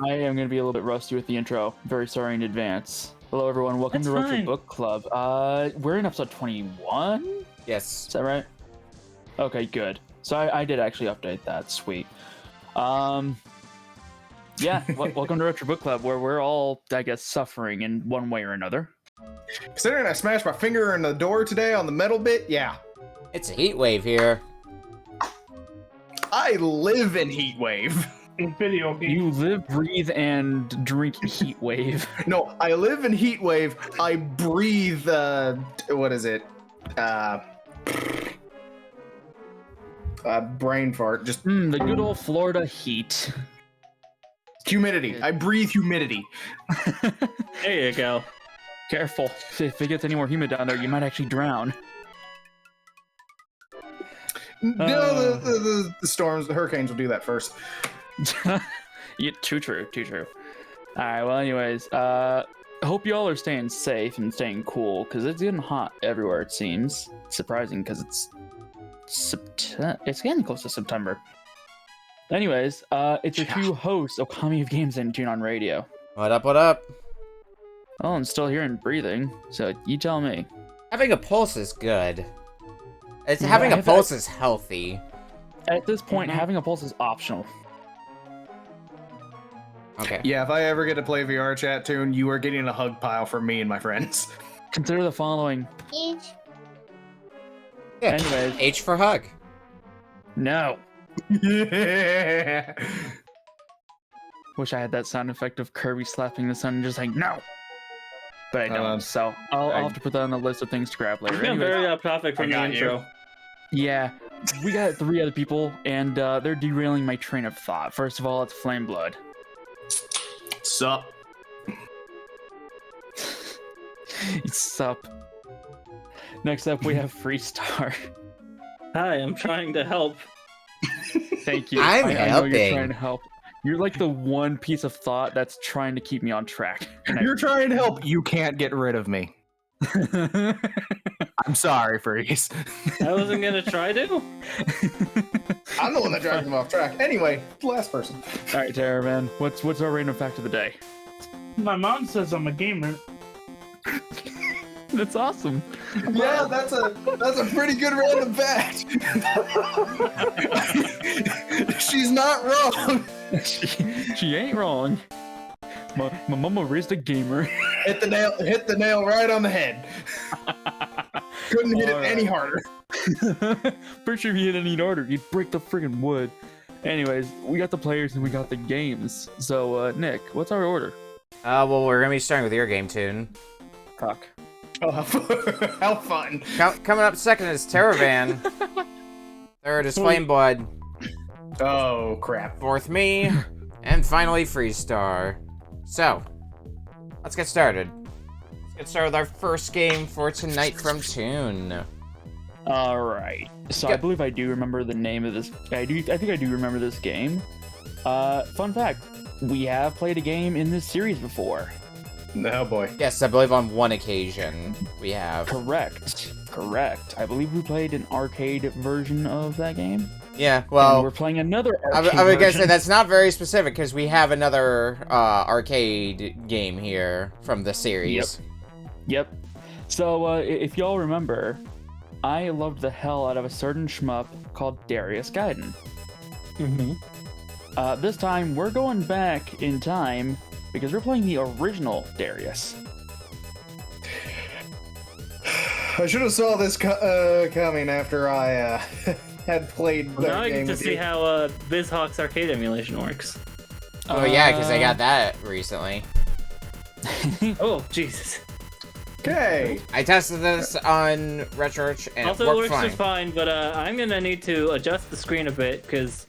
I am going to be a little bit rusty with the intro. Very sorry in advance. Hello, everyone. Welcome to Retro Book Club. We're in episode 21? Yes. Is that right? Okay, good. So I did actually update that. Sweet. Yeah, welcome to Retro Book Club, where we're all, I guess, suffering in one way or another. Considering I smashed my finger in the door today on the metal bit, yeah. It's a heat wave here. I live in heat wave. In video games. You live, breathe, and drink heat wave. No, I live in heat wave. I breathe, what is it? Brain fart. Just the good old Florida heat. humidity. I breathe humidity. There you go. Careful. If it gets any more humid down there, you might actually drown. No, the storms, the hurricanes will do that first. Yeah, too true. Alright, well anyways, hope y'all are staying safe and staying cool, because it's getting hot everywhere, it seems. Surprising, because it's getting close to September. Anyways, it's your two hosts, Okami of Games and Tune on Radio. What up? Oh, I'm still here and breathing, so you tell me. Having a pulse is good. Having a pulse is healthy. At this point, having a pulse is optional. Okay. Yeah, if I ever get to play VR chat tune, you are getting a hug pile from me and my friends. Consider the following. Yeah. Anyways. H for hug. No. Yeah. Wish I had that sound effect of Kirby slapping the sun and just saying no. But I don't, so I'll have to put that on the list of things to grab later. I'm very off topic from the intro. Yeah, we got 3 other people, and they're derailing my train of thought. First of all, it's Flameblood. Sup? Sup. Next up, we have Freezestar. Hi, I'm trying to help. Thank you. I'm I know helping. you're trying to help. You're like the one piece of thought that's trying to keep me on track. You're trying to help. You can't get rid of me. I'm sorry, Freeze. I wasn't gonna try to. I'm the one that drives him off track. Anyway, last person. All right, Tara, man. What's our random fact of the day? My mom says I'm a gamer. That's awesome. Yeah, that's a pretty good random fact. She's not wrong. She ain't wrong. My mama raised a gamer. Hit the nail right on the head. Couldn't hit it any harder. Pretty sure if you hit any harder, you'd break the friggin' wood. Anyways, we got the players and we got the games. So, Nick, what's our order? Well, we're gonna be starting with your game tune. Fuck. Oh, how fun. Coming up second is Terravan. Third is Flameblood. Oh, crap. Fourth, me. And finally, Freezestar. So, let's get started. Let's get started with our first game for tonight from Tune. Alright. So I believe I do remember the name of this. I think I do remember this game. Fun fact. We have played a game in this series before. Oh, boy. Yes, I believe on one occasion we have. Correct. I believe we played an arcade version of that game. Yeah, well, and we're playing another arcade I was gonna version. say that's not very specific because we have another arcade game here from the series. Yep. So if y'all remember, I loved the hell out of a certain shmup called Darius Gaiden. This time we're going back in time because we're playing the original Darius. I should have saw this coming after I had played that Now I game get to with see you. how BizHawk's arcade emulation works. Oh yeah, because I got that recently. Oh, Jesus. Okay. I tested this on RetroArch and Also, it it worked works fine. just fine, but I'm gonna need to adjust the screen a bit, because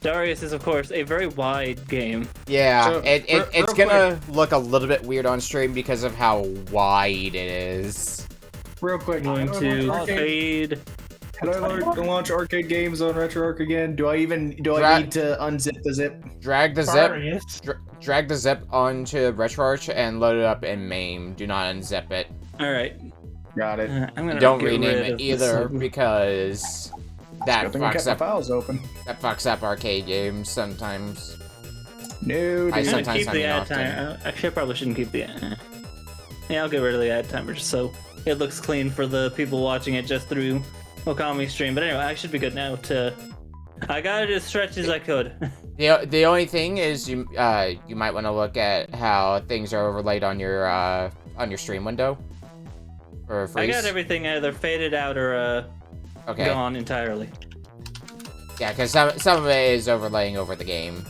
Darius is, of course, a very wide game. Yeah, So, it's gonna look a little bit weird on stream because of how wide it is. Real quick. Going to fade. How do I learn to launch arcade games on RetroArch again? Do I need to unzip the zip? Drag the zip. Drag the zip onto RetroArch and load it up in MAME. Do not unzip it. Alright. Got it. I'm gonna Don't get rename rid it of either this. because that Good thing I kept fucks my up files open. arcade games sometimes. No, I dude. sometimes keep I the mean ad often. timer. Actually, I probably shouldn't keep the. Yeah, I'll get rid of the ad timer just so it looks clean for the people watching it just through Okami stream. But anyway, I should be good now. I got it as stretched as I could. The only thing is you might want to look at how things are overlaid on your stream window. For I freeze. got everything either faded out or Okay. gone entirely. Yeah, because some of it is overlaying over the game.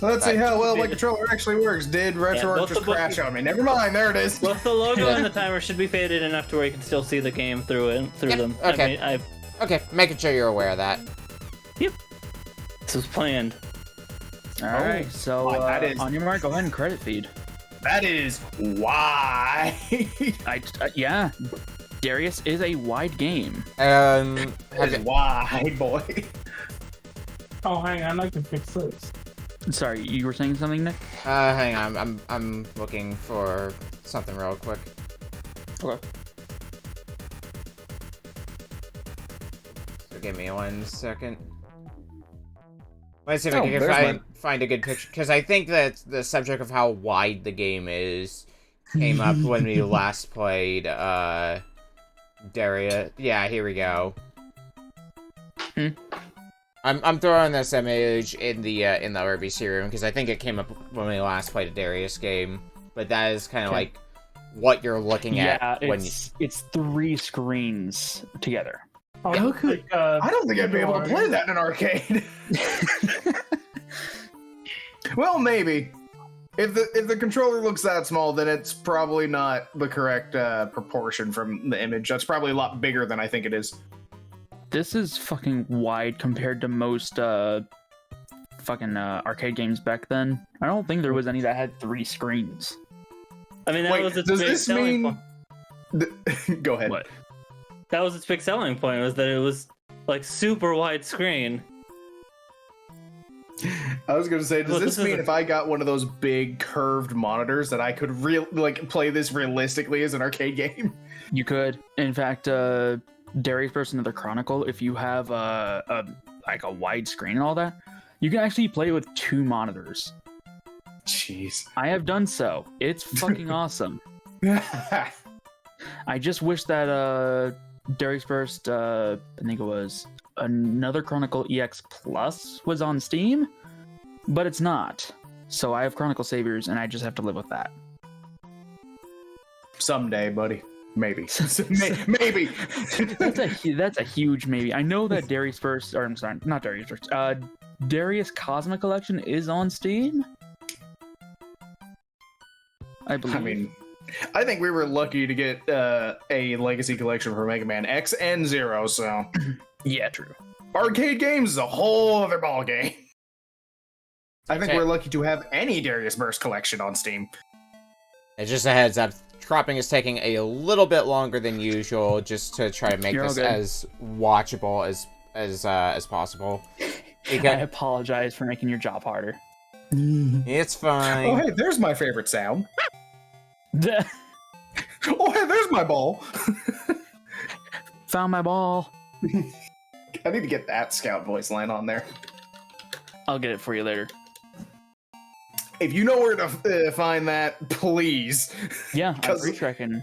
Let's see how well my controller actually works. Did RetroArch both just the crash on me? Never mind, there it is. Both the logo and the timer should be faded enough to where you can still see the game through them. Okay. I mean, Okay, making sure you're aware of that. this was planned. All right, so that is- on your mark, go ahead and credit feed. That is why. Yeah, Darius is a wide game. Have That is why, boy. Oh, hang on, I can fix this. Sorry, you were saying something, Nick? hang on, I'm looking for something real quick. Okay. So give me 1 second. Let's see if Oh, I can there's find a good picture, because I think that the subject of how wide the game is came up when we last played Darius. Yeah, here we go. I'm throwing this image in the RBC room because I think it came up when we last played a Darius game. But that is kind of like what you're looking at Yeah, when you... it's 3 screens together. Oh, How look could- like, I don't think I'd be able to play that in an arcade. Well, maybe. If the controller looks that small, then it's probably not the correct proportion from the image. That's probably a lot bigger than I think it is. This is fucking wide compared to most fucking arcade games back then. I don't think there was any that had 3 screens. I mean, that Wait, was its does big this selling mean- point. Go ahead. What? That was its big selling point, was that it was like super wide screen. I was gonna say, does Well, this this is mean a- if I got one of those big curved monitors that I could play this realistically as an arcade game? You could. In fact, Darius Burst Another Chronicle, if you have a wide screen and all that, you can actually play with 2 monitors. Jeez. I have done so. It's fucking awesome. I just wish that Darius Burst, I think it was Another Chronicle EX Plus was on Steam, but it's not. So I have Chronicle Saviors, and I just have to live with that. Someday, buddy. Maybe. Maybe. That's a huge maybe. I know that Darius Burst, or I'm sorry, not Darius Burst. Darius Cosmic Collection is on Steam. I believe. I mean, I think we were lucky to get a Legacy Collection for Mega Man X and Zero, so... yeah, true. Arcade games is a whole other ball game. I think Okay. we're lucky to have any Darius Burst collection on Steam. It's just a heads up. Dropping is taking a little bit longer than usual, just to try to make You're all this good. as watchable as possible. I Because apologize for making your job harder. it's fine. Oh, hey, there's my favorite sound. Oh, hey, there's my ball. Found my ball. I need to get that Scout voice line on there. I'll get it for you later. If you know where to find that, please. Yeah, I'm 'Cause- pretty sure I can.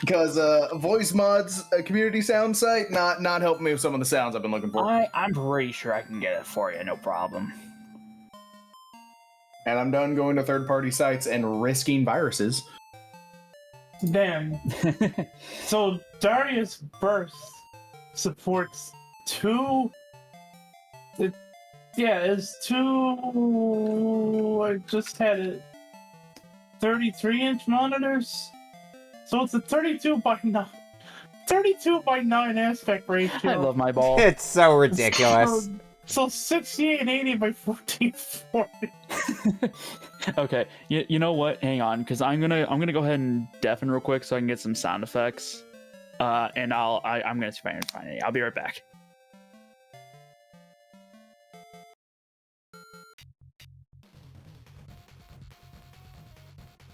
Because Voice Mod's a community sound site, not helping me with some of the sounds I've been looking for. I'm pretty sure I can get it for you, no problem. And I'm done going to third-party sites and risking viruses. Damn. So Darius Burst supports 2. It's 2. I just had it. 33-inch monitors. So it's a 32 by 9 aspect ratio. I love my ball. It's so ridiculous. So 6880 by 1440. Okay, you know what? Hang on, because I'm gonna go ahead and deafen real quick so I can get some sound effects. And I'm gonna see if I can find it. I'll be right back.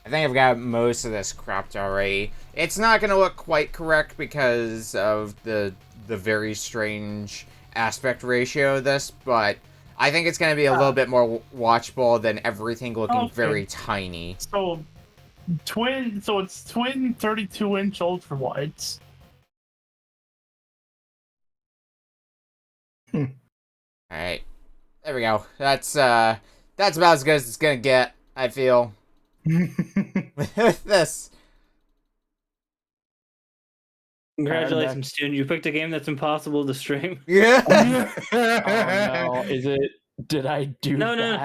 I think I've got most of this cropped already. It's not going to look quite correct because of the very strange aspect ratio of this, but I think it's gonna be a little bit more watchable than everything looking Okay. very tiny. So it's twin 32-inch ultra wides. Alright. There we go. That's about as good as it's gonna get, I feel. With this. Congratulations, student. You picked a game that's impossible to stream. Yeah. Oh no, is it? Did I do No, no.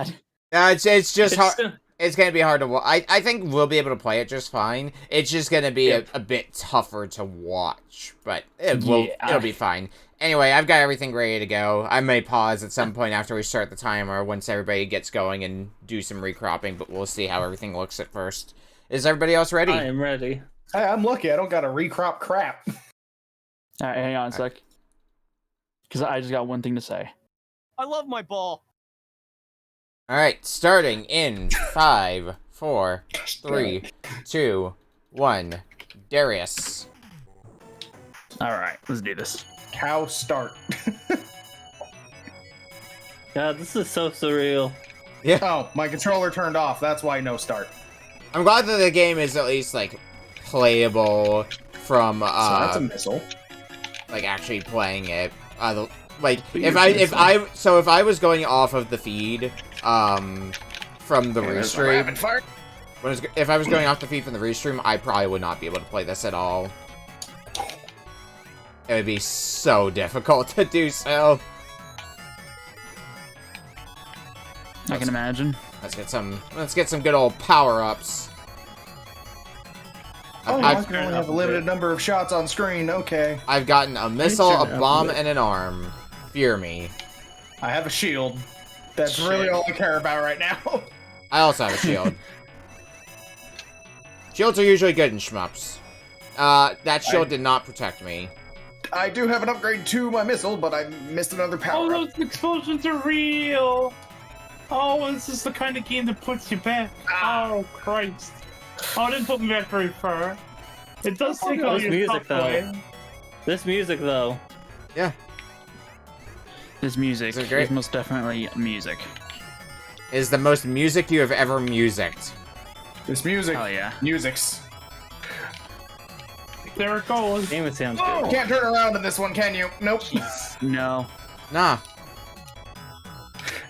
that? It's just hard. still- It's gonna be hard to watch. I think we'll be able to play it just fine. It's just gonna be a bit tougher to watch, but it'll be fine. Anyway, I've got everything ready to go. I may pause at some point after we start the timer once everybody gets going and do some recropping, but we'll see how everything looks at first. Is everybody else ready? I am ready. Hey, I'm lucky. I don't got to recrop crap. All right, hang on a sec. Because I just got one thing to say. I love my ball. Alright, starting in 5, 4, 3, 2, 1. Darius. All right, let's do this. Cow start. God, this is so surreal. Oh, my controller turned off. That's why no start. I'm glad that the game is at least, like, playable from, So that's a missile. like, actually playing it. Like, if I was going off of the feed, from the restream, if I was going off the feed from the restream, I probably would not be able to play this at all. It would be so difficult to do so. I can imagine. Let's get some good old power-ups. Oh, I can only have a limited number of shots on screen. Okay. I've gotten a missile, turn a it up bomb, a bit. and an arm. Fear me. I have a shield. That's really all I care about right now. I also have a shield. Shields are usually good in shmups. That shield did not protect me. I do have an upgrade to my missile, but I missed another Oh, power up. those explosions are real. Oh, this is the kind of game that puts you back. Oh, Christ. Oh, it didn't put me back very far. It does take all This your music, stuff though. away. This music, though. Yeah. This music This is great. is most definitely music. Is the most music you have ever musicked. This music. Oh yeah. Music's. There it goes. Game, it sounds Oh, good. can't turn around in this one, can you? Nope. No. Nah.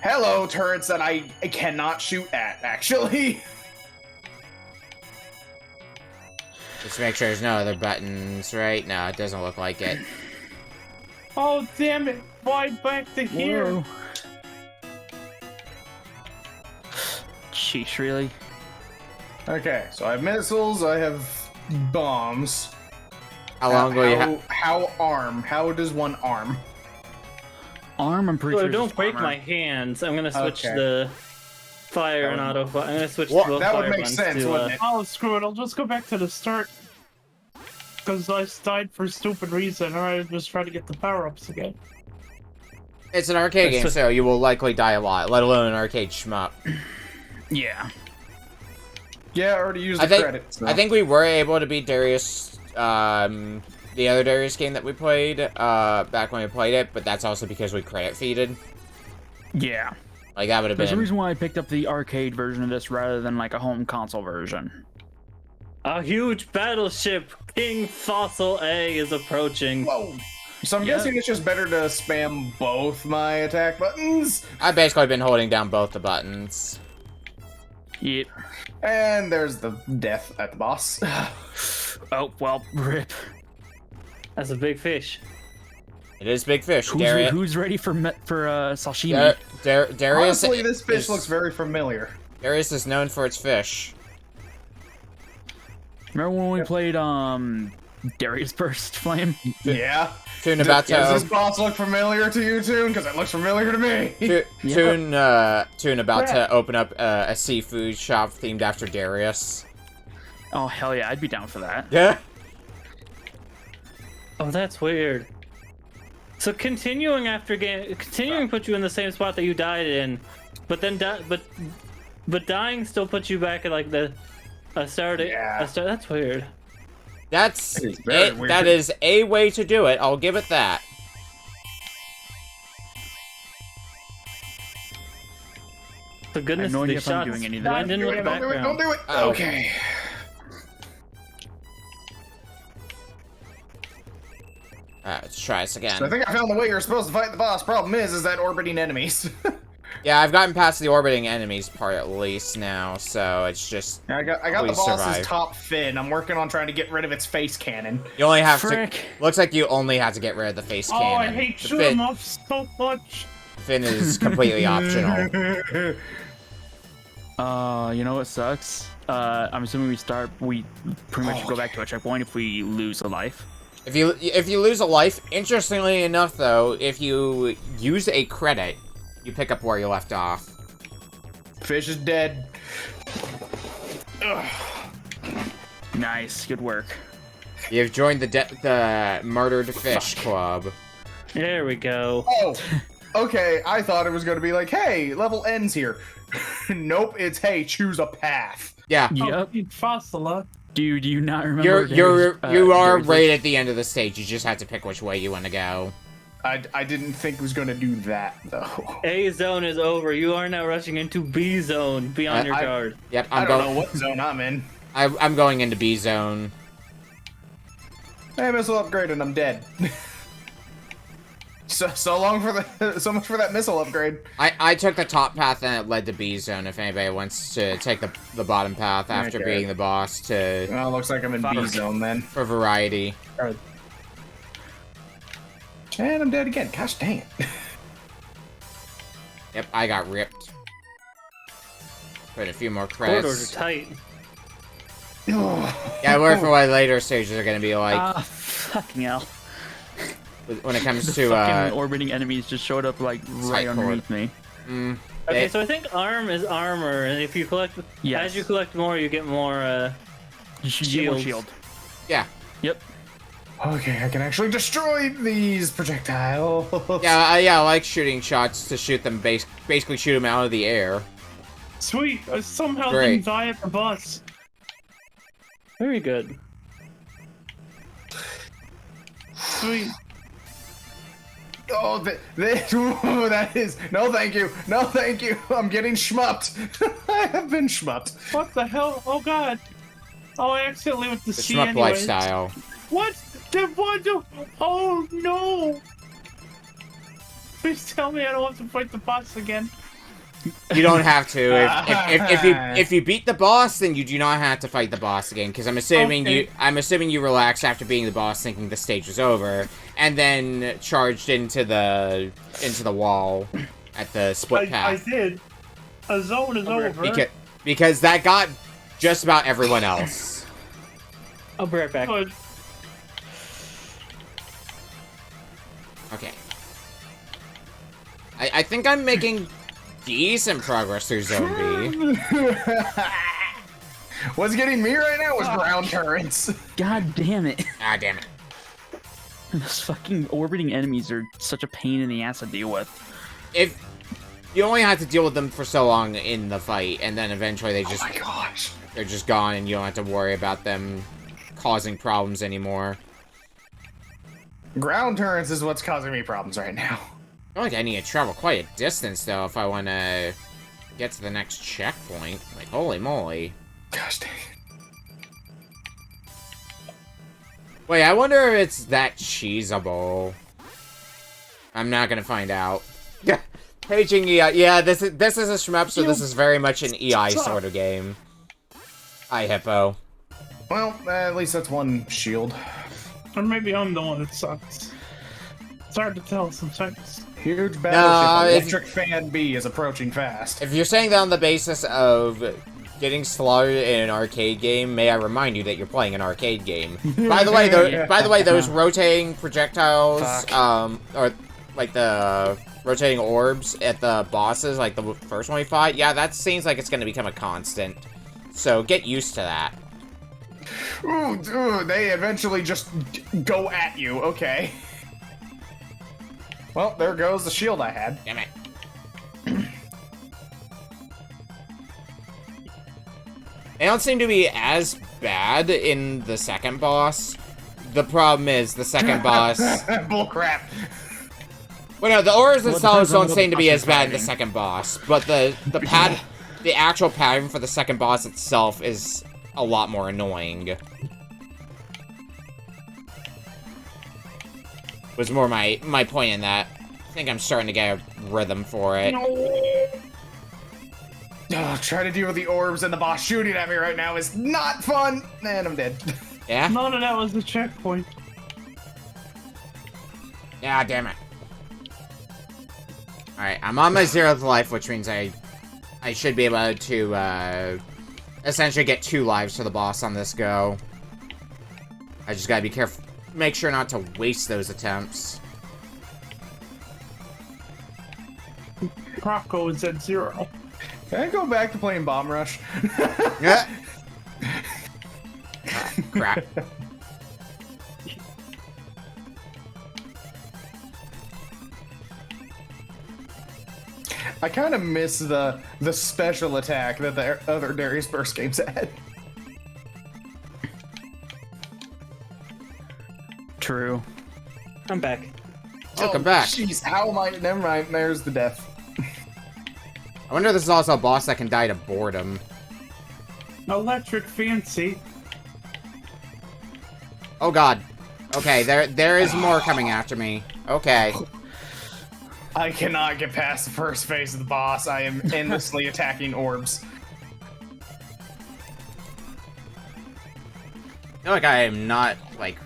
Hello, turrets that I cannot shoot at, actually. Just make sure there's no other buttons, right? No, it doesn't look like it. Oh, damn it. Why back to here? Whoa. Sheesh, really? Okay, so I have missiles, I have bombs. How long will you have? How does one arm? Arm, I'm pretty So sure. don't it's break armor. my hands. I'm gonna switch Okay. the fire and auto fire. I'm gonna switch What? both That would fire make ones sense, to, wouldn't it? Oh, screw it. I'll just go back to the start. Because I died for stupid reason. Alright, just try to get the power-ups again. It's an arcade game, so you will likely die a lot, let alone an arcade shmup. Yeah. Yeah, I already used I the think- credits. so. I think we were able to beat Darius, the other Darius game that we played, back when we played it, but that's also because we credit feeded. Yeah. Like, that would have There's a been... reason why I picked up the arcade version of this rather than like a home console version. A huge battleship, King Fossil A, is approaching. Whoa. So I'm Yeah. guessing it's just better to spam both my attack buttons. I've basically been holding down both the buttons. Yep. And there's the death at the boss. Oh, well, rip. That's a big fish. It is big fish. Who's ready for sashimi? Darius, Honestly, this fish is, looks very familiar. Darius is known for its fish. Remember when we played Darius Burst Flame? Yeah. Tune about Does to... this boss look familiar to you, Toon? Because it looks familiar to me. Tune about to open up a seafood shop themed after Darius. Oh hell yeah, I'd be down for that. Yeah. Oh, that's weird. So continuing put you in the same spot that you died in, but then but dying still puts you back at like a start. Yeah. That's weird. That's It is very it. weird. That is a way to do it. I'll give it that. The goodness no of idea these if I'm shots doing anything. blend in with the Don't do it, background. don't do it. Oh. Okay. Let's try this again. So I think I found the way you're supposed to fight the boss. Problem is that orbiting enemies. Yeah, I've gotten past the orbiting enemies part at least now, so it's just... I got the Always boss's survive. top fin. I'm working on trying to get rid of its face cannon. You only have Frick. to... Looks like you only have to get rid of the face Oh, cannon. I hate The shoot 'em ups so much. fin is completely optional. You know what sucks? I'm assuming we pretty much go back to a checkpoint if we lose a life. If you lose a life, interestingly enough though, if you use a credit, you pick up where you left off. Fish is dead. Nice, good work. You've joined the Murdered Fish Club. There we go. Oh, okay. I thought it was going to be like, hey, level ends here. Nope, it's hey, choose a path. Yeah. Yep. Oh, Fossil. Do you not remember? You are Darius? right at the end of the stage. You just have to pick which way you want to go. I didn't think it was going to do that, though. A zone is over. You are now rushing into B zone. Be on your I- guard. Yep, I I'm don't going. know what zone I'm in. I'm going into B zone. Hey, missile upgrade and I'm dead. so long for so much for that missile upgrade. I took the top path and it led to B zone. If anybody wants to take the bottom path after Okay. beating the boss to Well, looks like I'm in B Fuck. zone then. for variety. And I'm dead again. Gosh dang it. Yep, I got ripped. Put a few more Corridors credits. are tight. Yeah, I worry for what later stages are gonna be like Fucking hell. when it comes The to fucking orbiting enemies just showed up like right Sight underneath me. Okay, It- so I think arm is armor, and if you collect, Yes. as you collect more, you get more. You should get more Shields. shield. yeah. Yep. Okay, I can actually destroy these projectiles. Yeah, I like shooting shots to shoot them, basically shoot them out of the air. Sweet. I somehow Great. didn't die at the bus. Very good. Sweet. Oh, that is no, thank you, no, thank you. I'm getting shmupped. I have been shmupped. What the hell? Oh god. Oh, I accidentally went to The C shmup anyways. lifestyle. What? Oh no! Please tell me I don't have to fight the boss again. You don't have to. If you beat the boss, then you do not have to fight the boss again. Because I'm assuming you relaxed after beating the boss, thinking the stage was over, and then charged into the wall at the split I path. did. A zone is over. Because that got just about everyone else. I'll be right back. Good. Okay. I think I'm making decent progress through Zone B. What's getting me right now was ground turrets. God damn it. Ah, damn it. Those fucking orbiting enemies are such a pain in the ass to deal with. If you only have to deal with them for so long in the fight, and then eventually Oh my gosh. they're just gone, and you don't have to worry about them causing problems anymore. Ground turrets is what's causing me problems right now. I feel like I need to travel quite a distance though if I want to get to the next checkpoint. Like, holy moly! Gosh dang it. Wait, I wonder if it's that cheesable. I'm not gonna find out. Yeah, paging EI. Yeah, this is a shmup, so this is very much an EI sort of game. Hi, Hippo. Well, at least that's one shield. Or maybe I'm the one that sucks. It's hard to tell sometimes. Huge battleship. if- Electric Fan B is approaching fast. If you're saying that on the basis of getting slaughtered in an arcade game, may I remind you that you're playing an arcade game. By the way, those rotating projectiles, or like the rotating orbs at the bosses, like the first one we fought, yeah, that seems like it's going to become a constant. So get used to that. Ooh, they eventually just go at you. Okay. Well, there goes the shield I had. Damn it. They don't seem to be as bad in the second boss. The problem is the second boss. Bull crap. Well, no, the auras Well, it themselves depends on don't what seem to be boss as you're bad in the fighting. second boss, but the actual pattern for the second boss itself is a lot more annoying. Was more my point in that. I think I'm starting to get a rhythm for it. Oh, trying to deal with the orbs and the boss shooting at me right now is not fun. And I'm dead. Yeah? None of that was the checkpoint. Yeah, damn it. Alright, I'm on my 0th life, which means I should be able to, essentially get 2 lives to the boss on this go. I just gotta be careful. Make sure not to waste those attempts. Croco is at 0. Can I go back to playing Bomb Rush? Yeah. Ah, crap. I kind of miss the special attack that the other Darius Burst games had. True. I'm back. Welcome back. Jeez, how am I? Never mind. There's the death. I wonder if this is also a boss that can die to boredom. Electric Fancy. Oh god. Okay, there is more coming after me. Okay. I cannot get past the first phase of the boss. I am endlessly attacking orbs. I feel like I am not, like,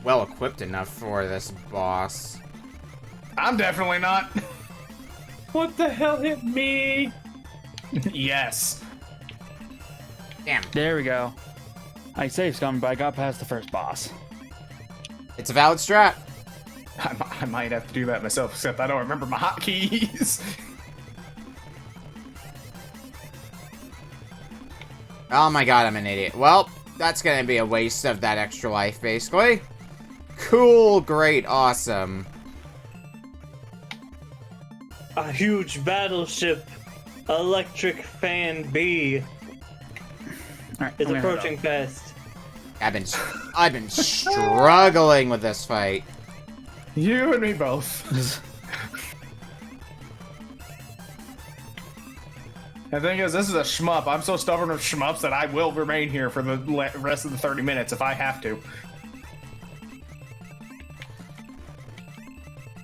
well equipped enough for this boss. I'm definitely not. What the hell hit me? Yes. Damn. There we go. I saved scum, but I got past the first boss. It's a valid strat. I might have to do that myself, except I don't remember my hotkeys. Oh my god, I'm an idiot. Well, that's gonna be a waste of that extra life, basically. Cool, great, awesome. A huge battleship, Electric Fan B, Alright, is I'm gonna head approaching fast. I've been struggling with this fight. You and me both. The thing is, this is a shmup. I'm so stubborn with shmups that I will remain here for the rest of the 30 minutes if I have to.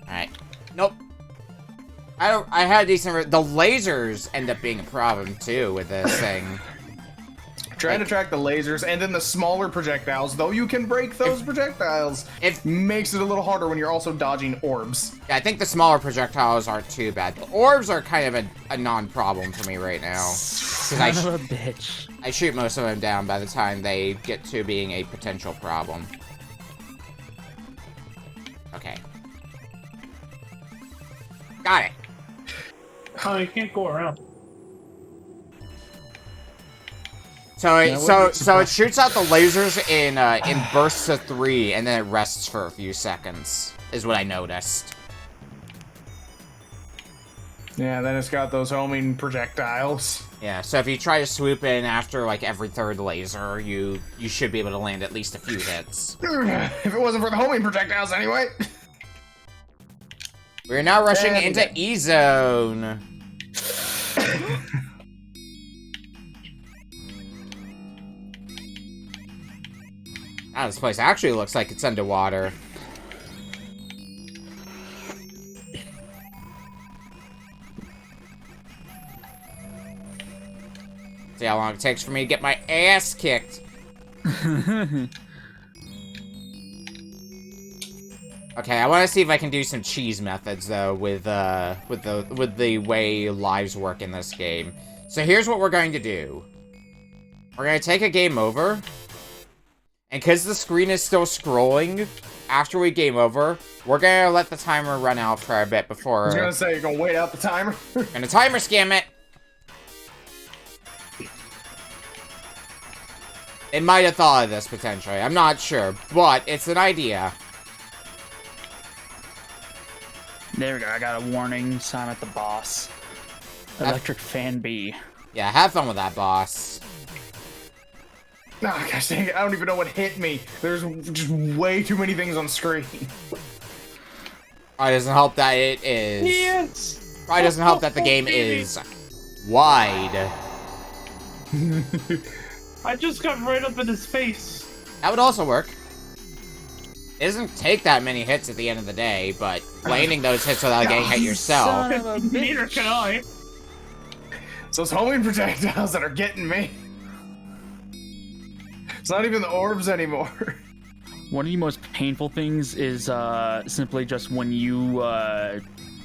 Alright. Nope. I had a decent... The lasers end up being a problem, too, with this thing. Trying to track the lasers and then the smaller projectiles, though you can break those projectiles, it makes it a little harder when you're also dodging orbs. Yeah, I think the smaller projectiles aren't too bad. The orbs are kind of a non-problem for me right now. Son Because of a bitch. I shoot most of them down by the time they get to being a potential problem. Okay. Got it. Oh, you can't go around. So Yeah, so it shoots out the lasers in bursts of 3, and then it rests for a few seconds, is what I noticed. Yeah, then it's got those homing projectiles. Yeah, so if you try to swoop in after like every 3rd laser, you should be able to land at least a few hits. If it wasn't for the homing projectiles anyway. We're now rushing And- into E-Zone. Ah, this place actually looks like it's underwater. See how long it takes for me to get my ass kicked. Okay, I want to see if I can do some cheese methods though with the way lives work in this game. So here's what we're going to do. We're going to take a game over. And because the screen is still scrolling, after we game over, we're going to let the timer run out for a bit before... I was gonna say, you're gonna wait out the timer. Gonna timer scam it! It might have thought of this, potentially. I'm not sure, but it's an idea. There we go. I got a warning sign at the boss. Electric Fan B. Yeah, have fun with that, boss. Oh, gosh dang it, I don't even know what hit me. There's just way too many things on screen. Probably doesn't help that it is. Yes. Probably doesn't help that the game is wide. I just got right up in his face. That would also work. It doesn't take that many hits at the end of the day, but landing those hits without getting hit yourself. Neither can I. So it's homing projectiles that are getting me. It's not even the orbs anymore. One of the most painful things is simply just when you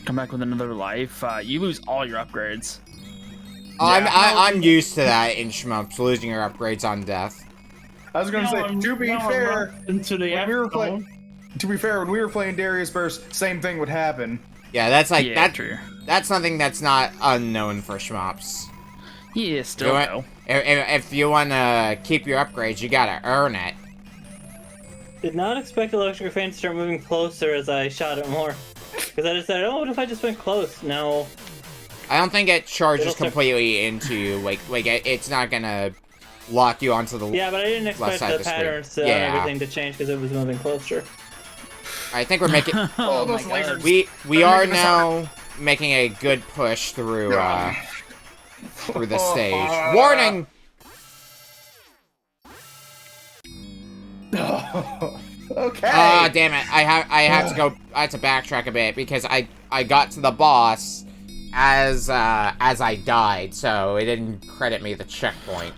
come back with another life, you lose all your upgrades. I'm used to that in shmups, losing your upgrades on death. I was gonna say, to be fair, into the when we were playing, when we were playing Darius Burst, same thing would happen. Yeah, that's like True. That's something that's not unknown for shmups. Yeah, still though. If you want to keep your upgrades, you gotta earn it. Did not expect Electric Fan to start moving closer as I shot it more. Because I decided, oh, what if I just went close? No. I don't think it charges completely into you. Like it's not gonna lock you onto the Yeah, but I didn't expect the patterns and everything to change because it was moving closer. I think we're making. Oh my God. We are now making a good push through through the stage. Warning! Okay. Ah, damn it! I have to go. I have to backtrack a bit because I got to the boss as I died, so it didn't credit me the checkpoint.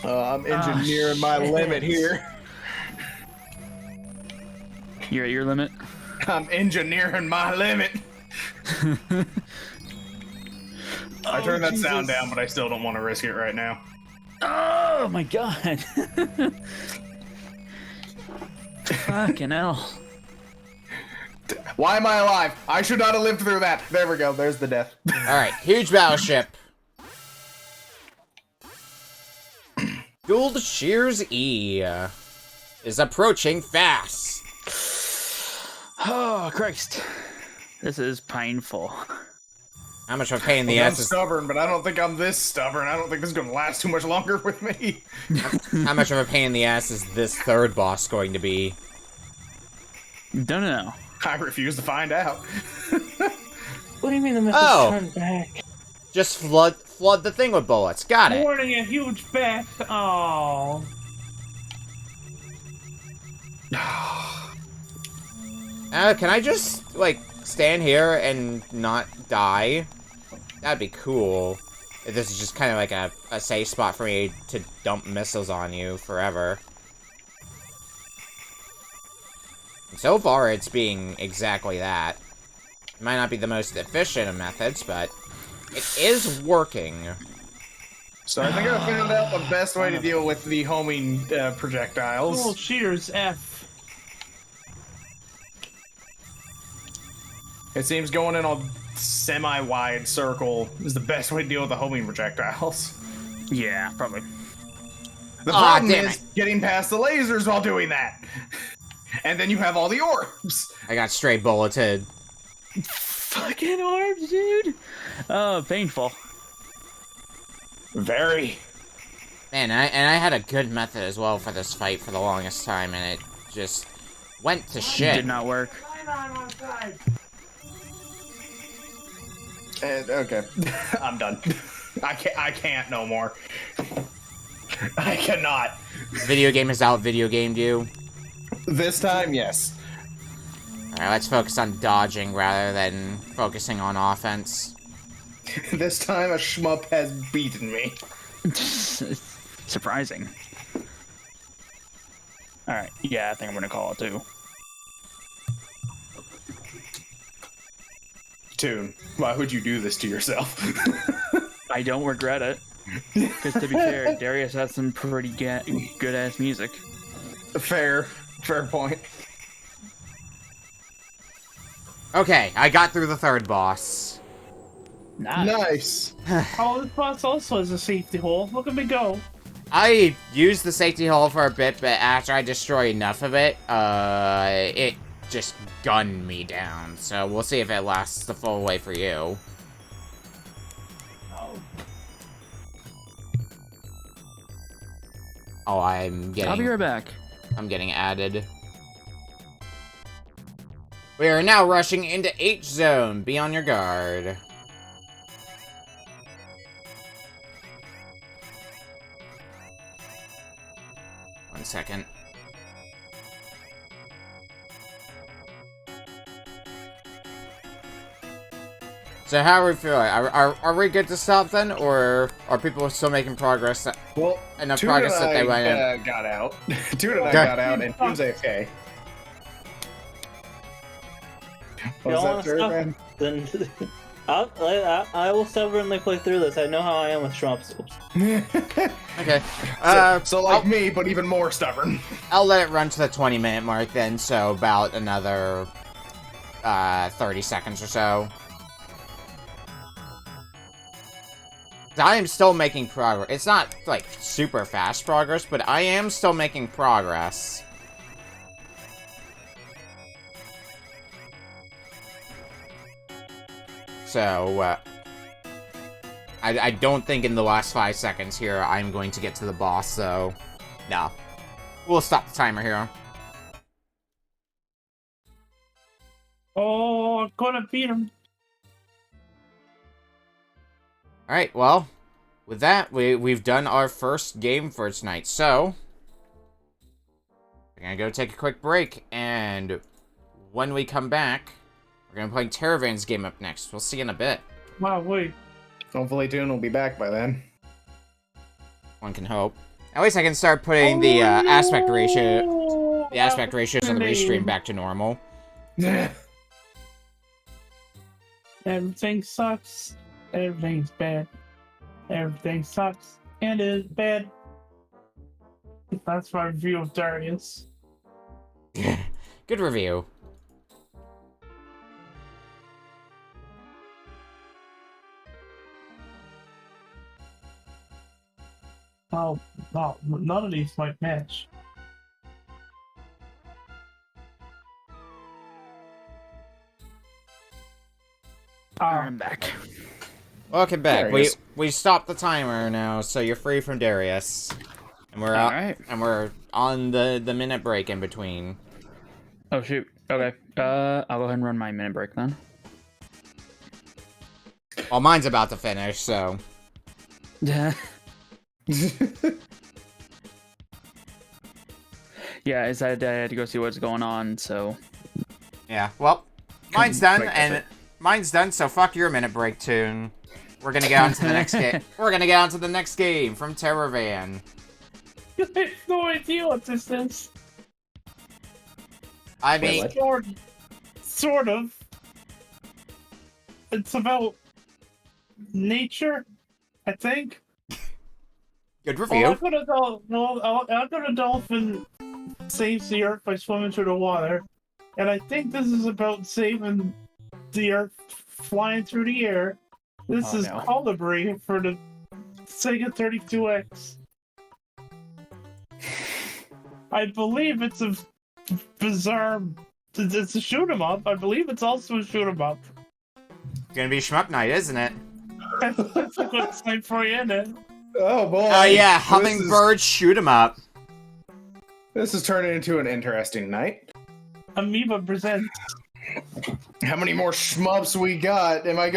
I'm engineering my limit here. You're at your limit? I'm engineering my limit. I turned that sound down, but I still don't want to risk it right now. Oh my God. Fucking hell. Why am I alive? I should not have lived through that. There we go. There's the death. Alright, huge battleship. Gould Shears E is approaching fast. Oh, Christ. This is painful. How much of a pain in the I'm ass is... stubborn, but I don't think I'm this stubborn. I don't think this is going to last too much longer with me. How much of a pain in the ass is this third boss going to be? Don't know. I refuse to find out. What do you mean the message turned back? Just flood the thing with bullets. Got it. Warning, a huge bat. Oh. Can I just, like, stand here and not die? That'd be cool. If this is just kind of like a safe spot for me to dump missiles on you forever. And so far, it's being exactly that. It might not be the most efficient of methods, but it is working. So I think I found out the best way to deal with the homing projectiles. Oh, cheers, F. It seems going in a semi-wide circle is the best way to deal with the homing projectiles. Yeah, probably. The problem is getting past the lasers while doing that. And then you have all the orbs. I got straight bulleted. Fucking orbs, dude. Oh, painful. Very. Man, I had a good method as well for this fight for the longest time, and it just went to shit. Did not work. Okay, I'm done. I can't no more. I cannot. Video game has out video gamed you. This time, yes. Alright, let's focus on dodging rather than focusing on offense. This time, a shmup has beaten me. Surprising. Alright, yeah, I think I'm gonna call it too. Toon, why would you do this to yourself? I don't regret it. Because to be fair, Darius has some pretty good-ass music. Fair point. Okay, I got through the third boss. Nice. Oh, this boss also has a safety hole. Look at me go. I used the safety hole for a bit, but after I destroyed enough of it, it just gunned me down. So we'll see if it lasts the full way for you. Oh, I'm getting... I'll be right back. I'm getting added. We are now rushing into H-Zone. Be on your guard. One second. So how are we feeling? Are we good to stop then, or are people still making progress? Well, enough Toon progress and that they went in? I got out. Toon and I got out, and Toon's AFK. What was that, Turd, man? Then I will stubbornly play through this. I know how I am with shmups. Okay. So like me, but even more stubborn. I'll let it run to the 20-minute mark then, so about another 30 seconds or so. I am still making progress. It's not, like, super fast progress, but I am still making progress. So, I don't think in the last 5 seconds here I'm going to get to the boss, so... No. We'll stop the timer here. Oh, I'm gonna beat him. Alright, well, with that, we've done our first game for tonight, so... We're gonna go take a quick break, and when we come back, we're gonna play Terravan's game up next. We'll see you in a bit. Wow, wait. Hopefully Toon will be back by then. One can hope. At least I can start putting the aspect ratios on the restream back to normal. Everything sucks. Everything's bad. Everything sucks and is bad. That's my review of Darius. Good review. Oh, no, none of these might match. I'm back. Welcome back. Darius. We stopped the timer now, so you're free from Darius. And we're out, Alright. and we're on the minute break in between. Oh shoot. Okay. I'll go ahead and run my minute break then. Well, mine's about to finish, so... Yeah. Yeah, I decided I had to go see what's going on, so... Yeah, well, mine's done, Quick, and mine's done, so fuck your minute break tune. We're gonna get on to the next game. We're gonna get on to the next game from Terravan. I have no idea what this is. I mean... Sort of. It's about nature, I think. Good review. After a dolphin saves the Earth by swimming through the water, and I think this is about saving the Earth flying through the air. This is no. Kolibri for the Sega 32X. I believe it's a bizarre... It's a shoot-'em-up. I believe it's also a shoot-'em-up. Gonna be shmup night, isn't it? That's a good sign for you, isn't it? Oh boy. Oh yeah, hummingbird shoot 'em up. This is turning into an interesting night. Amoeba presents. How many more shmups we got? Am I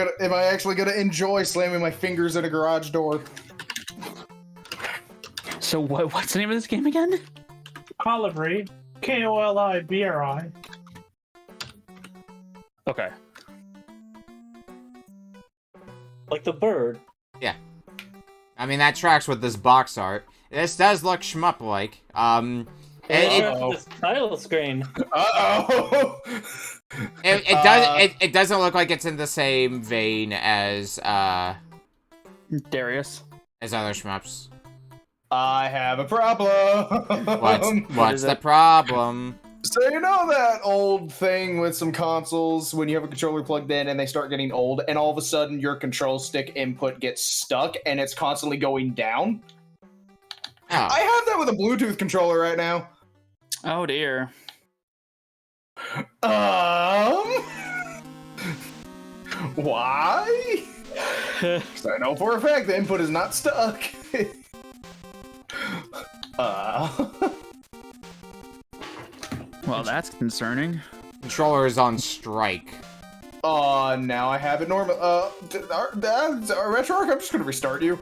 actually gonna enjoy slamming my fingers at a garage door? So what's the name of this game again? Kolibri. Kolibri. Okay. Like the bird. Yeah. I mean, that tracks with this box art. This does look shmup-like. This title screen. Uh-oh! It doesn't look like it's in the same vein as Darius. other shmups. I have a problem! What's the problem? So you know that old thing with some consoles when you have a controller plugged in and they start getting old and all of a sudden your control stick input gets stuck and it's constantly going down? Oh. I have that with a Bluetooth controller right now. Oh dear. Why? Because I know for a fact the input is not stuck. Well, that's concerning. Controller is on strike. Now I have it normal. RetroArch, I'm just gonna restart you.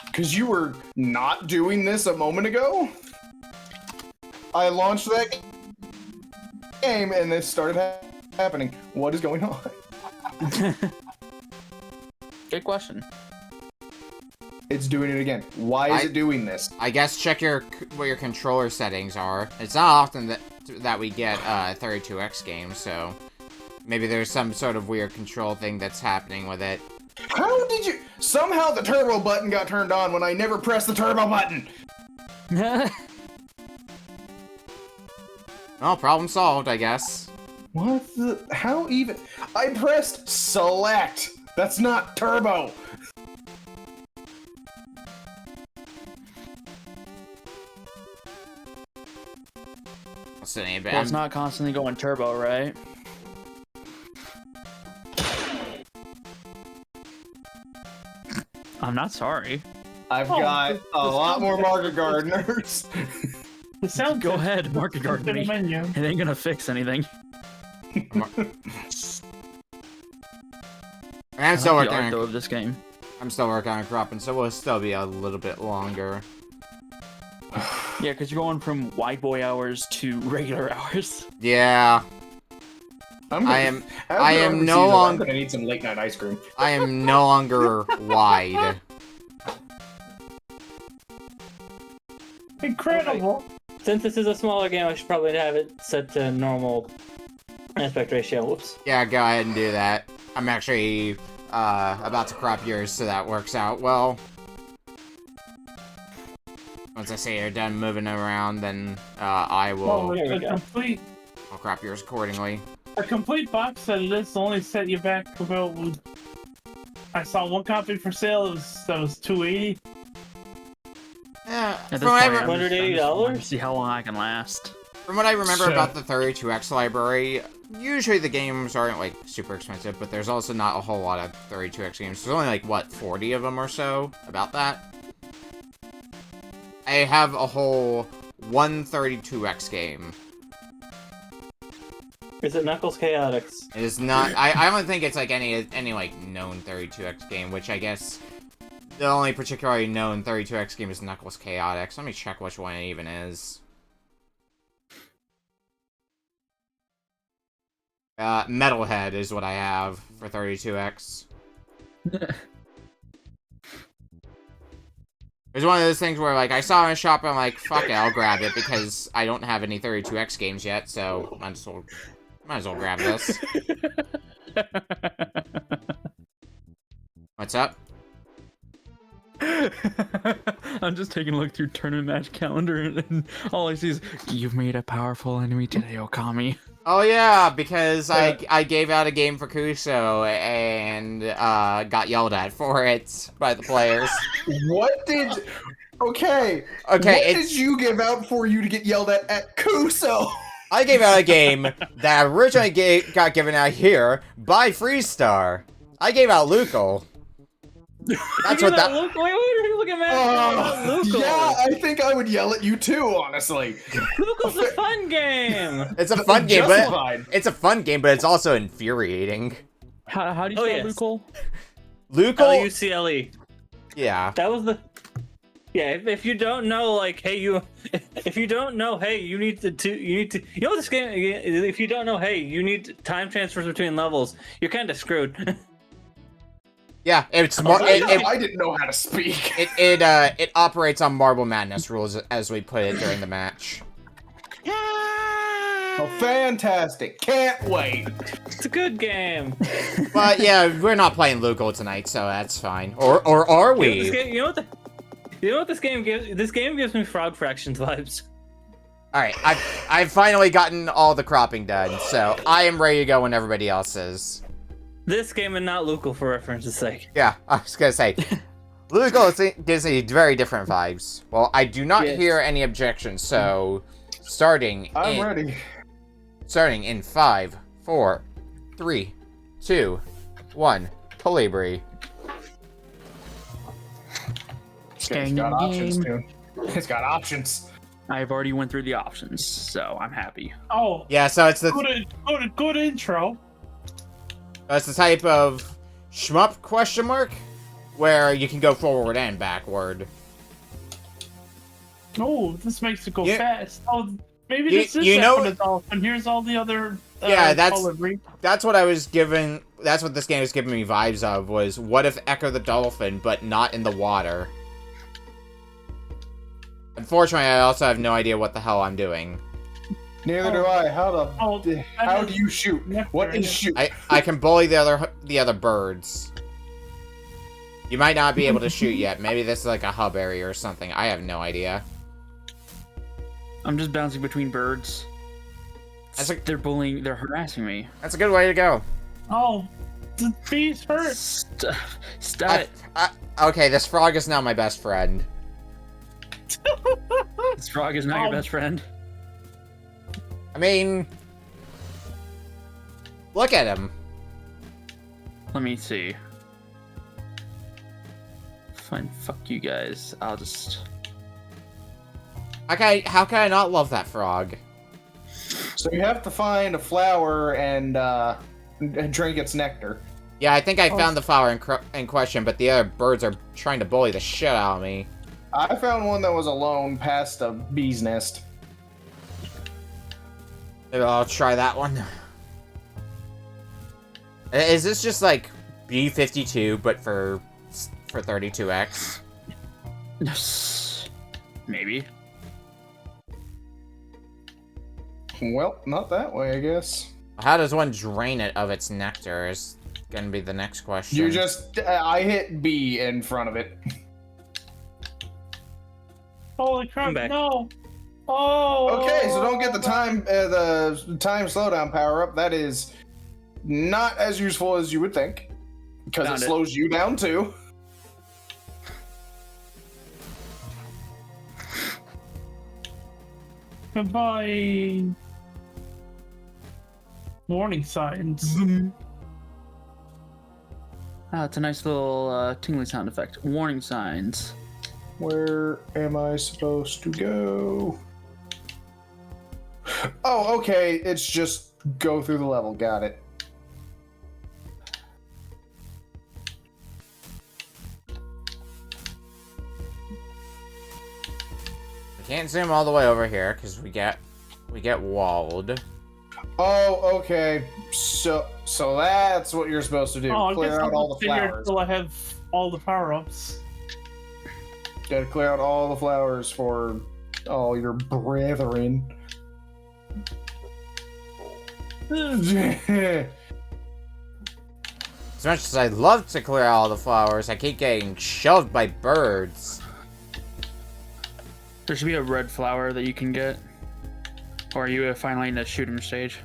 Because you were not doing this a moment ago. I launched that game and this started happening. What is going on? Good question. It's doing it again. Why is it doing this? I guess check what your controller settings are. It's not often that we get 32X games, so maybe there's some sort of weird control thing that's happening with it. How did you... Somehow the turbo button got turned on when I never pressed the turbo button! Well, problem solved, I guess. What the... How even... I pressed select! That's not turbo! Well, it's not constantly going turbo, right? I'm not sorry. I've got a lot more market gardeners. The sound. Go ahead, market garden me. menu. It ain't gonna fix anything. I'm still working on of this game. I'm still working on cropping, so we'll still be a little bit longer. Yeah, because you're going from white boy hours to regular hours. Yeah. I am no longer. I'm gonna need some late night ice cream. I am no longer wide. Incredible. Since this is a smaller game, I should probably have it set to normal aspect ratio. Whoops. Yeah, go ahead and do that. I'm actually about to crop yours, so that works out well. Once I say you're done moving around, then I will. I'll crop yours accordingly. A complete box set of this only set you back about. I saw one copy for sale. That was $280. Yeah, At this from what I point, I'm just $180? wanting to see how long I can last. From what I remember Sure. about the 32X library, usually the games aren't, like, super expensive, but there's also not a whole lot of 32X games. There's only, like, what, 40 of them or so? About that? I have a whole 132X game. Is it Knuckles Chaotix? It is not... I don't think it's, like, any like, known 32X game, which I guess... The only particularly known 32X game is Knuckles Chaotix. Let me check which one it even is. Metalhead is what I have for 32X. It's one of those things where, like, I saw it in a shop and I'm like, fuck it, I'll grab it because I don't have any 32X games yet, so might as well grab this. What's up? I'm just taking a look through tournament match calendar and all I see is, you've made a powerful enemy today, Okami. Oh yeah, because I gave out a game for Kuso and got yelled at for it by the players. What did... Okay. What did you give out for you to get yelled at Kuso? I gave out a game that originally got given out here by Freezestar. I gave out Lucal. That's what that... Wait, what are you looking at? Lucal. Yeah, I think I would yell at you too, honestly. Lucal's a fun game! It's a fun game, Justified. but it's a fun game, but it's also infuriating. How do you spell Lucal? Lucal? L-U-C-L-E. Yeah. That was the... Yeah, if you don't know, like, hey, if you don't know, hey, you need to, you know this game, if you don't know, hey, you need time transfers between levels, you're kind of screwed. Yeah, it's more. I didn't know how to speak. It operates on Marble Madness rules, as we put it during the match. Oh, fantastic! Can't wait. It's a good game. But yeah, we're not playing Lucal tonight, so that's fine. Or are we? You know what this game gives? This game gives me Frog Fractions vibes. All right, I've finally gotten all the cropping done, so I am ready to go when everybody else is. This game and not Lucal, for reference's sake. Yeah, I was gonna say, Lucal gives me very different vibes. Well, I do not hear any objections, so I'm ready. Starting in 5, 4, 3, 2, 1, Kolibri. It's got options, dude. It's got options. I've already went through the options, so I'm happy. Oh, Yeah, so it's the good intro. it's the type of shmup question mark where you can go forward and backward. Oh, this makes it go Yeah. fast. Oh, maybe You- this is you know- Echo the Dolphin. Here's all the other. Yeah, Kolibri. that's what I was given. That's what this game was giving me vibes of. Was what if Echo the Dolphin, but not in the water? Unfortunately, I also have no idea what the hell I'm doing. Neither do I. How I do you shoot? What is shoot? I can bully the other birds. You might not be able to shoot yet. Maybe this is like a hub area or something. I have no idea. I'm just bouncing between birds. They're bullying. They're harassing me. That's a good way to go. Oh, the bees hurt. Stop it. Okay, this frog is now my best friend. This frog is not your best friend. I mean, look at him. Let me see. Fine, fuck you guys. I'll just... Okay, how can I not love that frog? So you have to find a flower and drink its nectar. Yeah, I think I found the flower in question, but the other birds are trying to bully the shit out of me. I found one that was alone past a bee's nest. Maybe I'll try that one. Is this just like B-52, but for 32X? Maybe. Well, not that way, I guess. How does one drain it of its nectar is gonna be the next question. You just... I hit B in front of it. Holy crap! I'm back. No. Oh. Okay, so don't get the time slowdown power up. That is not as useful as you would think, because Found it it. slows you down too. Goodbye. Warning signs. Ah, it's a nice little tingly sound effect. Warning signs. Where am I supposed to go? Oh, okay. It's just go through the level. Got it. We can't zoom all the way over here because we get walled. Oh, okay. So that's what you're supposed to do. Oh, I Clear guess out I'll all just the sit here flowers. until I have all the power-ups. Gotta clear out all the flowers for all your brethren. As much as I'd love to clear all the flowers, I keep getting shoved by birds. There should be a red flower that you can get. Or are you finally in the shooting stage?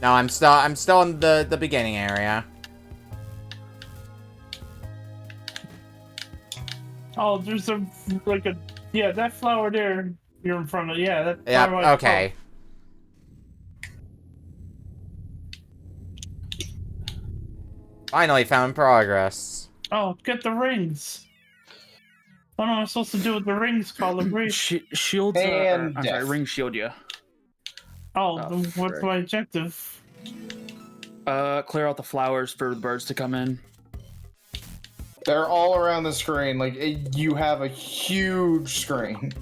No, I'm still in the beginning area. Oh, there's that flower there. You're in front of, that. Yep, flower I okay. Finally found progress. Oh, get the rings. What am I supposed to do with the rings, Kolibri? Shields, And I'm sorry, death. ring shield you. Oh, Oh, then what's frick. my objective? Clear out the flowers for the birds to come in. They're all around the screen. Like, you have a huge screen.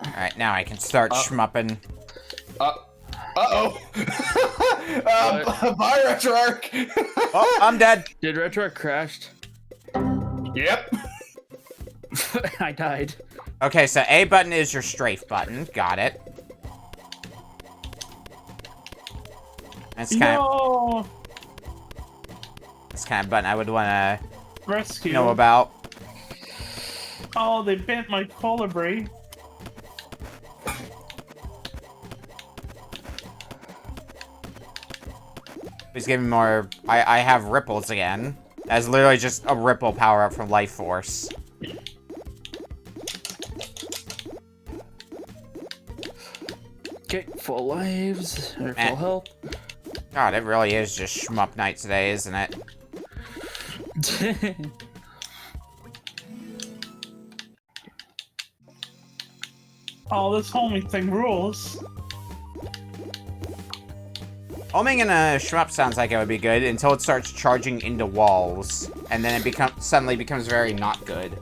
Alright, now I can start shmupping. Uh-oh. Bye, RetroArch. Oh, I'm dead. Did Retro crashed? Yep. I died. Okay, so A button is your strafe button. Got it. That's kind of No! button I would want to Rescue. know about. Oh, they bent my Kolibri. Please give me more. I have ripples again. That's literally just a ripple power up from Life Force. Okay, full lives, or Eh. full health. God, it really is just shmup night today, isn't it? Oh, this homing thing rules. Homing in a shmup sounds like it would be good until it starts charging into walls, and then it suddenly becomes very not good.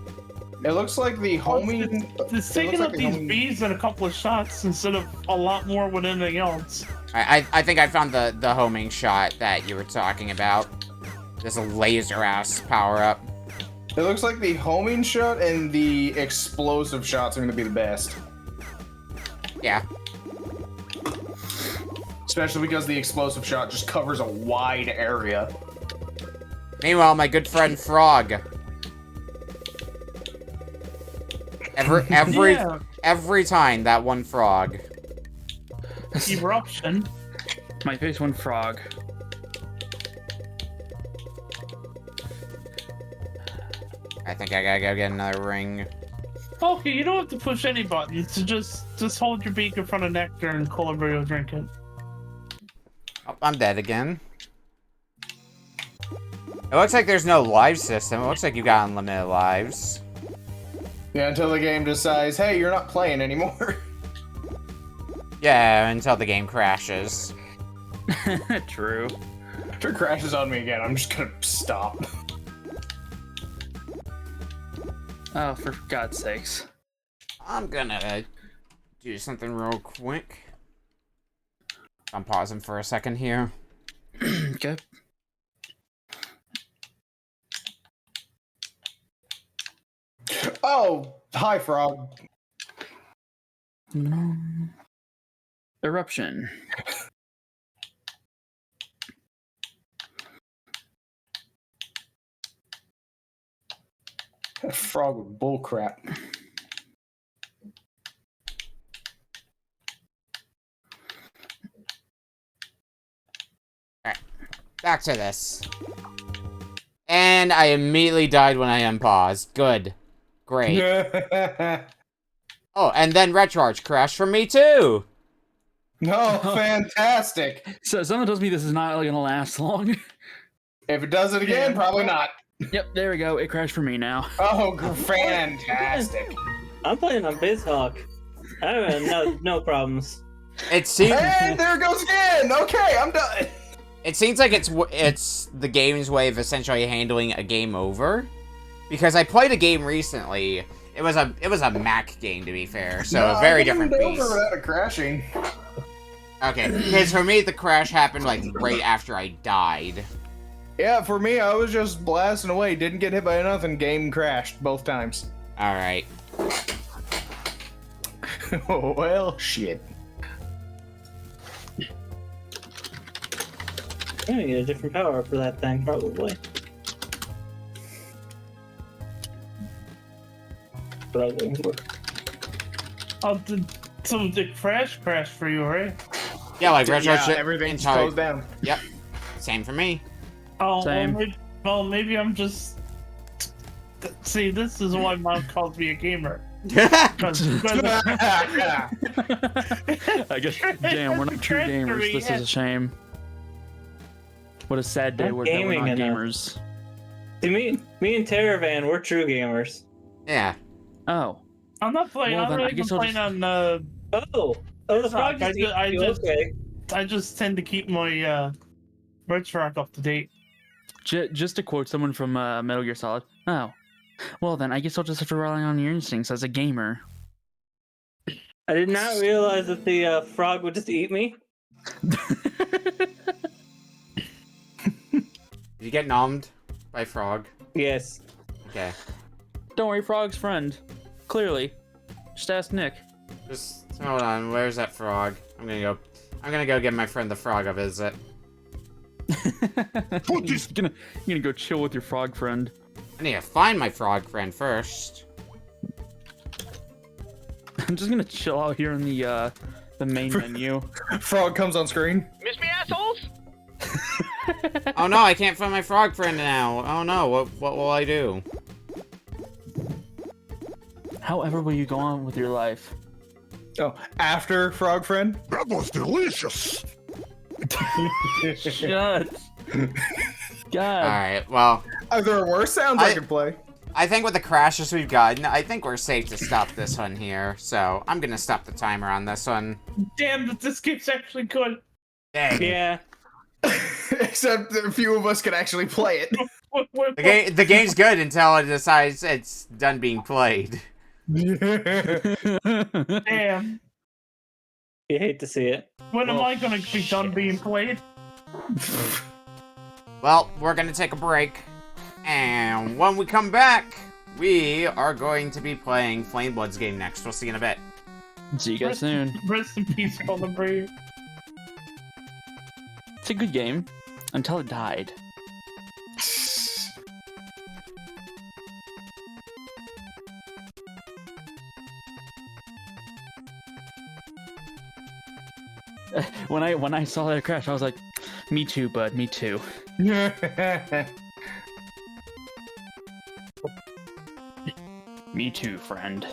It looks like the homing. It's taking up these bees in a couple of shots instead of a lot more with anything else. I think I found the homing shot that you were talking about. There's a laser ass power up. It looks like the homing shot and the explosive shots are going to be the best. Yeah. Especially because the explosive shot just covers a wide area. Meanwhile, my good friend Frog. Every time that one frog. Eruption. My face one frog. I think I gotta go get another ring. Okay, you don't have to push any buttons. Just hold your beak in front of Nectar and Kolibri will drink it. Oh, I'm dead again. It looks like there's no live system. It looks like you got unlimited lives. Yeah, until the game decides, hey, you're not playing anymore. Yeah, until the game crashes. True. If it crashes on me again, I'm just gonna stop. Oh, for God's sakes. I'm gonna do something real quick. I'm pausing for a second here. Okay. Oh, hi, Frog. Eruption. That frog with bullcrap. Alright, back to this. And I immediately died when I unpaused. Good. Great. Oh, and then Retrarch crashed for me too! No, fantastic. So someone tells me this is not gonna last long. If it does it again, probably not. Yep, there we go. It crashed for me now. Oh, fantastic. I'm playing on BizHawk. I have no problems. It seems. And there it goes again! Okay, I'm done. It seems like it's the game's way of essentially handling a game over. Because I played a game recently. It was a Mac game, to be fair, so No, a very I didn't different go beast. over without it crashing. Okay, because for me the crash happened like right after I died. Yeah, for me, I was just blasting away. Didn't get hit by nothing. Game crashed both times. All right. Well, shit. I'm gonna get a different power for that thing, probably. Probably. Oh, so the crash for you, right? Yeah, like Retrarch. Everything's closed down. Yep. Same for me. Oh, Same. Well, maybe I'm just. See, this is why Mom calls me a gamer. I guess. Damn, we're not true gamers. This is a shame. What a sad day Not we're, that we're not gaming enough. gamers. See, me and Terravan, we're true gamers. Yeah. Oh. I'm not playing. Well, I'm then not I even guess I'll playing just- on. The frog just okay. I just tend to keep my Red Shark up to date. Just to quote someone from Metal Gear Solid. Oh. Well, then I guess I'll just have to rely on your instincts as a gamer. I did not realize that the frog would just eat me. Did you get nommed by Frog? Yes. Okay. Don't worry, Frog's friend. Clearly. Just ask Nick. Just hold on. Where's that frog? I'm gonna go give my friend the frog a visit. You're just gonna go chill with your frog friend. I need to find my frog friend first. I'm just gonna chill out here in the main menu. Frog comes on screen. Miss me, assholes? Oh no, I can't find my frog friend now. Oh no, what will I do? However will you go on with your life? Oh, after Frog Friend? That was delicious. Shut. God. Alright, well, Are there worse sounds I could play? I think with the crashes we've gotten, I think we're safe to stop this one here. So I'm gonna stop the timer on this one. Damn, but this game's actually good. Dang. Yeah. Except a few of us can actually play it. The game's good until it decides it's done being played. Damn. You hate to see it. When am I gonna be done being played? Well, we're gonna take a break, and when we come back, we are going to be playing Flameblood's game next. We'll see you in a bit. See you guys soon. Rest in peace, Kolibri. It's a good game until it died. When I saw that crash, I was like, "Me too, bud. Me too." Me too, friend.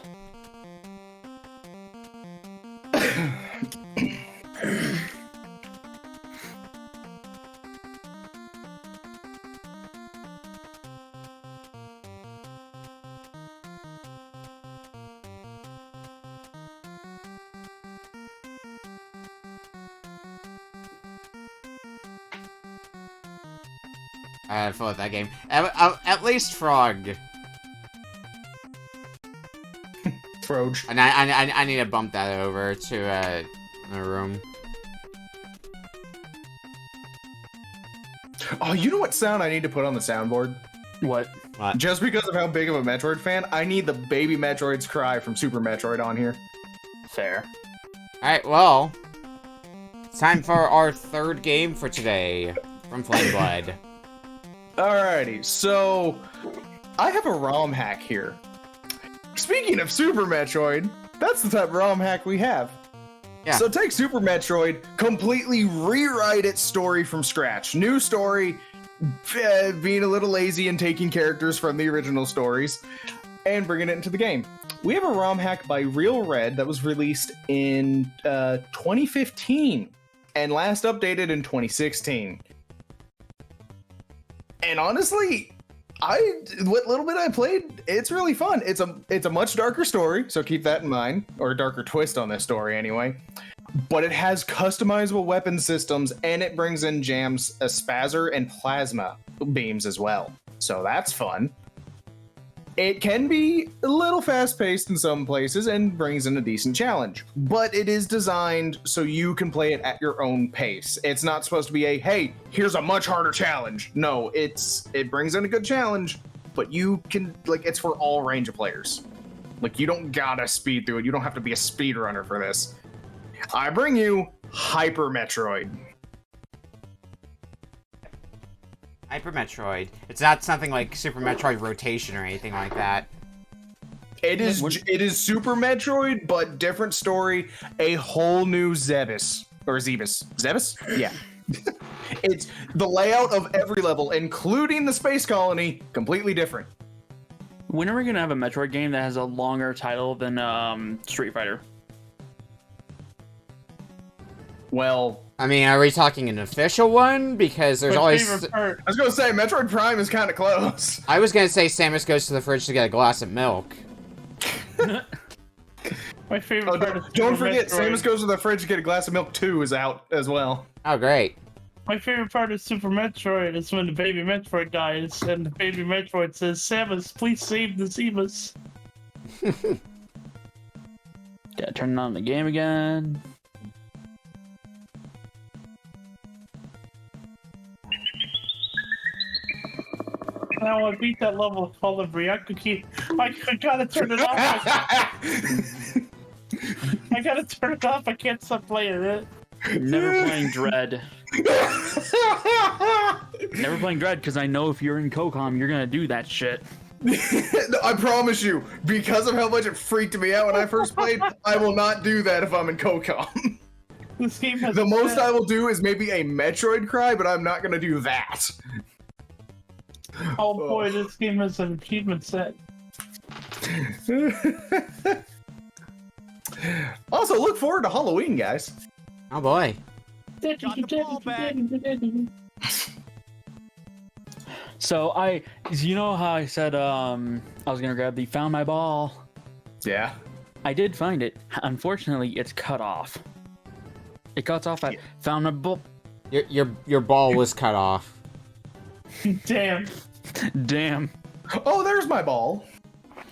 I had fun with that game. At least Frog. Froge. And I need to bump that over to a room. Oh, you know what sound I need to put on the soundboard? What? Just because of how big of a Metroid fan, I need the baby Metroid's cry from Super Metroid on here. Fair. Alright, well, it's time for our third game for today from Flameblood. Alrighty, so I have a ROM hack here. Speaking of Super Metroid, that's the type of ROM hack we have. Yeah. So take Super Metroid, completely rewrite its story from scratch. New story, being a little lazy and taking characters from the original stories, and bringing it into the game. We have a ROM hack by Real Red that was released in 2015 and last updated in 2016. And honestly, what little bit I played, it's really fun. It's a much darker story, so keep that in mind, or a darker twist on this story anyway. But it has customizable weapon systems, and it brings in jams, Spazzer and Plasma beams as well. So that's fun. It can be a little fast-paced in some places and brings in a decent challenge, but it is designed so you can play it at your own pace. It's not supposed to be a, hey, here's a much harder challenge. No, it brings in a good challenge, but you can, like, it's for all range of players. Like, you don't gotta speed through it. You don't have to be a speedrunner for this. I bring you Hyper Metroid. Hyper Metroid. It's not something like Super Metroid Rotation or anything like that. It is Super Metroid, but different story, a whole new Zebus. Or Zebus. Zebus? Yeah. It's the layout of every level, including the space colony, completely different. When are we gonna have a Metroid game that has a longer title than Street Fighter? Well, I mean, are we talking an official one? Because there's My always... favorite part. I was gonna say, Metroid Prime is kind of close. I was gonna say Samus goes to the fridge to get a glass of milk. My favorite Oh, part of don't Super forget, Metroid. Samus Goes to the Fridge to get a glass of milk 2 is out as well. Oh, great. My favorite part of Super Metroid is when the baby Metroid dies and the baby Metroid says, "Samus, please save the Zebus." Gotta turn on the game again. Now I beat that level of Kolibri. I gotta turn it off. I gotta turn it off. I can't stop playing it. Never playing Dread. Never playing Dread because I know if you're in COCOM, you're gonna do that shit. I promise you, because of how much it freaked me out when I first played, I will not do that if I'm in COCOM. This game has The most I will do is maybe a Metroid cry, but I'm not gonna do that. Oh boy, this game has an achievement set. Also, look forward to Halloween, guys. Oh, boy. Got the ball back. So you know how I said I was gonna grab the found my ball. Yeah. I did find it. Unfortunately, it's cut off. It cuts off at found my ball. Your ball was cut off. Damn. Damn. Oh, there's my ball.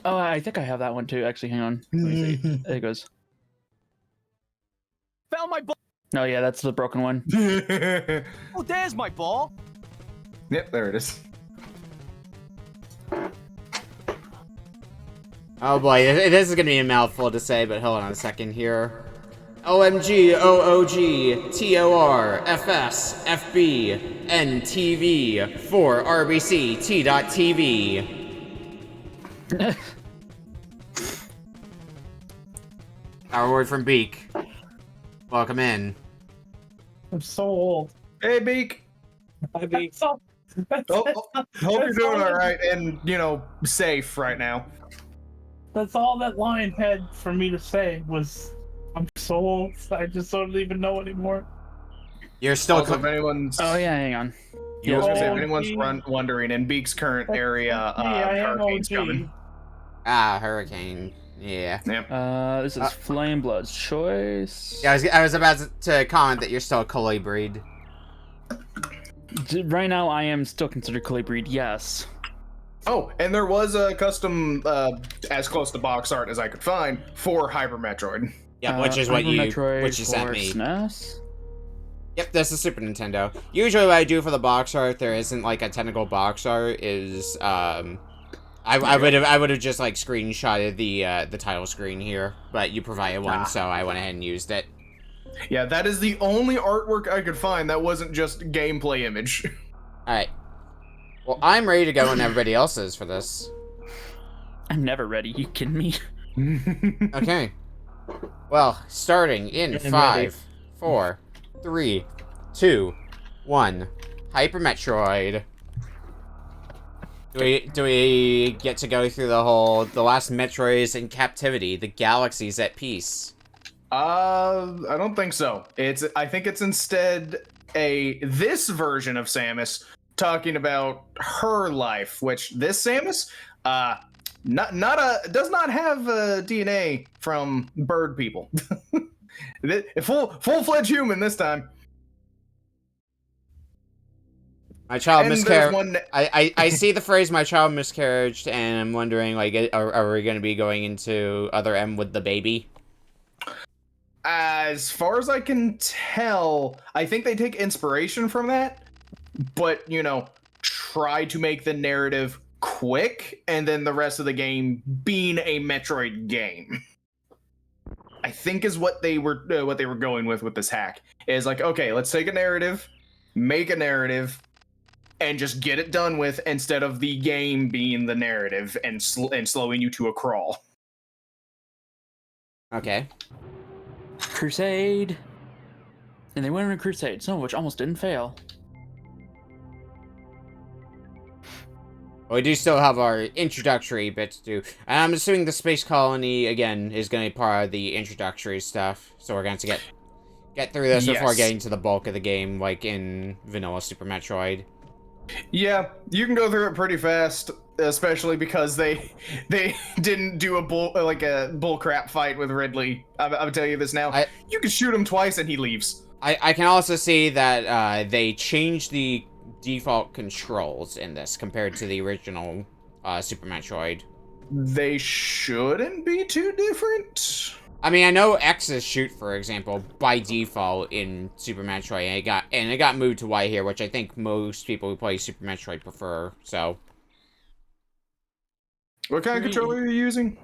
Oh, I think I have that one too. Actually, hang on. Let me see. There it goes. Found my ball. No, yeah, that's the broken one. Oh, there's my ball. Yep, there it is. Oh boy, this is gonna be a mouthful to say, but hold on a second here. OMG, OOG, TOR, FS, FB, NTV, 4 RBC, T.TV. Our word from Beak. Welcome in. I'm so old. Hey, Beak. I mean, So, Hope you're doing all right and, safe right now. that's all that line had for me to say was, I'm so old. I just don't even know anymore. You're still Also, if anyone's... Oh yeah, hang on. I was gonna say, if OG. anyone's wondering, in Beak's current area, I am hurricane's OG. coming. hurricane. Yeah. This is Flameblood's choice. Yeah, I was about to comment that you're still a Kolibri. Right now, I am still considered Kolibri. Yes. Oh, and there was a custom, as close to box art as I could find, for Hyper Metroid. Yeah, which is what Hyper Metroid you sent for me. SNES? Yep, that's the Super Nintendo. Usually what I do for the box art, there isn't like a technical box art, is I would have just like screenshotted the title screen here, but you provided one, so I went ahead and used it. Yeah, that is the only artwork I could find that wasn't just gameplay image. Alright. Well, I'm ready to go when everybody else is for this. I'm never ready. You kidding me? Okay. Well, starting in I'm 5, ready. 4, 3, 2, 1. Hyper Metroid. Do we get to go through the last Metroids in captivity, the galaxies at peace? I don't think so. I think it's instead this version of Samus talking about her life, which this Samus, does not have DNA from bird people. Full-fledged human this time. My child And miscarried. there's one- I see the phrase "my child miscarried," and I'm wondering, like, are we going to be going into other M with the baby? As far as I can tell, I think they take inspiration from that, but, try to make the narrative quick, and then the rest of the game being a Metroid game. I think is what they were going with this hack. Is like, okay, let's take a narrative, make a narrative, and just get it done with instead of the game being the narrative and slowing you to a crawl. Okay. Crusade. And they went on a crusade, some of which almost didn't fail. Well, we do still have our introductory bits to do. And I'm assuming the space colony, again, is going to be part of the introductory stuff. So we're going to get through this before Yes. getting to the bulk of the game, like in vanilla Super Metroid. Yeah, you can go through it pretty fast, especially because they didn't do a bull crap fight with Ridley. I'll tell you this now. You can shoot him twice and he leaves. I can also see that they changed the default controls in this compared to the original Super Metroid. They shouldn't be too different. I mean, I know X's shoot, for example, by default in Super Metroid, and it got moved to Y here, which I think most people who play Super Metroid prefer. So, What kind of controller are you using?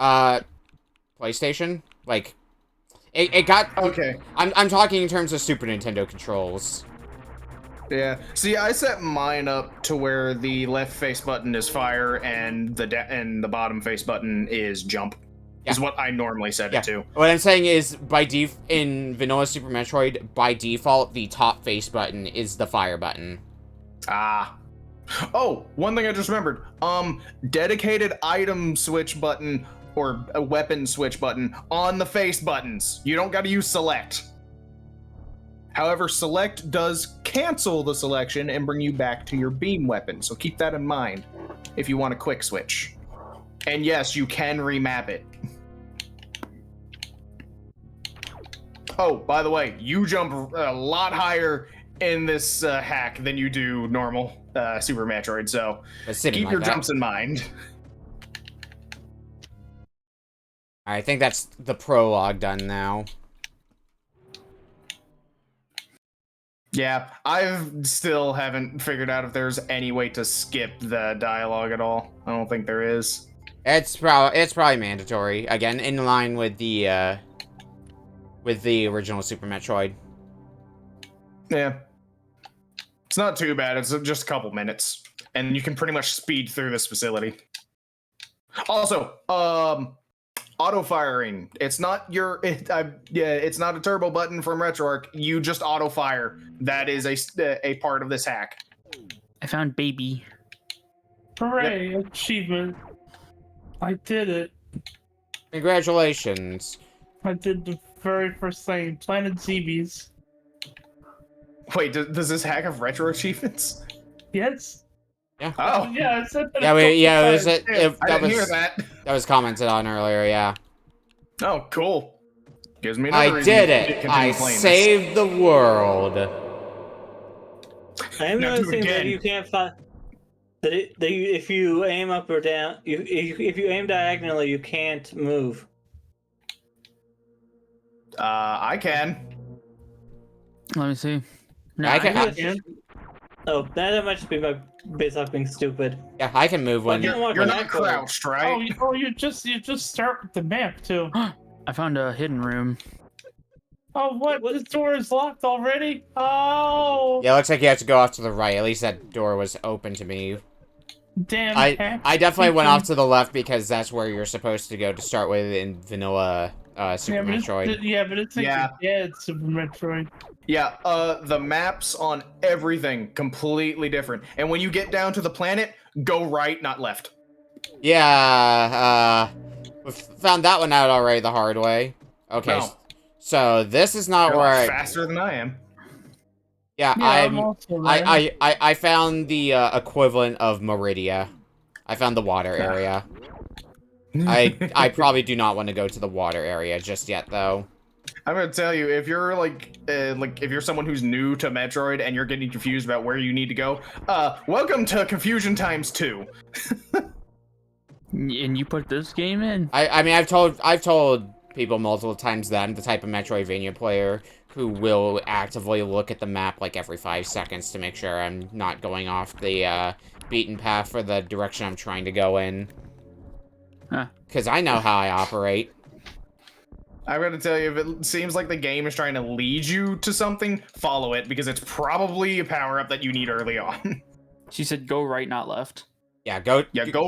PlayStation, like, it got Okay. I'm talking in terms of Super Nintendo controls. Yeah. See, I set mine up to where the left face button is fire and the bottom face button is jump. Is what I normally set it to. What I'm saying is, in vanilla Super Metroid, by default, the top face button is the fire button. Ah. Oh, one thing I just remembered. Dedicated item switch button or a weapon switch button on the face buttons. You don't got to use select. However, select does cancel the selection and bring you back to your beam weapon, so keep that in mind if you want a quick switch. And yes, you can remap it. Oh, by the way, you jump a lot higher in this hack than you do normal Super Metroid, so keep your jumps in mind. I think that's the prologue done now. Yeah, I still haven't figured out if there's any way to skip the dialogue at all. I don't think there is. It's probably mandatory. Again, in line with the original Super Metroid. Yeah. It's not too bad. It's just a couple minutes. And you can pretty much speed through this facility. Also, auto-firing. It's not it's not a turbo button from RetroArch. You just auto-fire. That is a part of this hack. I found baby. Hooray! Yep. Achievement. I did it. Congratulations. I did the very first thing. Planted Zebes. Wait, does this hack have retro achievements? Yes. Yeah. Oh. Yeah, I said that. Yeah, I didn't hear that. That was commented on earlier, yeah. Oh, cool. Gives me another I reason did to it! continue I playing saved the world! I am Now do it noticing that again. you can't find if you aim up or down, if you aim diagonally, you can't move. I can. Let me see. No, I can. Oh, that might just be my base off being stupid. Yeah, I can move when. Well, You're not crouched, right? You just start with the map too. I found a hidden room. Oh, what? This door is locked already? Oh. Yeah, looks like you have to go off to the right. At least that door was open to me. Damn. I definitely went off to the left because that's where you're supposed to go to start with in vanilla Super Metroid. But it's like a dead Super Metroid. Yeah, the maps on everything completely different. And when you get down to the planet, go right, not left. Yeah, we found that one out already the hard way. Okay, No. so this is not You're where I... faster than I am. Yeah, I'm also there. I found the equivalent of Meridia. I found the water area. I probably do not want to go to the water area just yet, though. I'm gonna tell you, if you're if you're someone who's new to Metroid and you're getting confused about where you need to go, welcome to Confusion Times 2. And you put this game in? I mean, I've told people multiple times that I'm the type of Metroidvania player who will actively look at the map like every 5 seconds to make sure I'm not going off the beaten path for the direction I'm trying to go in. Because I know how I operate. I'm gonna tell you, if it seems like the game is trying to lead you to something, follow it, because it's probably a power-up that you need early on. She said go right, not left. Yeah, go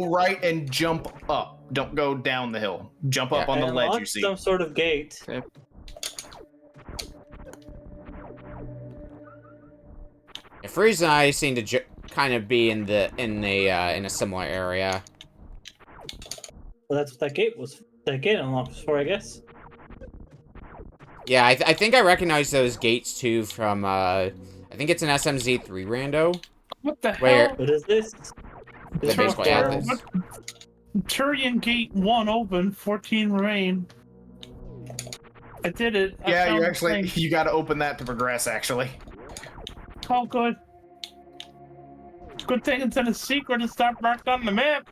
right and jump up. Don't go down the hill. Jump up on the ledge you see. Some sort of gate. Okay. Yeah, Freeze and I seem to kind of be in a similar area. Well, that's what that gate was. That gate unlocked for, I guess. Yeah, I think I recognize those gates too from I think it's an SMZ3 rando. What the Where- hell? What is this? They basically had this. Turian Gate 1 open, 14 remain. I did it. I Yeah, found you the actually, thing. you gotta open that to progress, actually. Oh, good. Good thing it's in a secret. It's not marked on the map.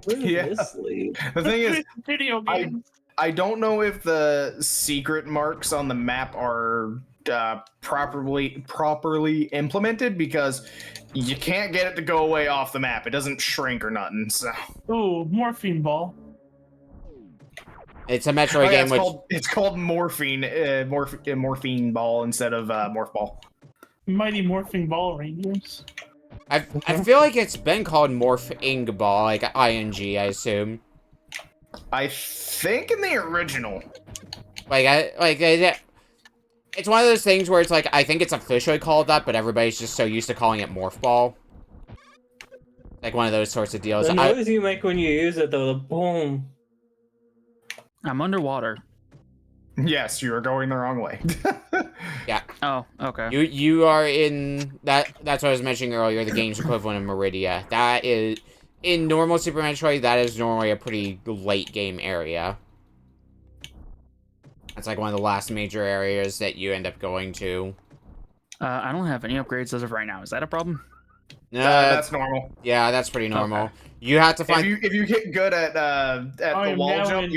Where does Yeah. this lead? The thing is, Video games. I don't know if the secret marks on the map are properly implemented, because you can't get it to go away off the map. It doesn't shrink or nothing, so... Ooh, morphine ball. It's a Metroid game which... It's called morphine, morphine ball instead of morph ball. Mighty morphing ball rangers. I feel like it's been called Morphing Ball, like ING, I assume. I think in the original. It's one of those things where it's like, I think it's officially called that, but everybody's just so used to calling it Morph Ball. Like one of those sorts of deals. The noise you make when you use it, though, the boom. I'm underwater. Yes, you are going the wrong way. Yeah. Oh, okay. You are in that. That's what I was mentioning earlier. The game's equivalent of Meridia. That is in normal Super Metroid. That is normally a pretty late game area. That's like one of the last major areas that you end up going to. I don't have any upgrades as of right now. Is that a problem? That's normal. Yeah, that's pretty normal. Okay. You have to find. If you get good at the wall jump,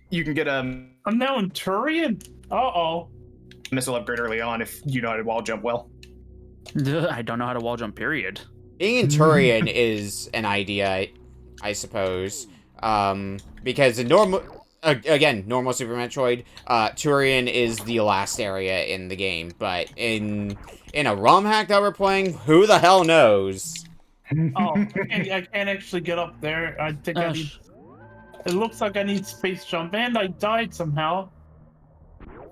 you can get a I'm now in Turian. Uh-oh. missile upgrade early on if you know how to wall jump well. I don't know how to wall jump, period. Being in Turian is an idea, I suppose. Because in normal Super Metroid, Turian is the last area in the game. But in a ROM hack that we're playing, who the hell knows? Oh, I can't actually get up there. I think I need... It looks like I need space jump, and I died somehow.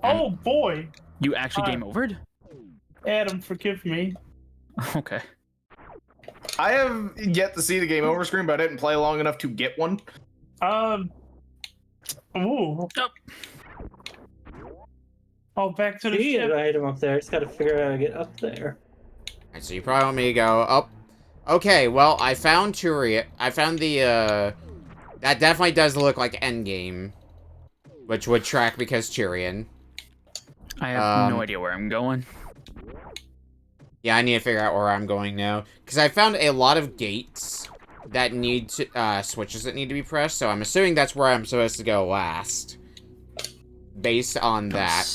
Oh, boy. You actually game overed? Adam, forgive me. Okay. I have yet to see the game over screen, but I didn't play long enough to get one. Ooh. Oh, back to the See ship. an item up there. Just gotta figure out how to get up there. Alright, so you probably want me to go up. Okay, well, I found Turian. I found the, that definitely does look like endgame. Which would track because Turian. I have no idea where I'm going. Yeah, I need to figure out where I'm going now. Because I found a lot of gates that need to, switches that need to be pressed, so I'm assuming that's where I'm supposed to go last. Based on that.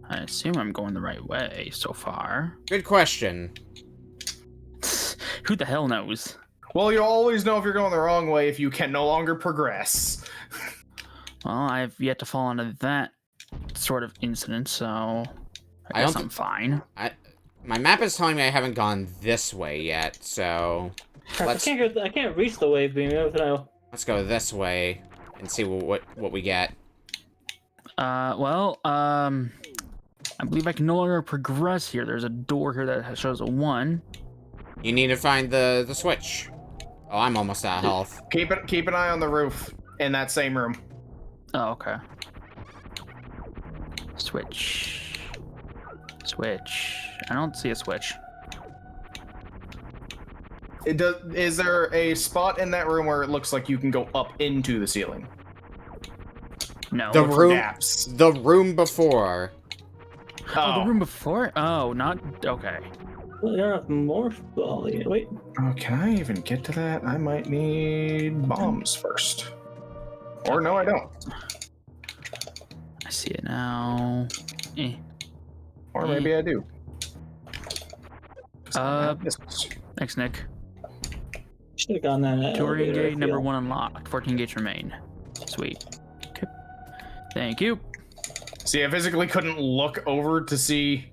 I assume I'm going the right way so far. Good question. Who the hell knows? Well, you always know if you're going the wrong way if you can no longer progress. Well, I've yet to fall into that sort of incident, so I guess I'm fine. My map is telling me I haven't gone this way yet, so I can't reach the wave beam. let's go this way and see what we get. I believe I can no longer progress here. There's a door here that shows a 1. You need to find the switch. Oh, I'm almost out of health. Keep an eye on the roof in that same room. Oh, okay. Switch. I don't see a switch. Is there a spot in that room where it looks like you can go up into the ceiling? No. The room. Gaps. The room before. Oh, the room before? Oh, not okay. Well, there are more. Wait. Oh, can I even get to that? I might need bombs first. Or no, I don't. I see it now. Or maybe I do. Thanks, Nick. Should have gone that. Turian gate number 1 unlocked. 14 gates remain. Sweet. Okay. Thank you. See, I physically couldn't look over to see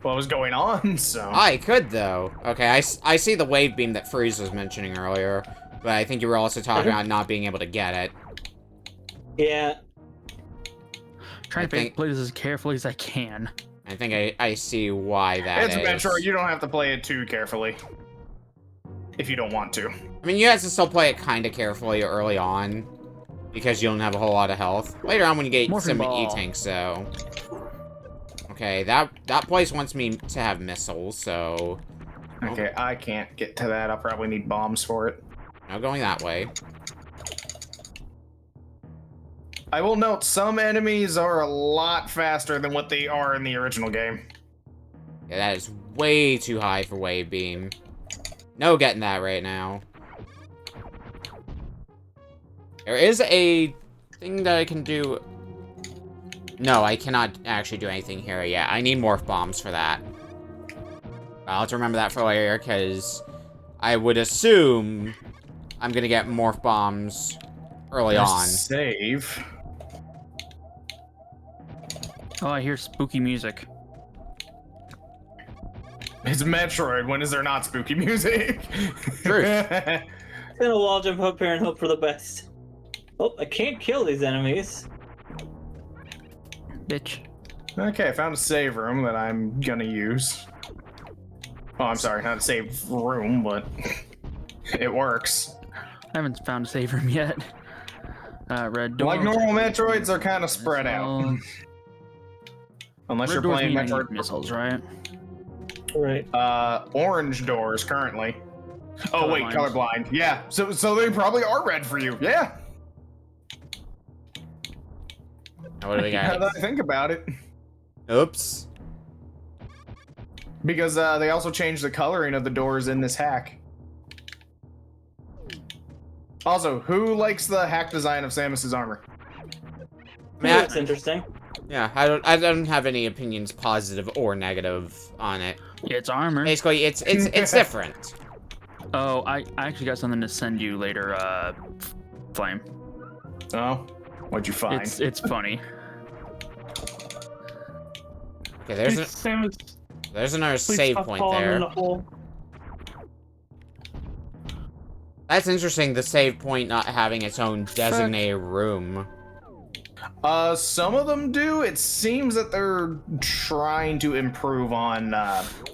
what was going on, so... I could, though. Okay, I see the wave beam that Freeze was mentioning earlier, but I think you were also talking about not being able to get it. Yeah. Trying to play this as carefully as I can. I think I see why that is. It's Metroid, you don't have to play it too carefully. If you don't want to. I mean, you have to still play it kind of carefully early on, because you don't have a whole lot of health. Later on when you get some E-tanks, so... Okay, that place wants me to have missiles, so... Okay, I can't get to that. I'll probably need bombs for it. No going that way. I will note, some enemies are a lot faster than what they are in the original game. Yeah, that is way too high for Wave Beam. No getting that right now. There is a thing that I can do... No, I cannot actually do anything here yet. I need morph bombs for that. I'll have to remember that for later, because I would assume I'm gonna get morph bombs early on. Save. Oh, I hear spooky music. It's Metroid. When is there not spooky music? Truth. I'm gonna wall jump up here and hope for the best. Oh, I can't kill these enemies. Bitch. Okay, I found a save room that I'm gonna use. Oh, I'm sorry, not a save room, but it works. I haven't found a save room yet. Red door. Like normal Metroids, are kind of spread out. Unless Red you're doors playing mean I need Metroid. missiles, right? Right. Orange doors currently. Oh wait, Colorblind. colorblind. Yeah, so they probably are red for you. Yeah. Now, what do we Now got? that I think about it, Oops. because they also changed the coloring of the doors in this hack. Also, who likes the hack design of Samus's armor? Man, That's interesting. yeah, I don't have any opinions, positive or negative, on it. It's armor. Basically, it's different. Oh, I actually got something to send you later, Flame. Oh, what'd you find? It's funny. Okay, Samus, there's another please save stop point falling in there. the hole. That's interesting, the save point not having its own designated room. Some of them do. It seems that they're trying to improve on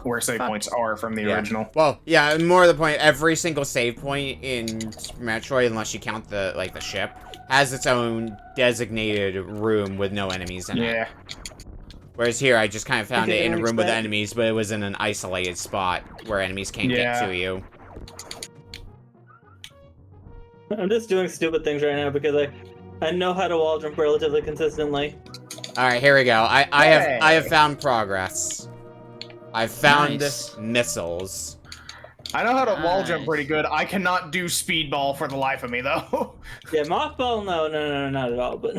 where save points are from the original. Well, yeah, more to the point, every single save point in Metroid, unless you count the ship, has its own designated room with no enemies in it. Yeah. Whereas here, I just kind of found it in a room with Expect- enemies, but it was in an isolated spot where enemies can't get Yeah. to you. I'm just doing stupid things right now because I know how to wall jump relatively consistently. Alright, here we go. I Hey. have found progress. I've found Nice. missiles. I know how to wall jump Nice. pretty good. I cannot do speedball for the life of me, though. Yeah, mothball, no, not at all. But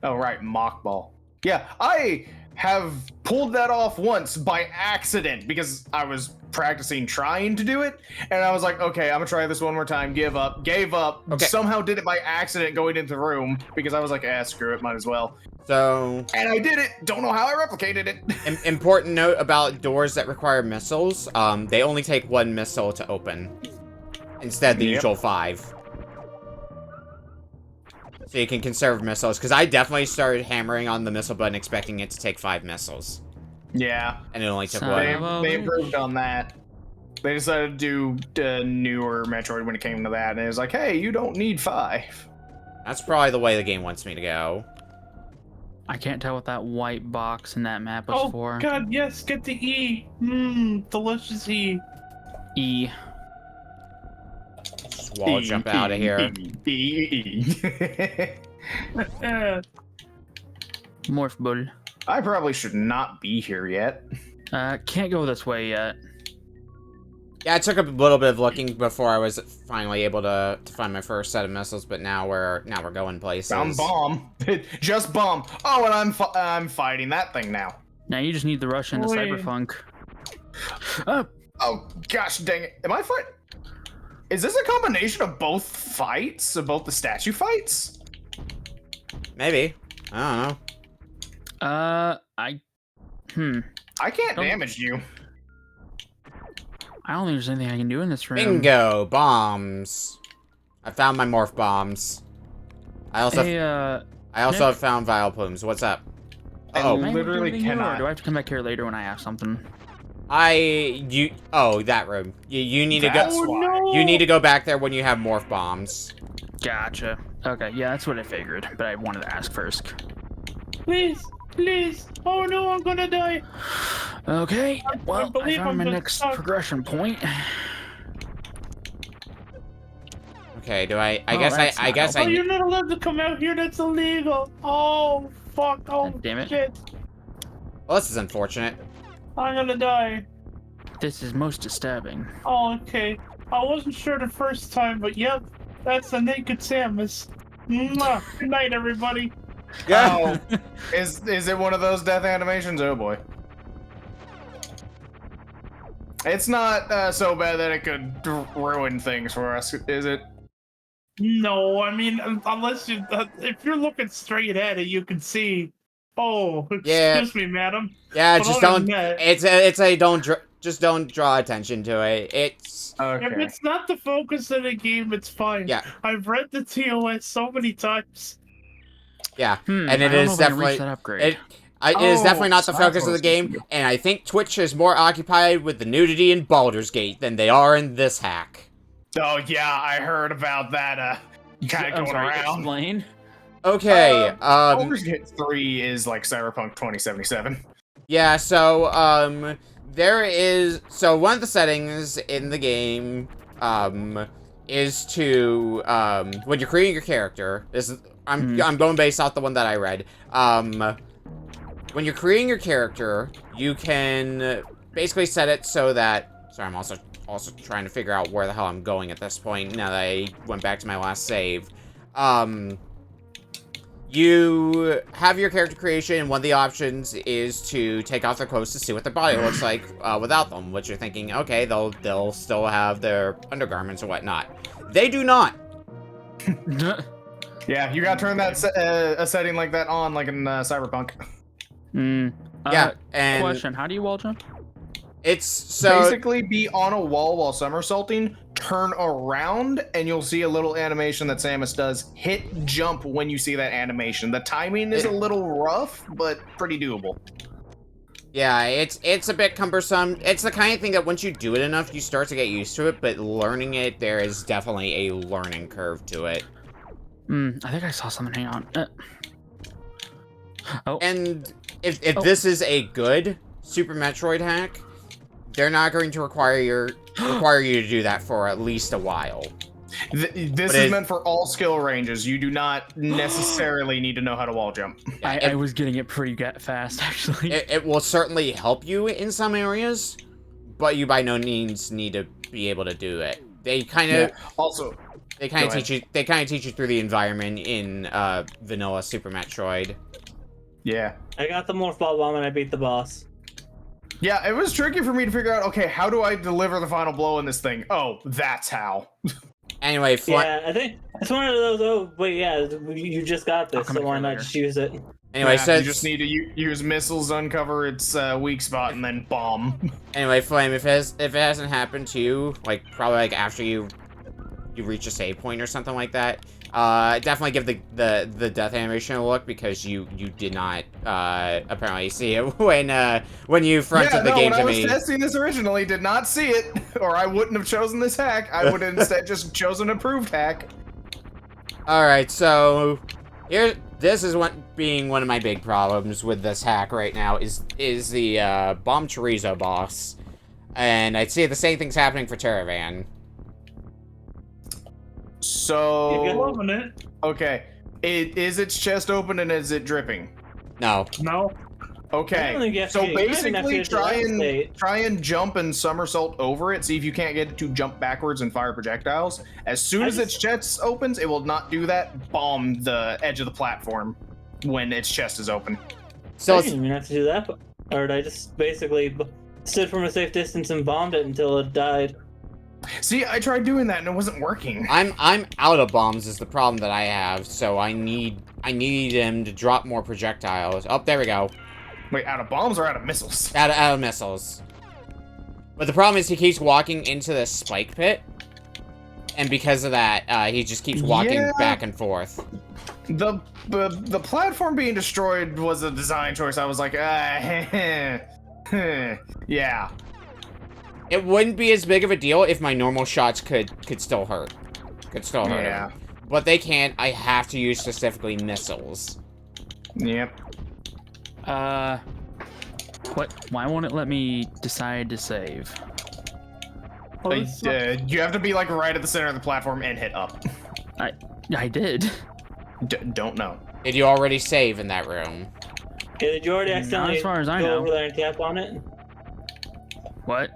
Oh, right, mock ball. Yeah, I have pulled that off once by accident because I was practicing trying to do it, and I was like, okay, I'm gonna try this one more time, gave up, Okay. somehow did it by accident going into the room because I was like, screw it, might as well. So, And I did it, don't know how I replicated it. important note about doors that require missiles, they only take one missile to open, instead of the Yep. usual 5. So you can conserve missiles, because I definitely started hammering on the missile button expecting it to take 5 missiles, Yeah, and it only took Son they, of one. a they bitch. improved on that. They decided to do newer Metroid when it came to that, and it was like, hey, you don't need 5. That's probably the way the game wants me to go. I can't tell what that white box in that map was Oh for. god, yes, get the E. Delicious E. E. Just wall jump out of here. Morph bull. I probably should not be here yet. Can't go this way yet. Yeah, it took a little bit of looking before I was finally able to find my first set of missiles, but now we're going places. Found bomb. Just bomb. Oh, and I'm fighting that thing now. Now you just need the rush into Wait. Cyberpunk. Oh gosh dang it. Am I fight? Is this a combination of both fights? Of both the statue fights? Maybe. I don't know. I I can't Don't- damage you. don't think there's anything I can do in this room. Bingo! Bombs. I found my morph bombs. I also Hey, I also Nick? have found vial plumes. What's up? I Oh, am I able to do literally anything here, or cannot. do I have to come back here later when I ask something? oh, that room. You need to That's go. why. You need to go back there when you have morph bombs. Gotcha. Okay, yeah, that's what I figured, but I wanted to ask first. Please, please. Oh no, I'm gonna die. Okay, well, I believe found I'm my gonna next suck. progression point. Okay, do I Oh, guess that's I not guess Oh, I you're not allowed to come out here. That's illegal. Oh, fuck. Oh, God damn it. shit. Well, this is unfortunate. I'm gonna die. This is most disturbing. Oh, okay. I wasn't sure the first time, but yep. That's the naked Samus. Mwah. Good night, everybody. Oh, is it one of those death animations? Oh boy. It's not so bad that it could ruin things for us, is it? No, I mean, unless you, if you're looking straight at it, you can see. Oh, Yeah. excuse me, madam. Yeah, But just other don't. than that- It's a don't. Just don't draw attention to it. It's If Okay. it's not the focus of the game, it's fine. Yeah. I've read the TOS so many times. yeah, And and it is definitely that upgrade. it is Oh, definitely not the so that's focus what of the it's game. supposed And I think Twitch is more occupied with the nudity in Baldur's Gate than they are in this hack. Oh yeah, I heard about that. Kind of I'm going sorry, around. Explain. Okay, Baldur's Gate 3 is like Cyberpunk 2077. yeah, so, there is, so one of the settings in the game, is to, when you're creating your character, I'm going based off the one that I read, when you're creating your character, you can basically set it so that, sorry, I'm also trying to figure out where the hell I'm going at this point, now that I went back to my last save, you have your character creation, and one of the options is to take off their clothes to see what their body looks like without them, which you're thinking, okay, they'll still have their undergarments or whatnot. They do not. Yeah, you gotta turn that a setting like that on, like in Cyberpunk. Yeah, and question, how do you wall jump? it's so Basically, be on a wall while somersaulting, turn around, and you'll see a little animation that Samus does. Hit jump when you see that animation. The timing is a little rough, but pretty doable. yeah, it's a bit cumbersome. It's the kind of thing that once you do it enough, you start to get used to it, but learning it, there is definitely a learning curve to it. I think I saw something. Hang on. Oh. And if this is a good Super Metroid hack, they're not going to require you to do that for at least a while. This is meant for all skill ranges. You do not necessarily need to know how to wall jump. I was getting it pretty fast, actually. It will certainly help you in some areas, but you by no means need to be able to do it. They kind of They kind of teach you. They kind of teach you through the environment in vanilla Super Metroid. Yeah. I got the morph ball bomb and I beat the boss. Yeah, it was tricky for me to figure out, okay, how do I deliver the final blow in this thing? Oh, that's how. Anyway, yeah, I think it's one of those, oh, wait, yeah, you just got this, so why not just use it? Anyway, so you just need to use missiles, uncover its weak spot, and then bomb. Anyway, Flame, if it hasn't happened to you, like, probably, like, after you reach a save point or something like that, definitely give the death animation a look, because you did not apparently see it when you fronted the game to me. When I was testing this originally, did not see it, or I wouldn't have chosen this hack. I would have instead just chosen an approved hack. Alright, so this is being one of my big problems with this hack right now is the Bomb Chorizo boss, and I'd see the same thing's happening for Terravan. So, You're loving it. Okay, is its chest open and is it dripping? No. No. Okay, so basically try and jump and somersault over it, see if you can't get it to jump backwards and fire projectiles. As soon as its chest opens, it will not do that. Bomb the edge of the platform when its chest is open. So I didn't even have to do that, or did I just basically stood from a safe distance and bombed it until it died? See, I tried doing that and it wasn't working. I'm out of bombs is the problem that I have, so I need him to drop more projectiles. Oh, there we go. Wait, out of bombs or out of missiles? Out of missiles. But the problem is he keeps walking into the spike pit, and because of that, he just keeps walking back and forth. The platform being destroyed was a design choice. I was like, yeah. It wouldn't be as big of a deal if my normal shots could still hurt. Yeah. Him. But they can't. I have to use specifically missiles. Yep. What? Why won't it let me decide to save? You have to be like right at the center of the platform and hit up. I did. Don't know. Did you already save in that room? Yeah, did you already accidentally as far as I go know. over there and tap on it? What?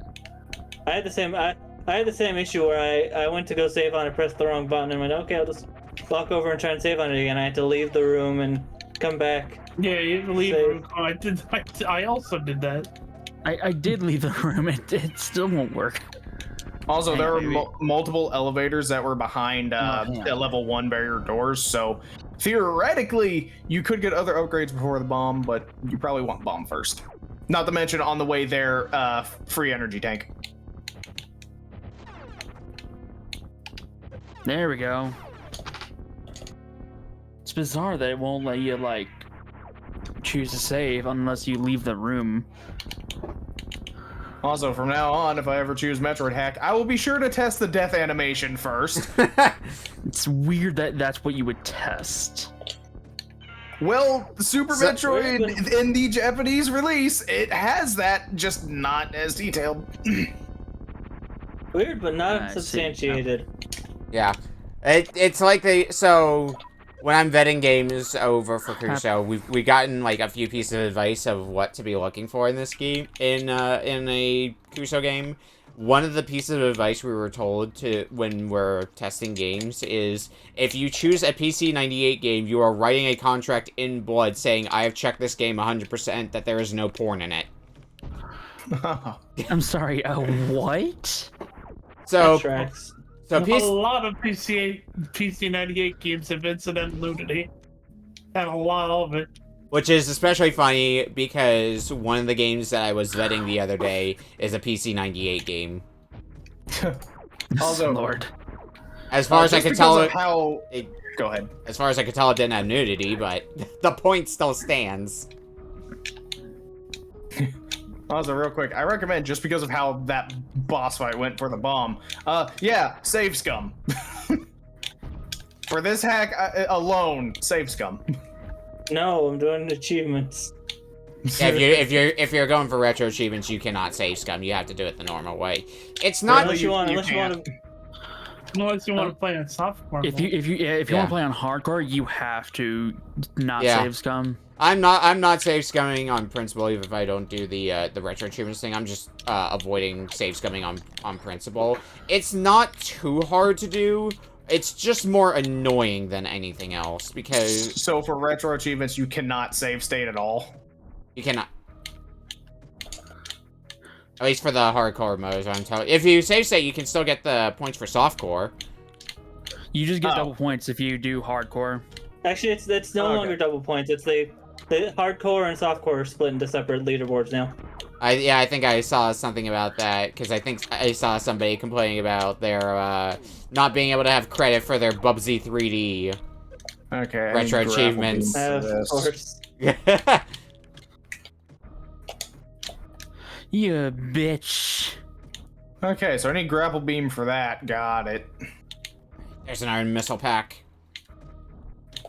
I had the same issue where I went to go save on it, pressed the wrong button, and went, okay, I'll just walk over and try and save on it again. I had to leave the room and come back. Yeah, you have to leave the room. Oh, I also did that. I did leave the room. It still won't work. Also, there were multiple elevators that were behind level 1 barrier doors, so theoretically, you could get other upgrades before the bomb, but you probably want bomb first. Not to mention, on the way there, free energy tank. There we go. It's bizarre that it won't let you, like, choose to save unless you leave the room. Also, from now on, if I ever choose Metroid hack, I will be sure to test the death animation first. It's weird that that's what you would test. Well, Super Metroid in the Japanese release, it has that, just not as detailed. Weird, but not substantiated. Yeah. It's like so when I'm vetting games over for Crusoe, we've gotten like a few pieces of advice of what to be looking for in this game, in a Crusoe game. One of the pieces of advice we were told to when we're testing games is if you choose a PC-98 game, you are writing a contract in blood saying, I have checked this game 100% that there is no porn in it. I'm sorry, what? So, a lot of PC-98 games have incident nudity. And a lot of it. Which is especially funny because one of the games that I was vetting the other day is a PC-98 game. Also, Lord. As far as I could tell, go ahead. As far as I could tell, it didn't have nudity, but the point still stands. Also, real quick, I recommend, just because of how that boss fight went for the bomb, yeah, save scum. For this hack alone, save scum. No, I'm doing achievements. Yeah, if you're going for retro achievements, you cannot save scum. You have to do it the normal way. It's not. Unless you want to play on softcore. If you want to play on hardcore, you have to not save scum. I'm not save scumming on principle, even if I don't do the retro achievements thing. I'm just avoiding save scumming on principle. It's not too hard to do. It's just more annoying than anything else, because... So for retro achievements, you cannot save state at all? You cannot. At least for the hardcore modes, I'm telling you. If you save state, you can still get the points for softcore. You just get double points if you do hardcore. Actually, it's no longer double points. It's the hardcore and softcore are split into separate leaderboards now. I think I saw something about that, because I think I saw somebody complaining about their, not being able to have credit for their Bubsy 3D retro achievements. Of course. You bitch. Okay, so I need grapple beam for that. Got it. There's an iron missile pack.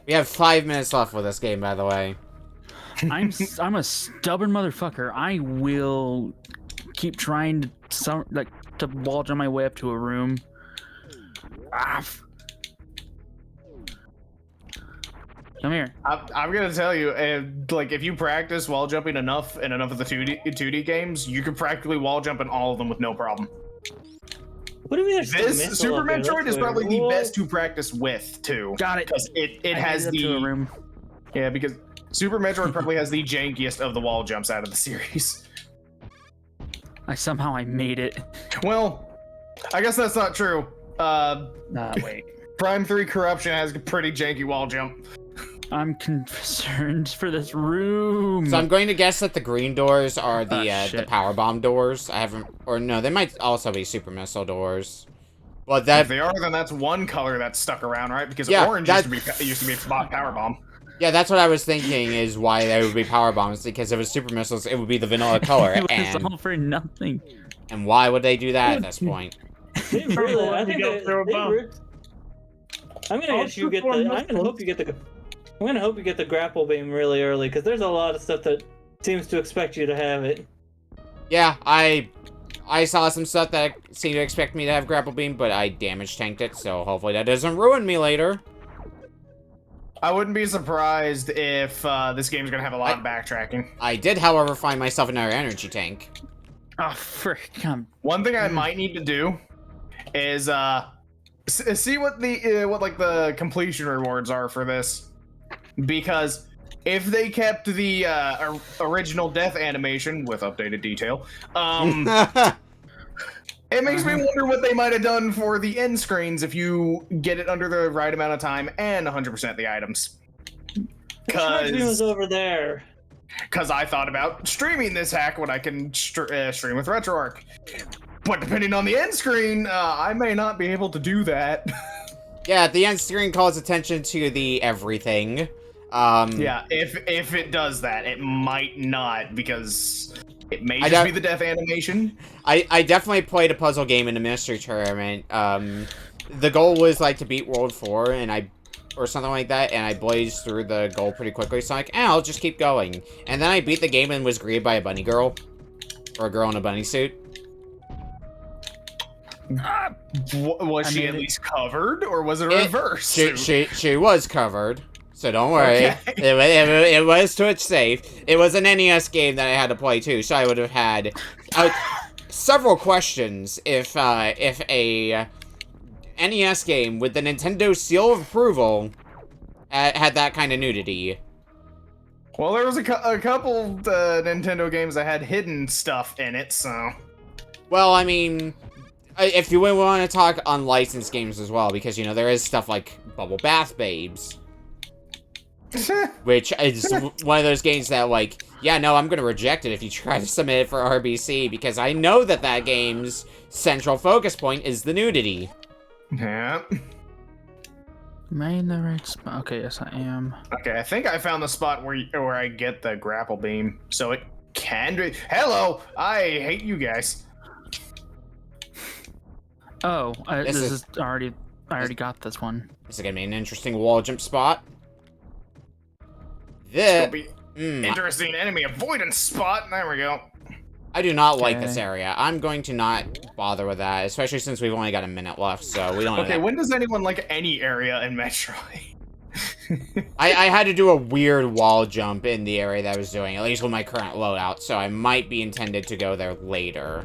We have 5 minutes left with this game, by the way. I'm a stubborn motherfucker. I will keep trying to wall jump my way up to a room. Come here. I'm gonna tell you, like, if you practice wall jumping enough in enough of the 2D games, you can practically wall jump in all of them with no problem. What do you mean? This Super Metroid is probably the best to practice with, too. Got it. Because it has the room. Yeah, because Super Metroid probably has the jankiest of the wall jumps out of the series. I made it. Well, I guess that's not true. Wait. Prime 3 Corruption has a pretty janky wall jump. I'm concerned for this room. So I'm going to guess that the green doors are the power bomb doors. No, they might also be super missile doors. But if they are, then that's one color that's stuck around, right? Because orange used to be power bomb. Yeah, that's what I was thinking is why they would be power bombs, because if it was super missiles, it would be the vanilla color. It was all for nothing. And why would they do that at this point? Really, I think I'm gonna hope you get the grapple beam really early, because there's a lot of stuff that seems to expect you to have it. Yeah, I saw some stuff that seemed to expect me to have grapple beam, but I damage tanked it, so hopefully that doesn't ruin me later. I wouldn't be surprised if this game's gonna have a lot of backtracking. I did, however, find myself another energy tank. Oh, frick. One thing I might need to do is see what the completion rewards are for this. Because if they kept the original death animation with updated detail, it makes me wonder what they might have done for the end screens if you get it under the right amount of time and 100% the items. Because was over there. Because I thought about streaming this hack when I can stream with RetroArch. But depending on the end screen, I may not be able to do that. Yeah, the end screen calls attention to the everything. Yeah, if it does that, it might not, because it may just be the death animation. I definitely played a puzzle game in a mystery tournament. The goal was like to beat World 4, and I or something like that, and I blazed through the goal pretty quickly, so I'm like, I'll just keep going. And then I beat the game and was greeted by a bunny girl. Or a girl in a bunny suit. Was she at least covered, or was it a reverse? She was covered, so don't worry. Okay. It was Twitch safe. It was an NES game that I had to play too, so I would have had several questions if a NES game with the Nintendo seal of approval had that kind of nudity. Well, there was a couple Nintendo games that had hidden stuff in it, so... Well, I mean, if you want to talk unlicensed games as well, because, you know, there is stuff like Bubble Bath Babes. Which is one of those games that, like, yeah, no, I'm gonna reject it if you try to submit it for RBC, because I know that game's central focus point is the nudity. Yeah. Am I in the right spot? Okay, yes, I am. Okay, I think I found the spot where I get the grapple beam, so it can be... Hello! I hate you guys. Oh, this is already... I already got this one. This is gonna be an interesting wall jump spot. This will be interesting enemy avoidance spot. There we go. I do not like this area. I'm going to not bother with that, especially since we've only got a minute left, so we don't Okay, when does anyone like any area in Metroid? I had to do a weird wall jump in the area that I was doing, at least with my current loadout, so I might be intended to go there later.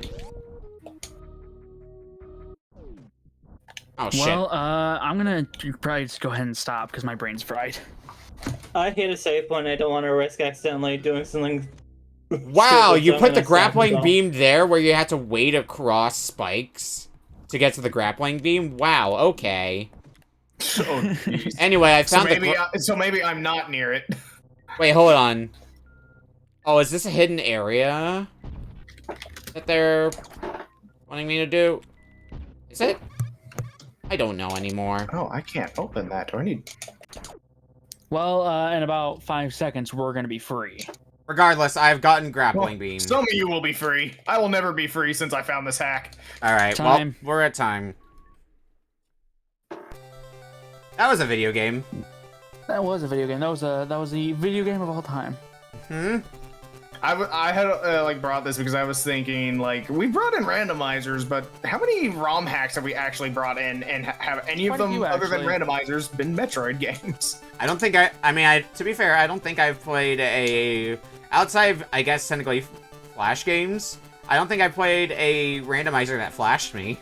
Oh, shit. Well, I'm gonna probably just go ahead and stop, because my brain's fried. I hit a save point. I don't want to risk accidentally doing something. Wow, you put the grappling beam there where you had to wait across spikes to get to the grappling beam? Wow, okay. Oh, anyway, I found so maybe I'm not near it. Wait, hold on. Oh, is this a hidden area that they're wanting me to do? Is it? I don't know anymore. Oh, I can't open that. Do I need... Well, in about 5 seconds, we're gonna be free. Regardless, I've gotten grappling beams. Some of you will be free. I will never be free since I found this hack. Alright, well, we're at time. That was a video game. That was a video game. That was the video game of all time. Hmm? I had like brought this because I was thinking like we brought in randomizers, but how many ROM hacks have we actually brought in, and have any of them other than randomizers been Metroid games? I don't think to be fair, I don't think I've played outside of, I guess, technically Flash games, I don't think I played a randomizer that flashed me.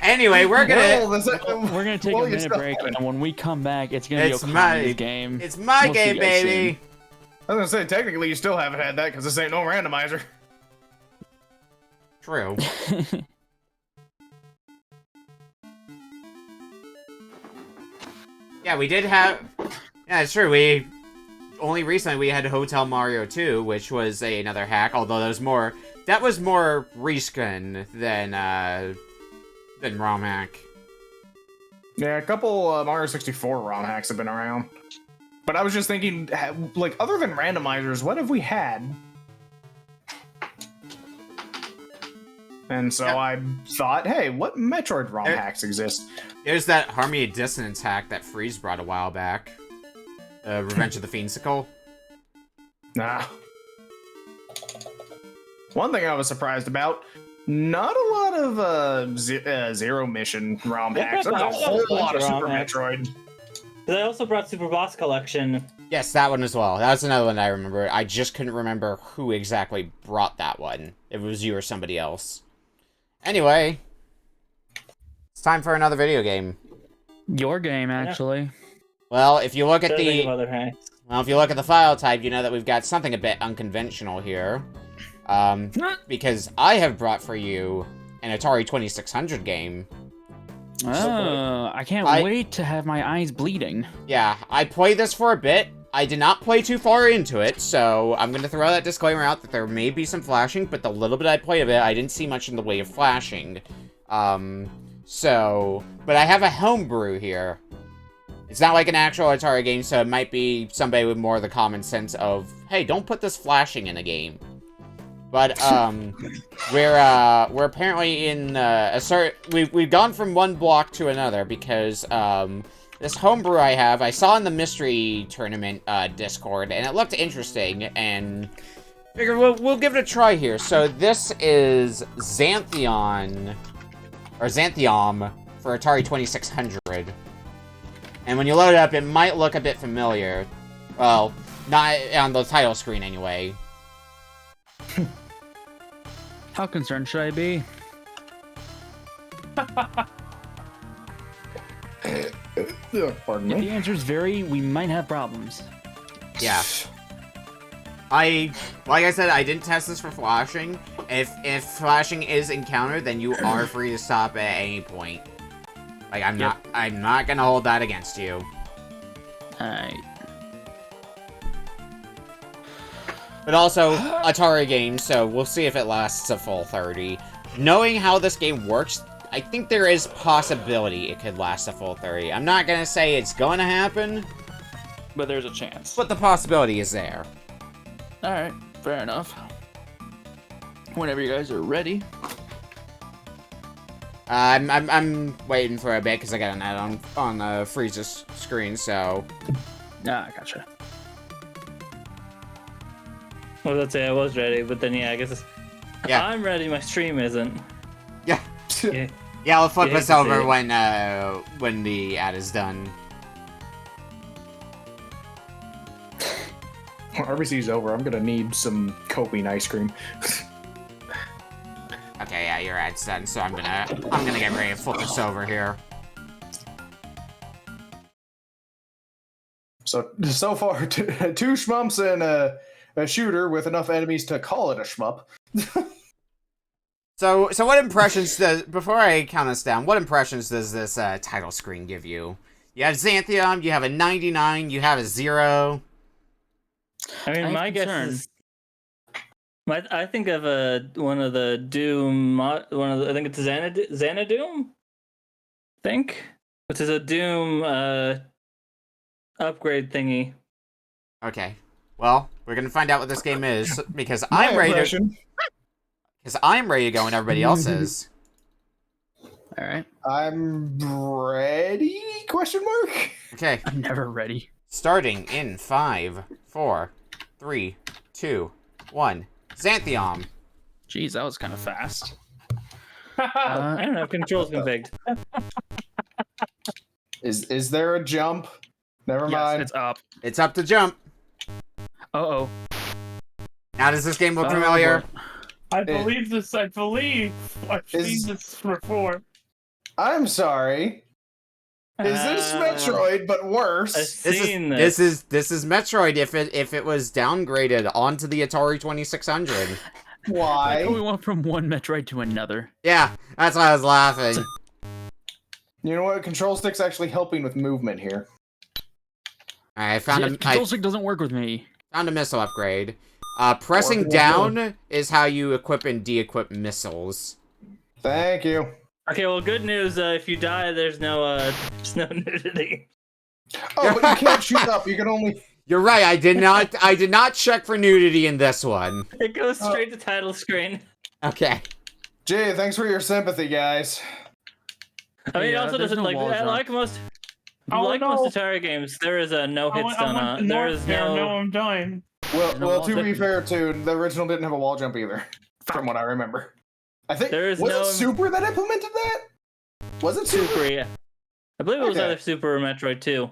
Anyway, we're gonna take a minute break, and when we come back, it's gonna be Okami's game. It's my game, baby. I was gonna say, technically, you still haven't had that because this ain't no randomizer. True. Yeah, we did have. Yeah, it's true. Only recently we had Hotel Mario 2, which was another hack. Although that was more reskin than ROM hack. Yeah, a couple Mario 64 ROM hacks have been around. But I was just thinking, like, other than randomizers, what have we had? And so I thought, hey, what Metroid ROM hacks exist? There's that Harmony of Dissonance hack that Freeze brought a while back. Revenge of the Fiendsicle. Nah. One thing I was surprised about, not a lot of Zero Mission ROM hacks. There's a whole lot of Super Metroid. They also brought Super Boss Collection. Yes, that one as well. That was another one I remember. I just couldn't remember who exactly brought that one. If it was you or somebody else. Anyway, it's time for another video game. Your game, actually. Well, if you look at the file type, you know that we've got something a bit unconventional here. Because I have brought for you an Atari 2600 game. Oh, I can't wait to have my eyes bleeding. Yeah, I played this for a bit. I did not play too far into it, so I'm going to throw that disclaimer out that there may be some flashing, but the little bit I played of it, I didn't see much in the way of flashing. But I have a homebrew here. It's not like an actual Atari game, so it might be somebody with more of the common sense of, hey, don't put this flashing in a game. But we're apparently in we've gone from one block to another because this homebrew I saw in the mystery tournament Discord, and it looked interesting, and figured we'll give it a try here. So this is Xanthiom for Atari 2600. And when you load it up, it might look a bit familiar. Well, not on the title screen anyway. How concerned should I be? Pardon If me. the answers vary, we might have problems. Yeah. Like I said, I didn't test this for flashing. If flashing is encountered, then you are free to stop at any point. Like, I'm not gonna hold that against you. Alright. But also, Atari game, so we'll see if it lasts a full 30. Knowing how this game works, I think there is possibility it could last a full 30. I'm not gonna say it's gonna happen, But there's a chance. but the possibility is there. Alright, fair enough. Whenever you guys are ready. I'm waiting for a bit because I got an ad on the Freezes screen, so... Ah, gotcha. Well, let's say I was ready, but then yeah, I guess Yeah. I'm ready. My stream isn't. Yeah. Yeah. Yeah, I'll flip You hate this to see over it. when the ad is done. When RBC's over, I'm gonna need some coping ice cream. Okay, yeah, your ad's done, so I'm gonna get ready to flip this over here. So far, two shmumps and a shooter with enough enemies to call it a shmup. So what impressions before I count us down, what impressions does this title screen give you? You have Xanthiom, you have a 99, you have a 0. I mean, I'm my guess concerned. is. I think of one of the Doom, I think it's Xanadu, which is a Doom upgrade thingy. Okay. Well, we're gonna find out what this game is because My I'm ready impression, to go when everybody else is. Alright. I'm ready? Question mark. Okay. I'm never ready. Starting in 5, 4, 3, 2, 1. Xanthiom. Jeez, that was kind of fast. I don't have controls configured. Is there a jump? Never Yes, mind. it's up. It's up to jump. Uh-oh. Now, does this game look Oh, familiar? boy. I believe this. I believe I've Is- seen this before. I'm sorry. Is this Metroid but I've worse? seen This is Metroid if it was downgraded onto the Atari 2600. Why? We went from one Metroid to another. Yeah, that's why I was laughing. You know what? Control stick's actually helping with movement here. I found Control stick doesn't work with me. a missile upgrade. Pressing Or- down is how you equip and de-equip missiles. Thank you. Okay, well, good news. If you die, there's no nudity. Oh, but you can't shoot up. You can only. You're right. I did not check for nudity in this one. It goes straight to title screen. Okay. Gee, thanks for your sympathy, guys. I mean, it Yeah, also there's doesn't no wall jump. like most Oh, no. most Atari games. There is a no hit stun on. There is No, no. I'm dying. Well, No well, wall to be jump. fair, too, the original didn't have a wall jump either, from what I remember. I think There is was no- it Super that implemented that? Was it Super? Super, yeah. I believe it was Okay. either Super or Metroid 2.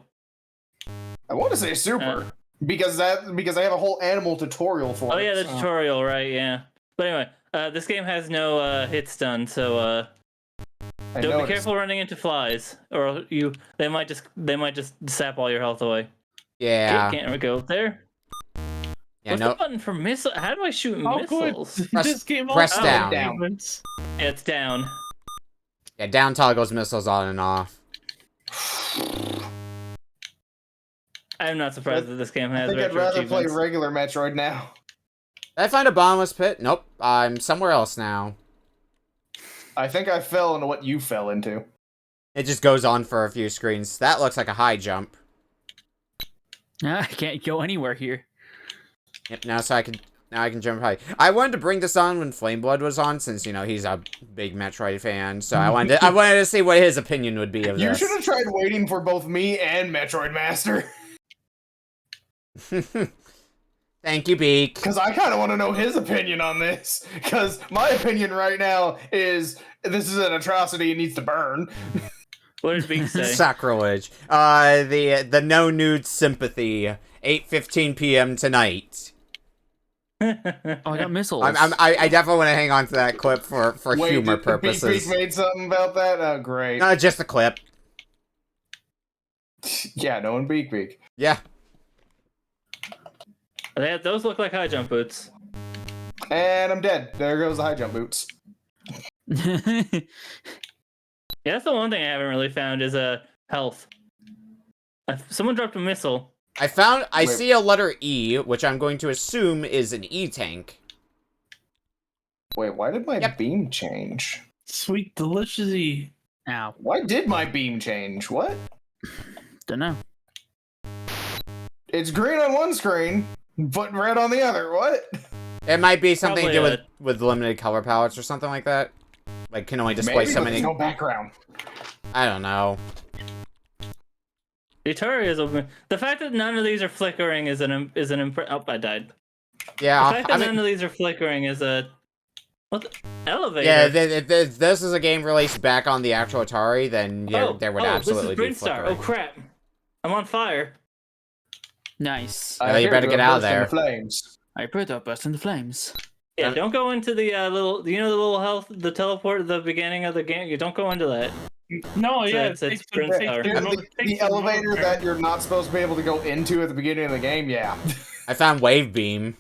I want to say Super because I have a whole animal tutorial for Oh it. yeah, the so- tutorial, right? Yeah. But anyway, this game has no hit stun, so I don't be noticed. careful running into flies, or they might just sap all your health away. Yeah. Can't go up there. Yeah. What's No. the button for missile? How do I shoot Oh, good. missiles? This game press also down. has movements. Yeah, it's down. Yeah. Down toggles missiles on and off. I'm not surprised that this game I has think I'd retro rather play achievements. regular Metroid now. Did I find a bottomless pit? Nope. I'm somewhere else now. I think I fell into what you fell into. It just goes on for a few screens. That looks like a high jump. I can't go anywhere here. Yep. Now now I can jump high. I wanted to bring this on when Flameblood was on, since, you know, he's a big Metroid fan, so I wanted to see what his opinion would be of You this. should have tried waiting for both me and Metroid Master. Thank you, Beak. Because I kind of want to know his opinion on this. Because my opinion right now is this is an atrocity and needs to burn. What did Beak say? Sacrilege. The no nude sympathy. 8:15 p.m. tonight. Oh, I got missiles. I definitely want to hang on to that clip for Wait, humor did purposes. Beak made something about that? Oh, great. Just a clip. Yeah, no one Beak. Yeah. Those look like high jump boots. And I'm dead. There goes the high jump boots. Yeah, that's the one thing I haven't really found is health. Someone dropped a missile. I see a letter E, which I'm going to assume is an E-tank. Wait, why did my beam change? Sweet, delicious E. Ow. Why did my beam change? What? Dunno. It's green on one screen, but red on the other. What? It might be something Probably to do with limited color palettes or something like that. Like, can only display Maybe, so but many... there's no background. I don't know. The Atari is open. The fact that none of these are flickering is Oh, I died. Yeah, The fact that none of these are flickering is a... What the... Elevator? Yeah, if this is a game released back on the actual Atari, then there would absolutely be this is Freezestar. flickering. Oh, crap. I'm on fire. Nice. Oh, you better get out of burst into there. Flames. I put up burst into flames. Yeah, don't go into the little... You know the little health... The teleport at the beginning of the game? You don't go into that. No, yeah, it's takes Prince the- Tower. The elevator that you're not supposed to be able to go into at the beginning of the game, yeah. I found Wave Beam.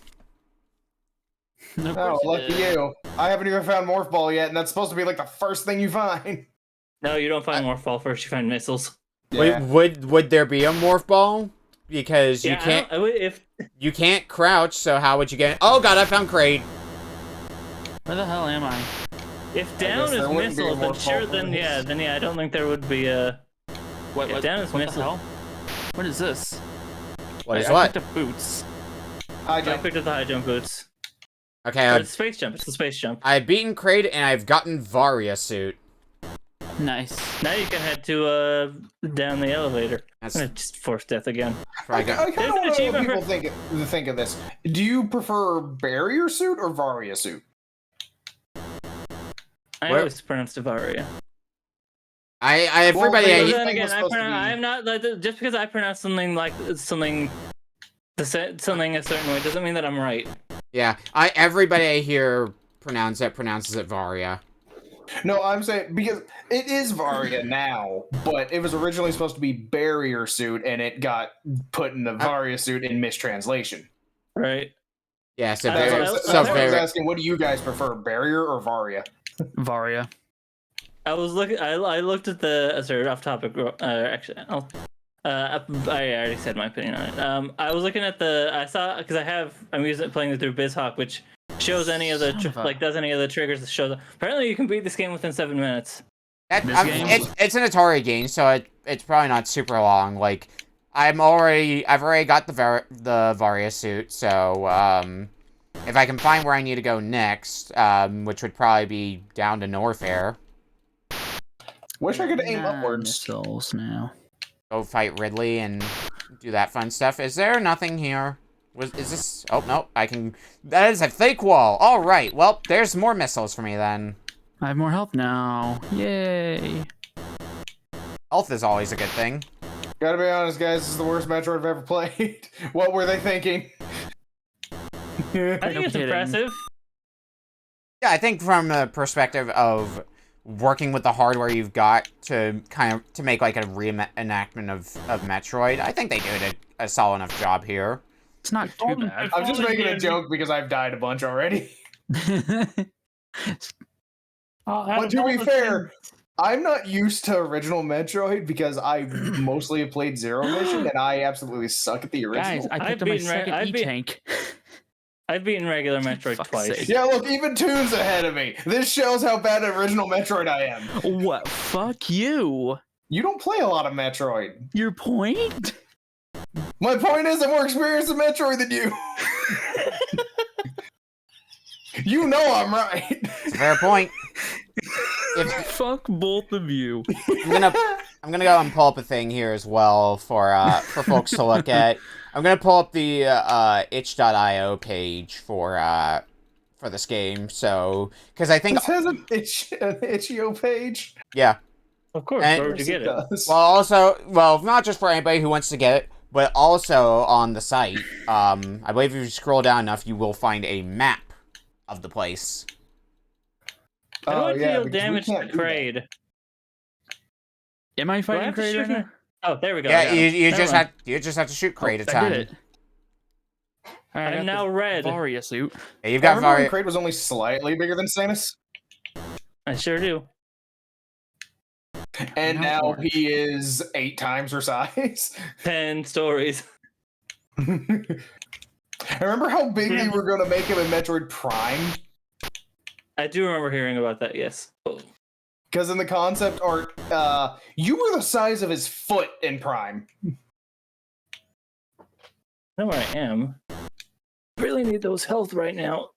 Oh, lucky you. I haven't even found Morph Ball yet, and that's supposed to be like the first thing you find. No, you don't find Morph Ball first. You find missiles. Yeah. Would there be a Morph Ball? Because you Yeah, can't if you can't crouch, so how would you get? Oh god, I found Kraid. Where the hell am I? if down there is wouldn't be a missiles, then Morph sure, Ball then for yeah, I don't think there would be a. What down is what the missile. hell? What is this? What is I what? picked up boots. I I jump. picked up the high jump boots. Okay, It's space jump. It's the space jump. I've beaten Kraid and I've gotten Varia suit. Nice. Now you can head to down the elevator. That's Just force death again. I probably kind of There's an want to know achievement what people think of this. Do you prefer Barrier Suit or Varia Suit? I Where- always pronounced Avaria. everybody Well, I, was Then supposed to again, be- I'm not just because I pronounce something like something a certain way doesn't mean that I'm right. yeah, everybody I hear pronounces it Varia. No, I'm saying because it is Varia now, but it was originally supposed to be Barrier Suit, and it got put in the Varia Suit in mistranslation. Right. Yeah, so That's Varia, what I- That's so what I was Varia, asking. What do you guys prefer, Barrier or Varia? Varia. I was looking. I looked at the. Sorry, off topic. Actually, I already said my opinion on it. I was looking at the. I saw because I'm playing it through BizHawk, which shows any of the does any of the triggers that shows. Apparently, you can beat this game within 7 minutes. it's game? an Atari game, so it's probably not super long. Like I've already got the Varia suit, so if I can find where I need to go next, which would probably be down to Norfair. Wish I could aim upwards. Missiles now. Go fight Ridley and do that fun stuff. Is there nothing here? Is this... Oh, no. I can... That is a fake wall. All right. Well, there's more missiles for me, then. I have more health now. Yay. Health is always a good thing. Gotta be honest, guys. This is the worst Metroid I've ever played. What were they thinking? I think it's kidding. impressive. Yeah, I think from the perspective of working with the hardware you've got to to make like a reenactment of Metroid, I think they did a solid enough job here. It's not too bad. I'm just making a joke because I've died a bunch already. But to be fair, I'm not used to original Metroid because I mostly have played Zero Mission, and I absolutely suck at the original. Guys, I I've picked up my beaten Ra- second I've beat- E-tank. I've beaten regular Metroid Fuck's twice. sake. Yeah, look, even Toon's ahead of me. This shows how bad at original Metroid I am. What? Fuck you. You don't play a lot of Metroid. Your point? My point is, I'm more experienced in Metroid than you. You know I'm right. It's a fair point. Fuck both of you. I'm gonna go and pull up a thing here as well for folks to look at. I'm gonna pull up the itch.io page for this game. So, because I think This has an itch.io page. yeah. Of course, And- where would you get it? Well, not just for anybody who wants to get it, but also on the site. I believe if you scroll down enough, you will find a map of the place. How do I deal because we damage to can't do that. Kraid? Am I Do I fighting have to Kraid shoot right him? now? Oh, there we go. I Yeah, got him. you Never just mind. have to shoot Kraid a I ton. did it. Alright, I I'm got now the red. Varia suit. Yeah, you've I got remember when Varia. Kraid was only slightly bigger than Samus, I sure do. and Now now orange. he is 8 times her size. 10 stories. Remember how big they were going to make him in Metroid Prime? I do remember hearing about that, yes. Because in the concept art, you were the size of his foot in Prime. I know where I am. Really need those health right now.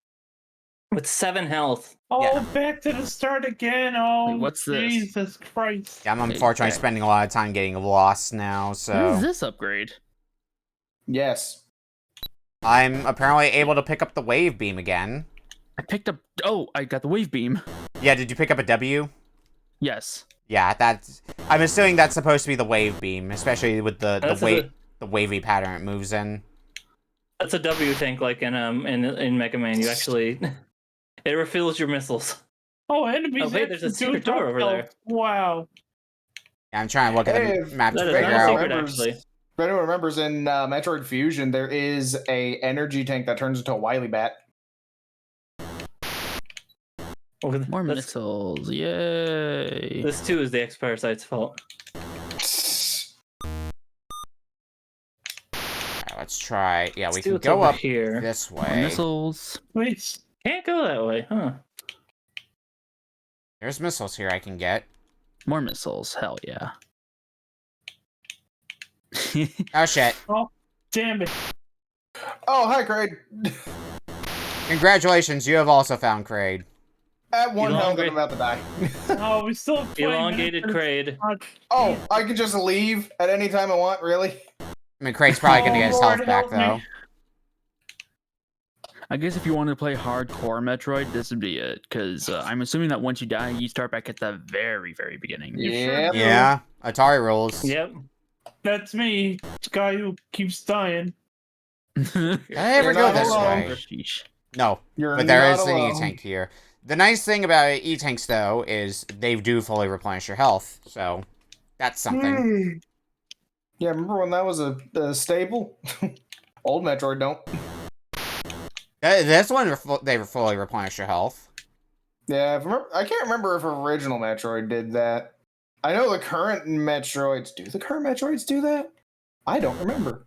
With 7 health. Oh, Yeah. back to the start again. Oh, Wait, what's this? Jesus Christ. Yeah, I'm unfortunately Okay. spending a lot of time getting lost now, What so is this upgrade? Yes. I'm apparently able to pick up the wave beam again. I picked up. Oh, I got the wave beam. Yeah, did you pick up a W? Yes. Yeah, that's. I'm assuming that's supposed to be the wave beam, especially with the That's the wavy pattern it moves in. That's a W tank like in Mega Man. You actually it refills your missiles. Oh, enemies. Oh, wait, there's a actually do secret door drop over health. there. Wow. Yeah, I'm trying to look at Hey, the map to That is figure not a out. secret, remembers- actually. If anyone remembers, in Metroid Fusion, there is a energy tank that turns into a Wily Bat. Oh, More that's- missiles. Yay. This too is the X-Parasite's fault. Alright, let's try. Yeah, we Let's see can what's go over up here. this More way. missiles. Wait. Can't go that way, huh? There's missiles here I can get. More missiles. Hell yeah. Oh shit! Damn it. Oh, hi, Kraid. Congratulations, you have also found Kraid. At 1 health, I'm Elongate- about to die. Oh, we still have 20 Elongated minutes. Kraid. Oh, I can just leave at any time I want, really? I mean, Kraid's probably gonna get his Lord, health back help me. though. I guess if you wanted to play hardcore Metroid, this would be it. Because I'm assuming that once you die, you start back at the very, very beginning. Yeah. Yeah, Atari rules. Yep. That's me, guy who keeps dying. Did I ever You're go not this alone. way? Sheesh. No, You're but there not is an alone. E-Tank here. The nice thing about E-Tanks, though, is they do fully replenish your health, so that's something. Yeah, remember when that was a staple? Old Metroid don't. This one, they fully replenish your health. Yeah, I can't remember if original Metroid did that. I know the current Metroids do. The current Metroids do that? I don't remember.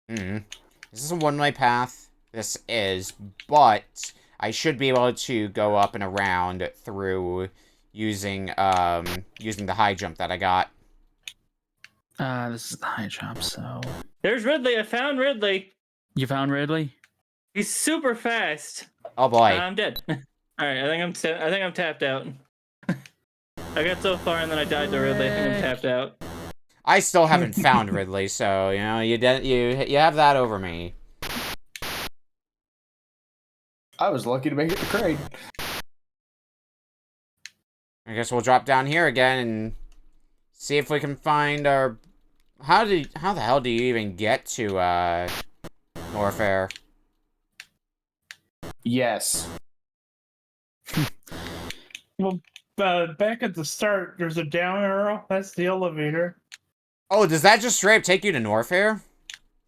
This is a one-way path. This is, but I should be able to go up and around through using the high jump that I got. This is the high jump, so... There's Ridley. I found Ridley. You found Ridley? He's super fast. Oh boy. I'm dead. All right, I think I'm tapped out. I got so far and then I died to Ridley. I think I'm tapped out. I still haven't found Ridley, so you know you have that over me. I was lucky to make it to Kraid. I guess we'll drop down here again and see if we can find our. How the hell do you even get to Norfair? Yes. Well, back at the start, there's a down arrow. That's the elevator. Oh, does that just straight up take you to Norfair?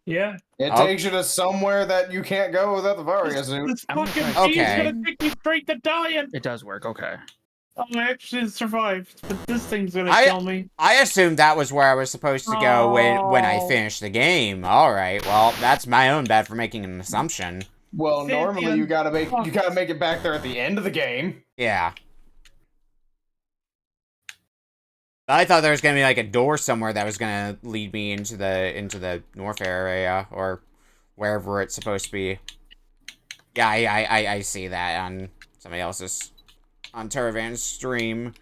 Yeah. It Oh. takes you to somewhere that you can't go without the Varia suit. This I'm fucking gonna bee's try- gonna take me straight to dying. It does work, okay. Oh, I actually survived, but this thing's gonna I- kill me. I assumed that was where I was supposed to go when I Oh. finished the game. All right, well that's my own bad for making an assumption. Well, normally Xanthiom. you gotta make it back there at the end of the game. Yeah. I thought there was gonna be like a door somewhere that was gonna lead me into the Norfair area, or wherever it's supposed to be. Yeah, I see that on somebody else's, on Terravan's stream.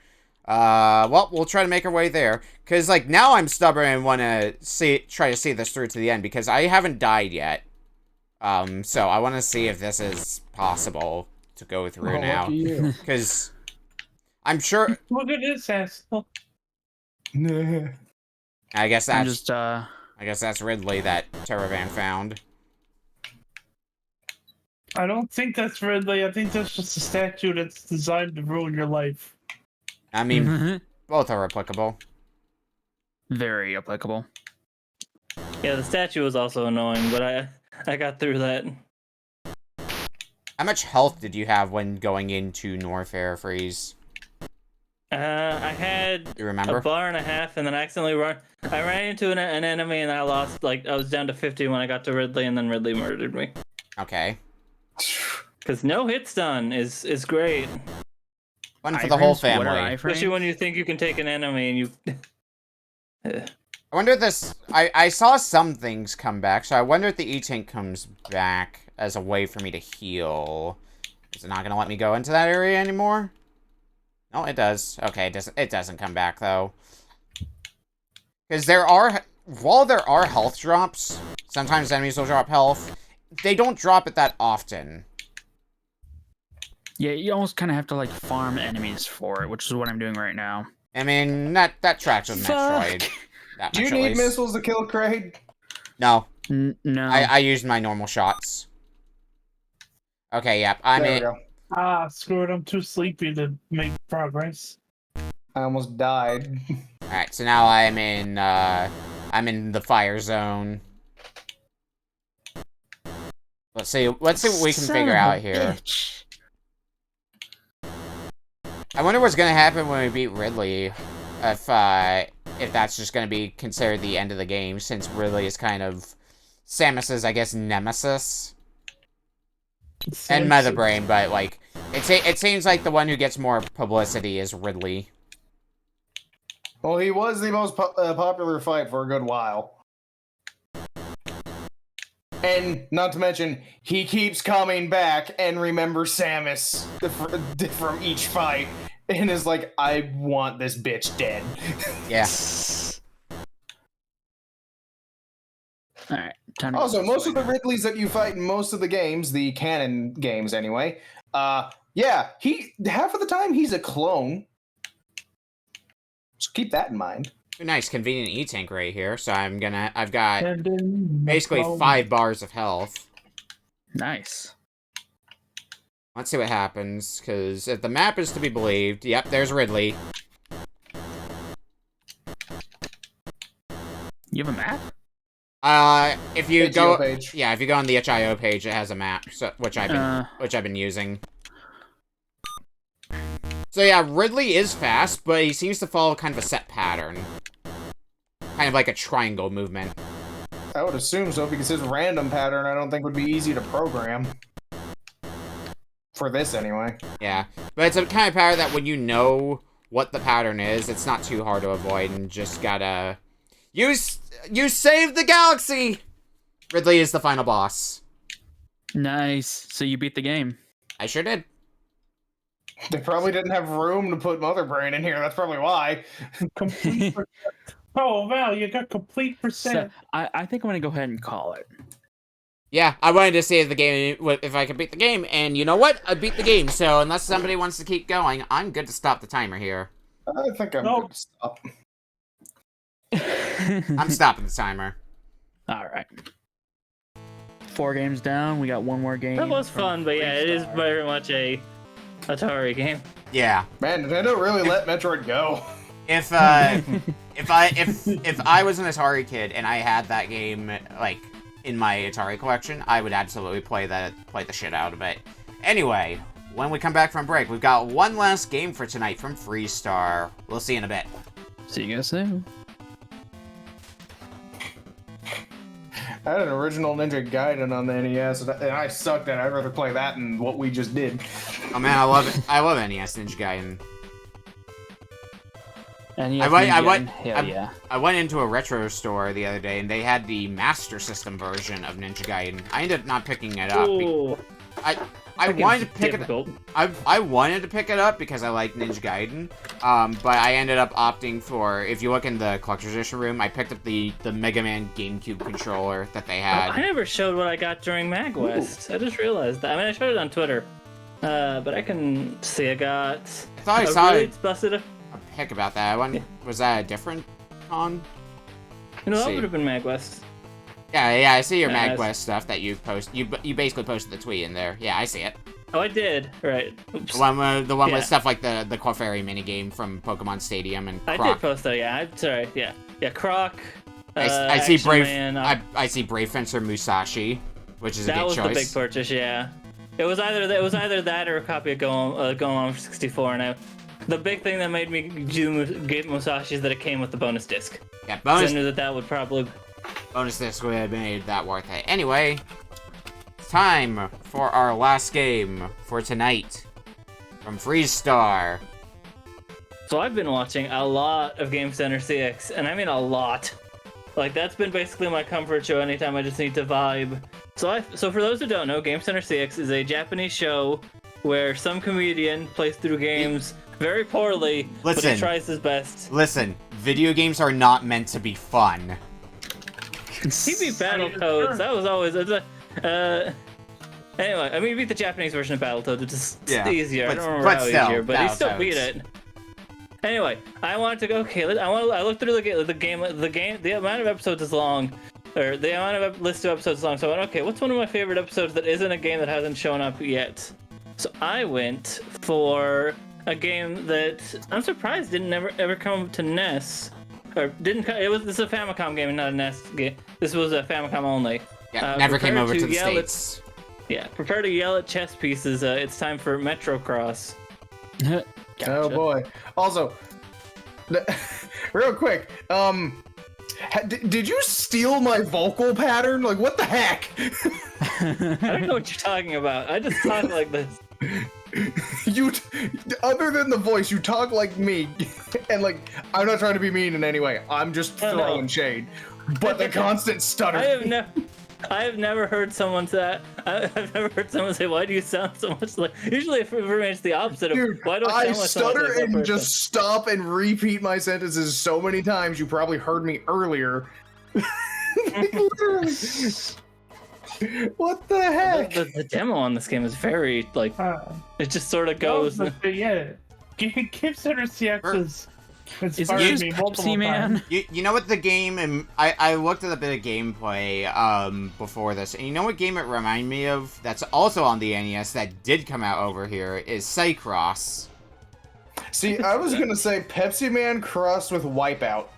Well, we'll try to make our way there. Because, like, now I'm stubborn and want to try to see this through to the end, because I haven't died yet. So I want to see if this is possible to go through now. Because I'm sure... Look at this asshole. I guess I'm that's... just, I guess that's Ridley that Terravan found. I don't think that's Ridley. I think that's just a statue that's designed to ruin your life. I mean, both are applicable. very applicable. Yeah, the statue was also annoying, but I got through that. How much health did you have when going into Norfair Freeze? I had Do you remember? a bar and a half, and then I ran into an enemy, and I lost, like, I was down to 50 when I got to Ridley, and then Ridley murdered me. Okay. Because no hit stun is great. One for the whole Iframes? What are family. Especially iframes? when you think you can take an enemy and you... I wonder if this... I saw some things come back, so I wonder if the E-Tank comes back as a way for me to heal. Is it not going to let me go into that area anymore? No, it does. Okay, it doesn't come back, though. Because while there are health drops, sometimes enemies will drop health, they don't drop it that often. Yeah, you almost kind of have to, like, farm enemies for it, which is what I'm doing right now. I mean, that tracks with Metroid. That Do you much, at need least. missiles to kill Kraid? No. No. I used my normal shots. Okay, yep. There we in. go. Ah, screw it. I'm too sleepy to make progress. I almost died. Alright, so now I'm in the fire zone. Let's see what we can Son figure of a out here. bitch. I wonder what's gonna happen when we beat Ridley. If that's just gonna be considered the end of the game, since Ridley is kind of Samus's, I guess, nemesis. And Metabrain, but, like, it seems like the one who gets more publicity is Ridley. Well, he was the most popular fight for a good while. And, not to mention, he keeps coming back and remembers Samus from each fight. And is like, I want this bitch dead. Yeah. Alright, time to Also, go most this of way. the Ridleys that you fight in most of the games, the canon games anyway, yeah, half of the time he's a clone. So keep that in mind. Nice, convenient E-Tank right here, so I've got And basically 5 bars of health. Nice. Let's see what happens, because if the map is to be believed, yep, there's Ridley. You have a map? If you HIO go, page. yeah, if you go on the HIO page, it has a map, so, which I've been using. So yeah, Ridley is fast, but he seems to follow kind of a set pattern. Kind of like a triangle movement. I would assume so, because his random pattern I don't think would be easy to program. For this, anyway. Yeah, but it's a kind of pattern that when you know what the pattern is, it's not too hard to avoid, and just gotta... You saved the galaxy! Ridley is the final boss. Nice. So you beat the game. I sure did. They probably didn't have room to put Mother Brain in here, that's probably why. complete. Oh, Val, you got complete So, percent. I think I'm gonna go ahead and call it. Yeah, I wanted to see if I could beat the game, and you know what? I beat the game, so unless somebody wants to keep going, I'm good to stop the timer here. I think I'm Nope. good to stop. I'm stopping the timer. Alright. 4 games down, we got one more game. That was from fun, but yeah, it is Freezestar. very much a Atari game. Yeah. Man, Nintendo really let Metroid go. If I was an Atari kid and I had that game, like, in my Atari collection, I would absolutely play the shit out of it. Anyway, when we come back from break, we've got one last game for tonight from Freezestar. We'll see you in a bit. See you guys soon. I had an original Ninja Gaiden on the NES, and I sucked at it. I'd rather play that than what we just did. Oh man, I love it. I love NES Ninja Gaiden. And I went into a retro store the other day, and they had the Master System version of Ninja Gaiden. I ended up not picking it up. Ooh, I wanted to pick difficult. it. I wanted to pick it up because I like Ninja Gaiden. But I ended up opting for. If you look in the collector's edition room, I picked up the Mega Man GameCube controller that they had. I never showed what I got during MagWest. I just realized that. I mean, I showed it on Twitter, but I can see I got. I thought I saw really it. busted. Heck about that. Was that a different con? That would have been MagWest. Yeah, I see your Yeah, MagWest stuff that you post. You basically posted the tweet in there. Yeah, I see it. Oh, I did. Right. Oops. The one Yeah. with stuff like the Clefairy minigame from Pokemon Stadium and Croc. I did post that. Yeah, I'm sorry. Yeah, Croc. I see Action Brave. Man, I see Brave Fencer Musashi, which is a that good was choice. the big purchase. Yeah, it was either that or a copy of Go On for 64. Now, the big thing that made me get Musashi is that it came with the bonus disc. Yeah, I knew that would probably. bonus disc would have made that worth it. Anyway, it's time for our last game for tonight from Freezestar. So I've been watching a lot of Game Center CX, and I mean a lot. Like, that's been basically my comfort show anytime I just need to vibe. So for those who don't know, Game Center CX is a Japanese show where some comedian plays through games very poorly, but he tries his best. Listen, video games are not meant to be fun. He beat Battletoads. That was always anyway, I mean, he beat the Japanese version of Battletoads, which is easier. I don't remember how easier, but he still beat it. Anyway, I wanted to go. Okay, I looked through the game. The amount of episodes is long, or the amount of list of episodes is long. So I went, okay, what's one of my favorite episodes that isn't a game that hasn't shown up yet? So I went for a game that I'm surprised didn't ever come to NES, or didn't. This is a Famicom game and not a NES game. This was a Famicom only. Yeah, never came over to the States. Yeah, prepare to yell at chess pieces. It's time for Metro Cross. Gotcha. Oh boy. Also, real quick, did you steal my vocal pattern? Like, what the heck? I don't know what you're talking about. I just talk like this. You, other than the voice, you talk like me, and like, I'm not trying to be mean in any way. I'm just throwing shade. But the constant stutter. I have never heard someone say. I've never heard someone say, "Why do you sound so much like?" Usually, for me, it's the opposite of. Dude, why do I sound like stutter like and just stop and repeat my sentences so many times. You probably heard me earlier. Literally. What the heck? The demo on this game is very like. It just sort of goes. Yeah, Game Center CX is. Is it just Pepsi Man? You know what the game, and I looked at a bit of gameplay before this, and you know what game it reminded me of that's also on the NES that did come out over here is Cycross. See, I was gonna say Pepsi Man crossed with Wipeout.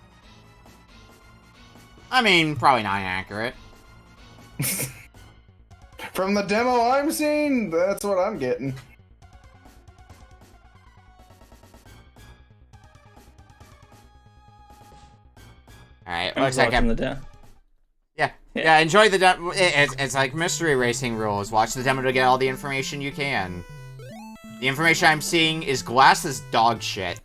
I mean, probably not accurate. From the demo I'm seeing, that's what I'm getting. Alright, looks like I'm... Yeah, enjoy the demo. It's like mystery racing rules. Watch the demo to get all the information you can. The information I'm seeing is glass is dog shit.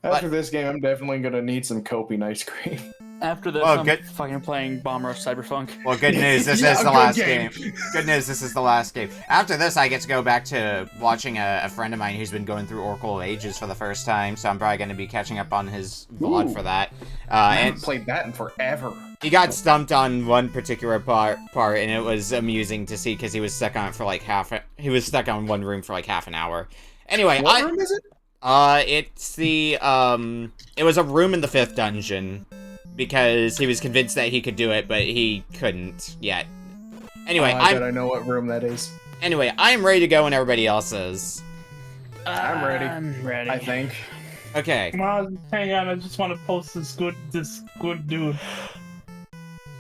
After this game, I'm definitely gonna need some coping ice cream. After this, I'm fucking playing Bomb Rush Cyberpunk. Well, good news, this is the last game. Good news, this is the last game. After this, I get to go back to watching a friend of mine who's been going through Oracle of Ages for the first time, so I'm probably going to be catching up on his VOD for that. I haven't played that in forever. He got stumped on one particular part, and it was amusing to see because he was stuck on it for like he was stuck on one room for like half an hour. Anyway, what room is it? It's the it was a room in the 5th dungeon. Because he was convinced that he could do it, but he couldn't yet. Anyway, I bet I know what room that is. Anyway, I'm ready to go when everybody else is. I'm ready. I'm ready. I think. Okay. Come on, hang on. I just want to post this good dude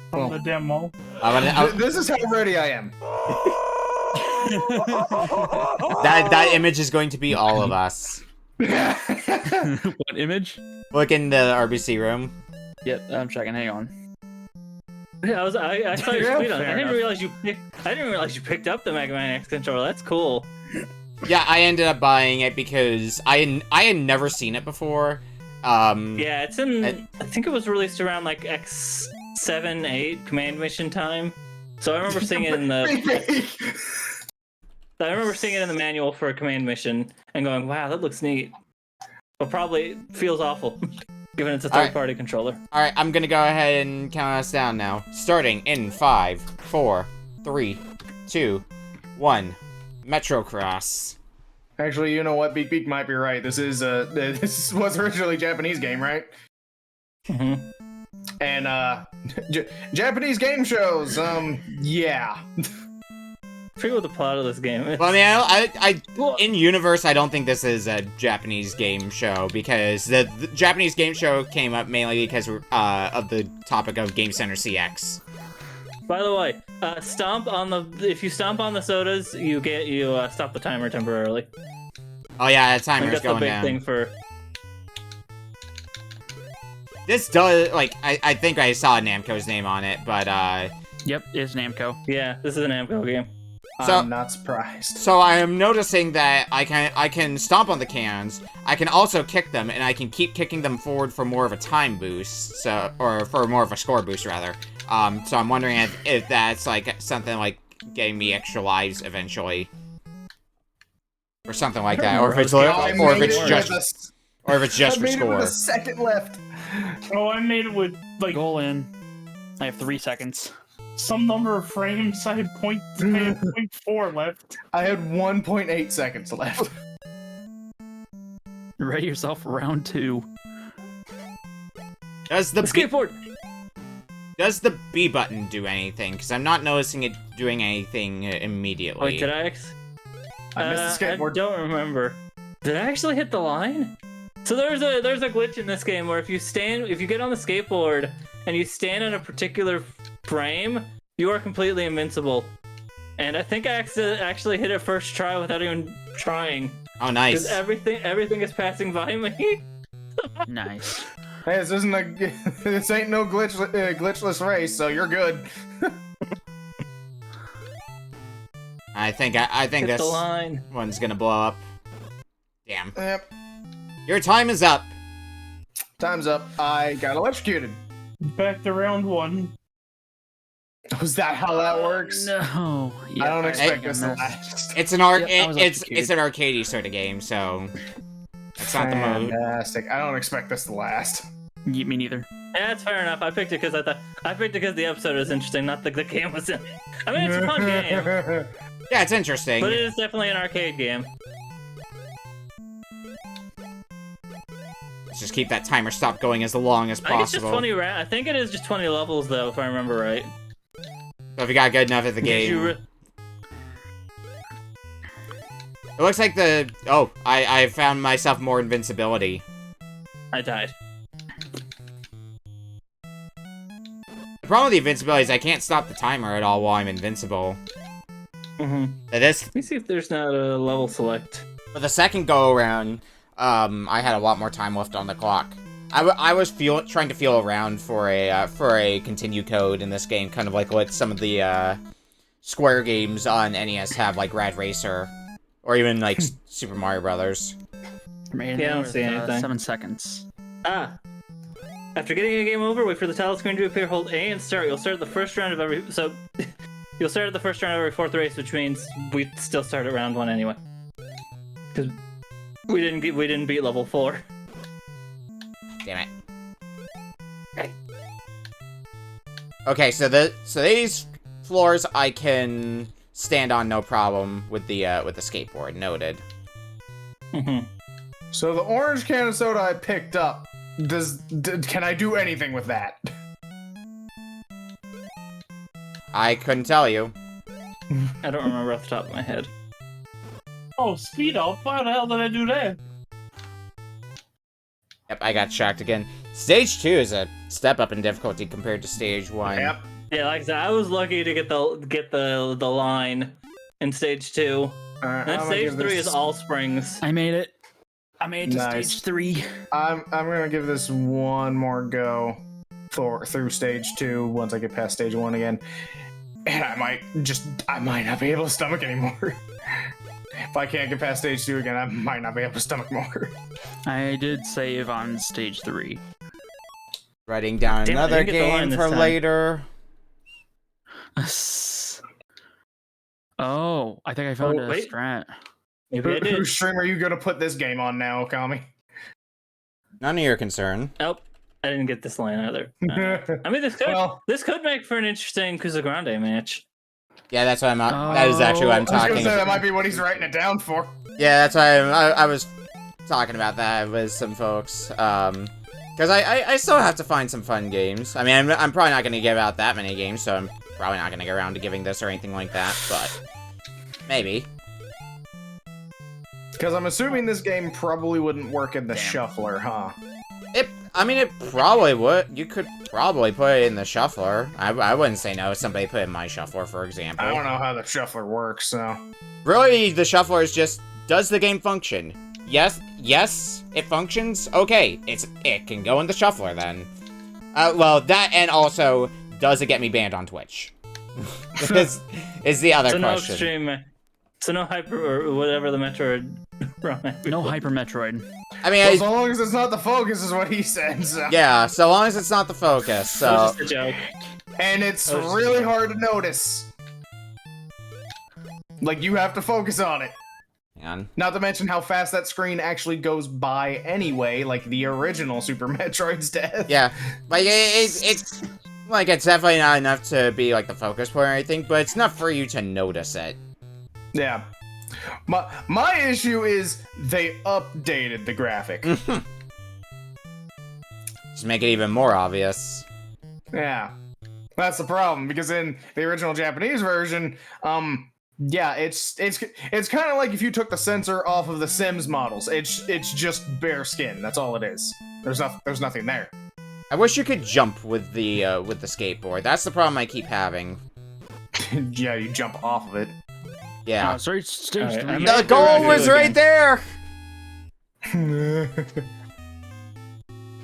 from the demo. This is how ready I am. That image is going to be all of us. What image? Look in the RBC room. Yep, I'm checking. Hang on. Yeah, I saw your tweet on it. I didn't realize you picked up the Mega Man X controller. That's cool. Yeah, I ended up buying it because I had never seen it before. Yeah, it's in. I think it was released around like X7, 8 command mission time. So I remember seeing it in the. I remember seeing it in the manual for a command mission and going, "Wow, that looks neat," but probably feels awful, given it's a third-party controller. All right, I'm gonna go ahead and count us down now. Starting in 5, 4, 3, 2, 1. Metrocross. Actually, you know what? Beak Beak might be right. This was originally a Japanese game, right? Mm-hmm. And Japanese game shows. Yeah. I forget what the plot of this game is. Well, I mean, in universe, I don't think this is a Japanese game show because the Japanese game show came up mainly because of the topic of Game Center CX. By the way, if you stomp on the sodas, you stop the timer temporarily. Oh yeah, the timer's that's going the big down. thing for. This does I think I saw Namco's name on it, but Yep, it's Namco. Yeah, this is an Namco game. So- I'm not surprised. So I am noticing that I can stomp on the cans. I can also kick them, and I can keep kicking them forward for more of a time boost, or for more of a score boost rather. So I'm wondering if that's like something like getting me extra lives eventually, or something like that, or if it's just for I made it with score. a second left. Oh, I made it with like Goal in. I have 3 seconds. some number of frames. I had point 4 left. I had 1.8 seconds left. Ready yourself for round 2. Does the Skateboard. Does the B button do anything? Because I'm not noticing it doing anything immediately. Wait, did I? I missed the skateboard. I don't remember. Did I actually hit the line? So there's a glitch in this game where if you get on the skateboard and you stand in a particular frame, you are completely invincible. And I think I actually hit it first try without even trying. Oh, nice. Because everything is passing by me. Nice. Hey, this ain't no glitchless race, so you're good. I think Hit this the line. one's gonna blow up. Damn. Yep. Your time is up. Time's up. I got electrocuted. Back to round 1. Was that how that works? No. I don't expect think I this to missed. last. It's an Yep, I was it's executed. an arcadey sort of game, so that's not the mode. Fantastic. I don't expect this to last. Me neither. Yeah, that's fair enough. I picked it because the episode was interesting, not the game was in. I mean, it's a fun game, Yeah, it's interesting. but it is definitely an arcade game. Let's just keep that timer stop going as long as I think it's just possible. 20 I think it is just 20 levels though, if I remember right. So if you got good enough at the Did you game. It looks like I found myself more invincibility. I died. The problem with the invincibility is I can't stop the timer at all while I'm invincible. Mm-hmm. This Let me see if there's not a level select. For the second go around, I had a lot more time left on the clock. I was trying to feel around for a continue code in this game, kind of like what some of the Square games on NES have, like Rad Racer, or even like Super Mario Brothers. Yeah, I don't see anything. 7 seconds. Ah. After getting a game over, wait for the title screen to appear, hold A and start. You'll start at the first round of every you'll start at the first round of every 4th race, which means we still start at round 1 anyway. Because we didn't beat level 4. Damn it. Okay, so these floors I can stand on no problem with the skateboard. Noted. Mm-hmm. So the orange can of soda I picked up, can I do anything with that? I couldn't tell you. I don't remember off the top of my head. Oh, speed up! How the hell did I do that? Yep, I got shocked again. Stage 2 is a step up in difficulty compared to stage 1. Yep. Yeah, like I said, I was lucky to get the line in stage 2. And then stage 3 is all springs. I made it. I made it to Nice. stage 3. I'm gonna give this one more go through stage 2 once I get past stage 1 again. And I might not be able to stomach anymore. if I can't get past stage 2 again, I might not be able to stomach more. I did save on stage 3. Writing down Damn it, I another didn't get the line game this for time. later. Oh, I think I found Oh, a wait. strat. Maybe I did. Whose stream are you gonna put this game on now, Okami? None of your concern. Nope. I didn't get this line either. I mean, this could make for an interesting Kusagrande match. Yeah, that's what I'm. That is actually what I'm I was gonna talking say that about. might be what he's writing it down for. Yeah, that's why I was talking about that with some folks. Because I still have to find some fun games. I mean, I'm probably not going to give out that many games, so I'm probably not going to get around to giving this or anything like that, but maybe. Because I'm assuming this game probably wouldn't work in the shuffler, huh? I mean, it probably would. You could probably put it in the shuffler. I wouldn't say no if somebody put it in my shuffler, for example. I don't know how the shuffler works, so... Really, the shuffler is just, does the game function? Yes, it functions. Okay, it can go in the shuffler then. Well, that and also, does it get me banned on Twitch? is the other question. No extreme, so no hyper or whatever the Metroid. No Hyper Metroid. I mean, well, so long as it's not the focus, is what he said. So. Yeah, so long as it's not the focus. So. That was just a joke. And it's really hard to notice. Like, you have to focus on it. Man. Not to mention how fast that screen actually goes by anyway, like the original Super Metroid's death. Yeah, like, it's like, it's definitely not enough to be, like, the focus point or anything, but it's enough for you to notice it. Yeah. My issue is they updated the graphic. Just make it even more obvious. Yeah. That's the problem, because in the original Japanese version, yeah, it's kind of like if you took the sensor off of the Sims models. It's just bare skin. That's all it is. There's nothing there. I wish you could jump with the skateboard. That's the problem I keep having. Yeah, you jump off of it. Yeah. Sorry, stage 3. The goal was right there!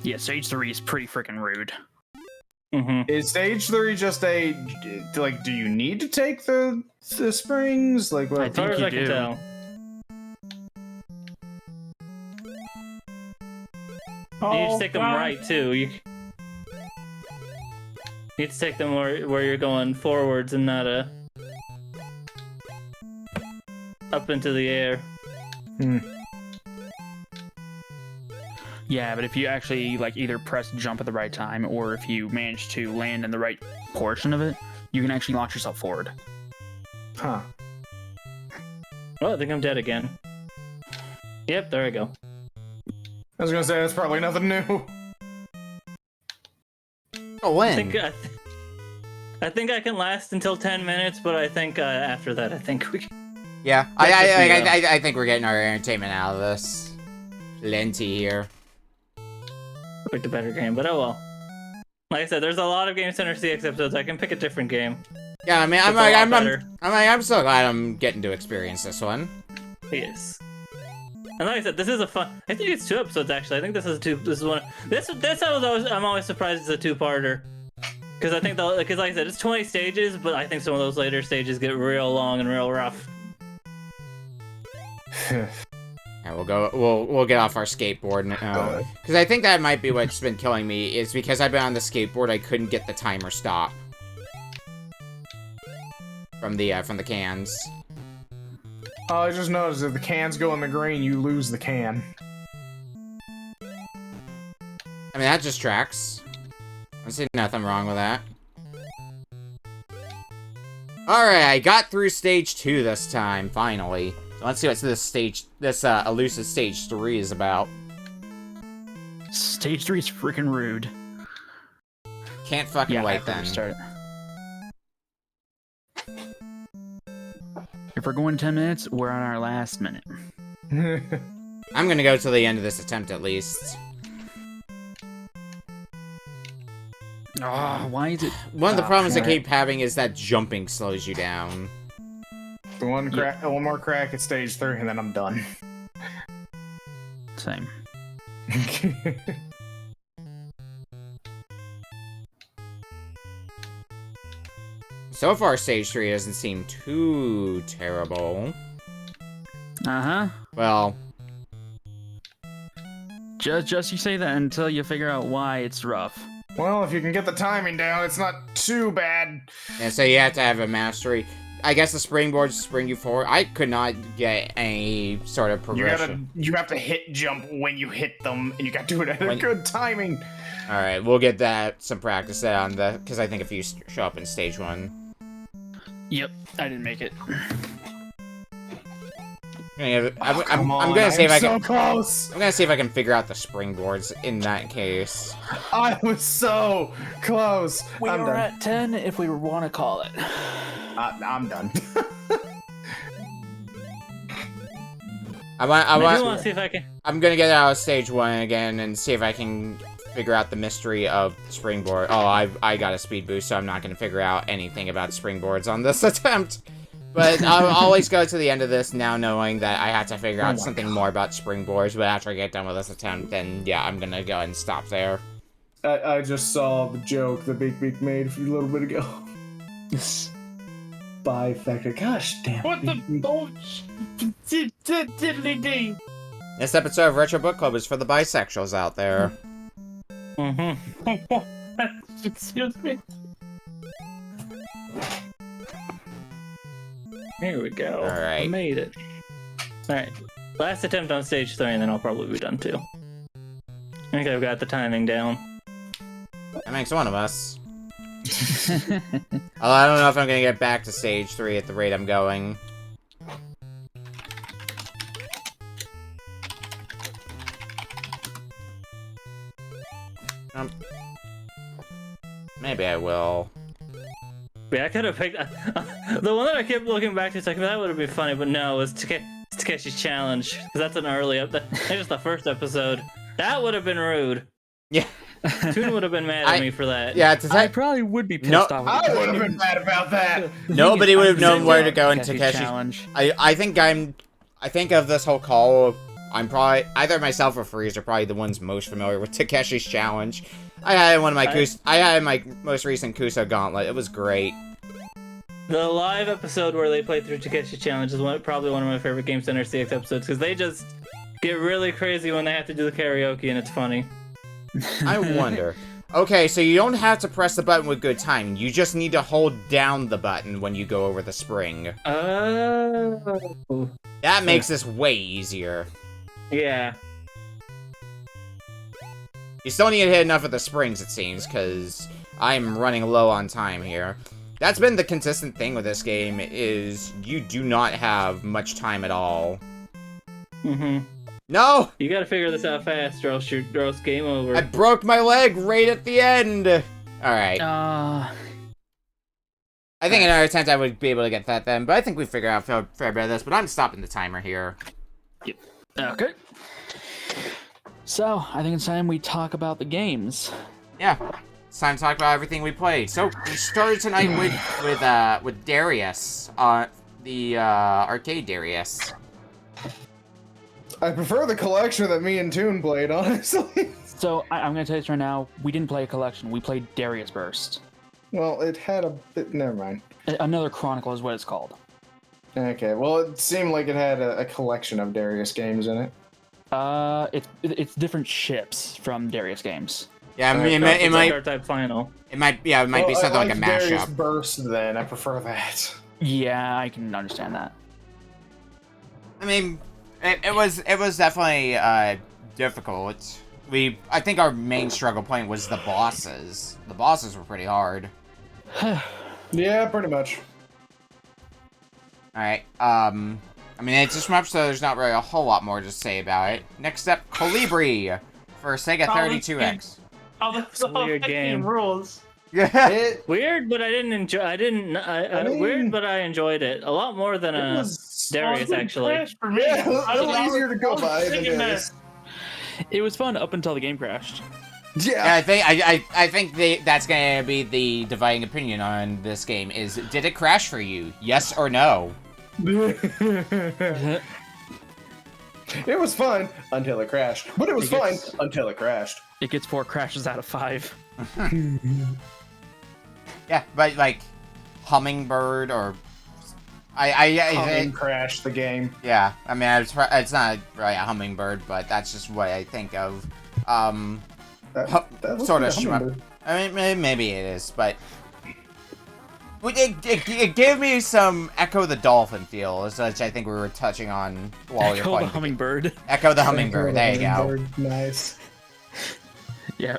Yeah, stage 3 is pretty freaking rude. Is stage 3 just a, like, do you need to take the springs? Like, what? I As far think as you I can do. tell. You need to take them right too. You need to take them where you're going forwards and not up into the air. Yeah, but if you actually like either press jump at the right time or if you manage to land in the right portion of it, you can actually launch yourself forward. Huh. Oh, I think I'm dead again. Yep, there I go. I was gonna say, that's probably nothing new. Oh, when? I think I can last until 10 minutes, but I think after that, I think we. Yeah, That's I think we're getting our entertainment out of this. Plenty here. Picked a better game, but oh well. Like I said, there's a lot of Game Center CX episodes. I can pick a different game. Yeah, I mean, I'm so glad I'm getting to experience this one. Yes. And like I said, this is a fun. I think it's 2 episodes actually. I think this is 2. This is one. I'm always surprised it's a 2-parter. Because I think because like I said, it's 20 stages, but I think some of those later stages get real long and real rough. Yeah, we'll get off our skateboard now. Because I think that might be what's been killing me, is because I've been on the skateboard, I couldn't get the timer stop. From the cans. Oh, I just noticed if the cans go in the green, you lose the can. I mean, that just tracks. I see nothing wrong with that. Alright, I got through stage 2 this time, finally. So let's see what this elusive stage 3 is about. Stage 3 is freaking rude. Can't fucking wait then. Start it. If we're going 10 minutes, we're on our last minute. I'm gonna go to the end of this attempt at least. Oh, why is it? One of the problems I keep having is that jumping slows you down. One more crack at stage 3, and then I'm done. Same. So far, stage 3 doesn't seem too terrible. Uh-huh. Well, Just you say that until you figure out why it's rough. Well, if you can get the timing down, it's not too bad. and so you have to have a mastery. I guess the springboards spring you forward. I could not get any sort of progression. You have to hit jump when you hit them, and you got to do it at a good timing. All right, we'll get that some practice on the because I think if you show up in stage 1. Yep, I didn't make it. I'm gonna see if I can. Close. I'm gonna see if I can figure out the springboards in that case. I was so close. I'm done. at 10 if we want to call it. I'm done. I want to see if I can. I'm gonna get out of stage 1 again and see if I can figure out the mystery of the springboard. Oh, I got a speed boost, so I'm not gonna figure out anything about springboards on this attempt. But I'll always go to the end of this now knowing that I have to figure out something more about springboards, but after I get done with this attempt, then yeah, I'm gonna go ahead and stop there. I just saw the joke that Big Beak made a little bit ago. Spy factor. Gosh damn. What the diddly-dee? This episode of Retro Book Club is for the bisexuals out there. Excuse me. Here we go. Alright. I made it. Alright. Last attempt on stage 3, and then I'll probably be done too. I think I've got the timing down. That makes one of us. Although I don't know if I'm gonna get back to stage 3 at the rate I'm going. Maybe I will. Yeah, I could have picked the one that I kept looking back to. It's like that would have been funny, but no, it was Takeshi's Challenge because that's an early that's just the first episode. That would have been rude. Yeah, Toon would have been mad at me for that. Yeah, I probably would be pissed off. I would have been mad about that. Nobody would have known where to go in Takeshi's Takeshi's Challenge. I think of this whole call, I'm probably either myself or Freeze are probably the ones most familiar with Takeshi's Challenge. I had my most recent Kuso Gauntlet. It was great. The live episode where they play through Takeshi's Challenge is probably one of my favorite Game Center CX episodes because they just get really crazy when they have to do the karaoke and it's funny. I wonder. Okay, so you don't have to press the button with good timing. You just need to hold down the button when you go over the spring. Oh. That makes this way easier. Yeah. You still need to hit enough of the springs, it seems, because I'm running low on time here. That's been the consistent thing with this game, is you do not have much time at all. No! You gotta figure this out fast, or else game over. I broke my leg right at the end! Alright. Uh, I think another attempt I would be able to get that then, but I think we figured out a fair bit of this, but I'm stopping the timer here. Yep. Okay. So, I think it's time we talk about the games. Yeah. It's time to talk about everything we played. So, we started tonight with Darius, the arcade Darius. I prefer the collection that me and Toon played, honestly. So, I'm going to tell you this right now, we didn't play a collection, we played Darius Burst. Well, it had a bit. Never mind. Another Chronicle is what it's called. Okay, well, it seemed like it had a collection of Darius games in it. It's different ships from Darius games. Yeah, I mean, it might type final. It might be something like a Darius mashup. Burst, then I prefer that. Yeah, I can understand that. I mean, it was definitely difficult. I think our main struggle point was the bosses. The bosses were pretty hard. Yeah, pretty much. All right. I mean, it's just much, so there's not really a whole lot more to say about it. Next up, Kolibri for Sega 32X. Oh, that's a weird game. Rules. Yeah. Weird, but I didn't enjoy. Weird, but I enjoyed it a lot more than Darius actually. Crash for me. Yeah, I a little easier to go by than Darius. It was fun up until the game crashed. Yeah. I think that's gonna be the dividing opinion on this game. Is did it crash for you? Yes or no? It was fun until it crashed. But it was fun until it crashed. It gets 4 crashes out of 5. Yeah, but like Hummingbird or Humming crashed the game. Yeah, I mean, it's not really a hummingbird, but that's just what I think of. That Sort looks of like a hummingbird. I mean, maybe it is, but it gave me some Echo the Dolphin feel, which I think we were touching on while we were Echo the playing. hummingbird. Echo the hummingbird. There you go. Hummingbird, nice. Yeah.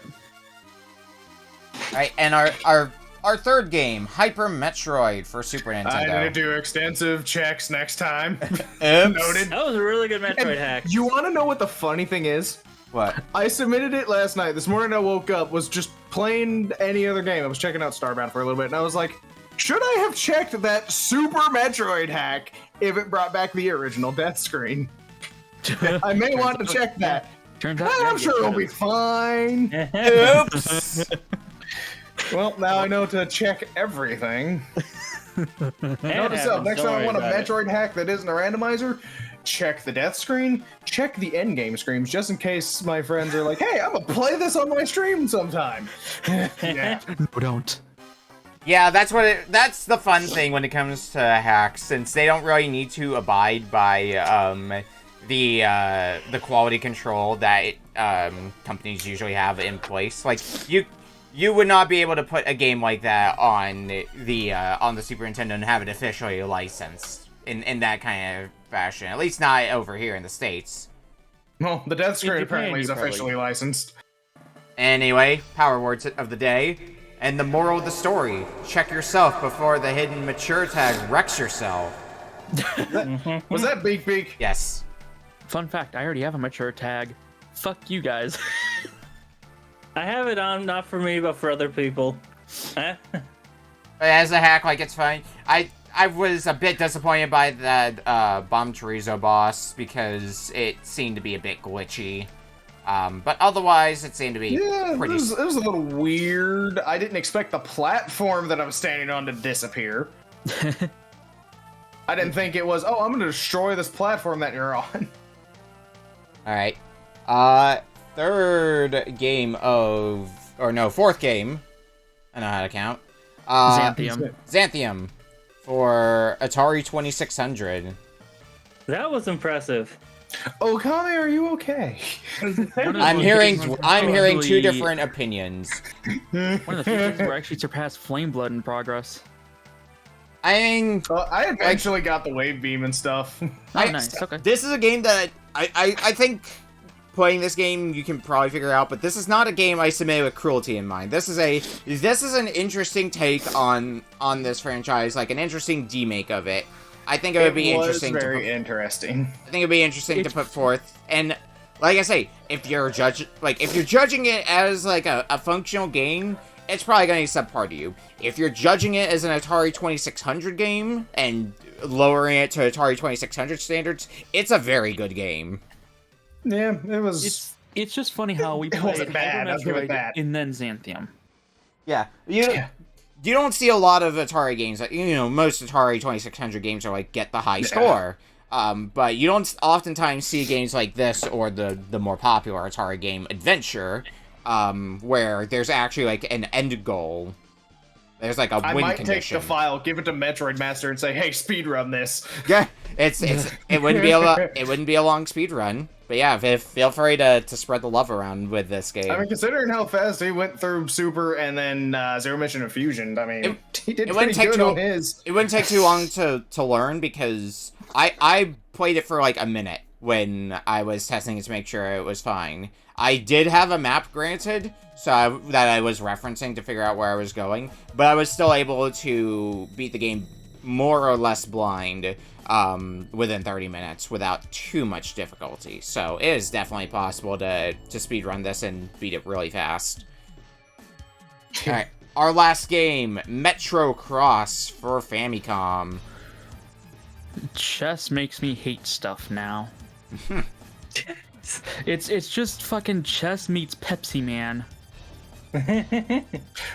Right, and our third game, Hyper Metroid for Super I Nintendo. need to do extensive checks next time. Oops. Noted. That was a really good Metroid hack. You want to know what the funny thing is? What? I submitted it last night. This morning I woke up, was just playing any other game. I was checking out Starbound for a little bit, and I was like, should I have checked that Super Metroid hack if it brought back the original death screen? I may want to check that. Turns out I'm sure it'll be fine. Oops. Well, now I know to check everything. Note to self, next time I want a Metroid hack that isn't a randomizer, check the death screen, check the endgame screens, just in case my friends are like, hey, I'm gonna play this on my stream sometime. Yeah. No, don't. Yeah, that's the fun thing when it comes to hacks, since they don't really need to abide by the quality control that companies usually have in place. Like you would not be able to put a game like that on the Super Nintendo and have it officially licensed in that kind of fashion. At least not over here in the States. Well, the death screen Japan, apparently is you probably- officially licensed. Anyway, power words of the day. And the moral of the story, check yourself before the hidden mature tag wrecks yourself. Was that Beak Beak? Yes. Fun fact, I already have a mature tag. Fuck you guys. I have it on, not for me, but for other people. But as a hack, like, it's fine. I was a bit disappointed by that Bomb Chorizo boss because it seemed to be a bit glitchy. But otherwise, it seemed to be pretty... It was a little weird. I didn't expect the platform that I'm standing on to disappear. I didn't think it was, oh, I'm going to destroy this platform that you're on. Alright. Fourth game. I know how to count. Xanthiom. Xanthiom for Atari 2600. That was impressive. Okami, are you okay? I'm hearing two different opinions. One of the few things where I actually surpassed Flameblood in progress. I mean, I eventually got the wave beam and stuff. Oh, nice. Okay. this is a game that I think playing this game you can probably figure out, but this is not a game I submitted with cruelty in mind. This is an interesting take on this franchise, like an interesting remake of it. I think it would be interesting. Interesting. I think it'd be interesting to put forth, and like I say, if you're judging it as like a functional game, it's probably going to be subpar to you. If you're judging it as an Atari 2600 game and lowering it to Atari 2600 standards, it's a very good game. Yeah, it was. It's just funny how we played wasn't bad, I'll give it Metroid that. and then Xanthiom. Yeah, you don't see a lot of Atari games. Like, most Atari 2600 games are like get the high score. But you don't oftentimes see games like this or the more popular Atari game Adventure, where there's actually like an end goal. There's like a win condition. I might take the file, give it to Metroid Master, and say, "Hey, speedrun this." Yeah, it wouldn't be a long speed run. But yeah, feel free to spread the love around with this game. I mean, considering how fast he went through Super and then Zero Mission and Fusion, I mean, he did pretty good on his. It wouldn't take too long to learn because I played it for like a minute when I was testing it to make sure it was fine. I did have a map granted, that I was referencing to figure out where I was going, but I was still able to beat the game more or less blind within 30 minutes without too much difficulty. So it is definitely possible to speedrun this and beat it really fast. Alright, our last game, Metro Cross for Famicom. Chess makes me hate stuff now. It's just fucking chess meets Pepsi Man.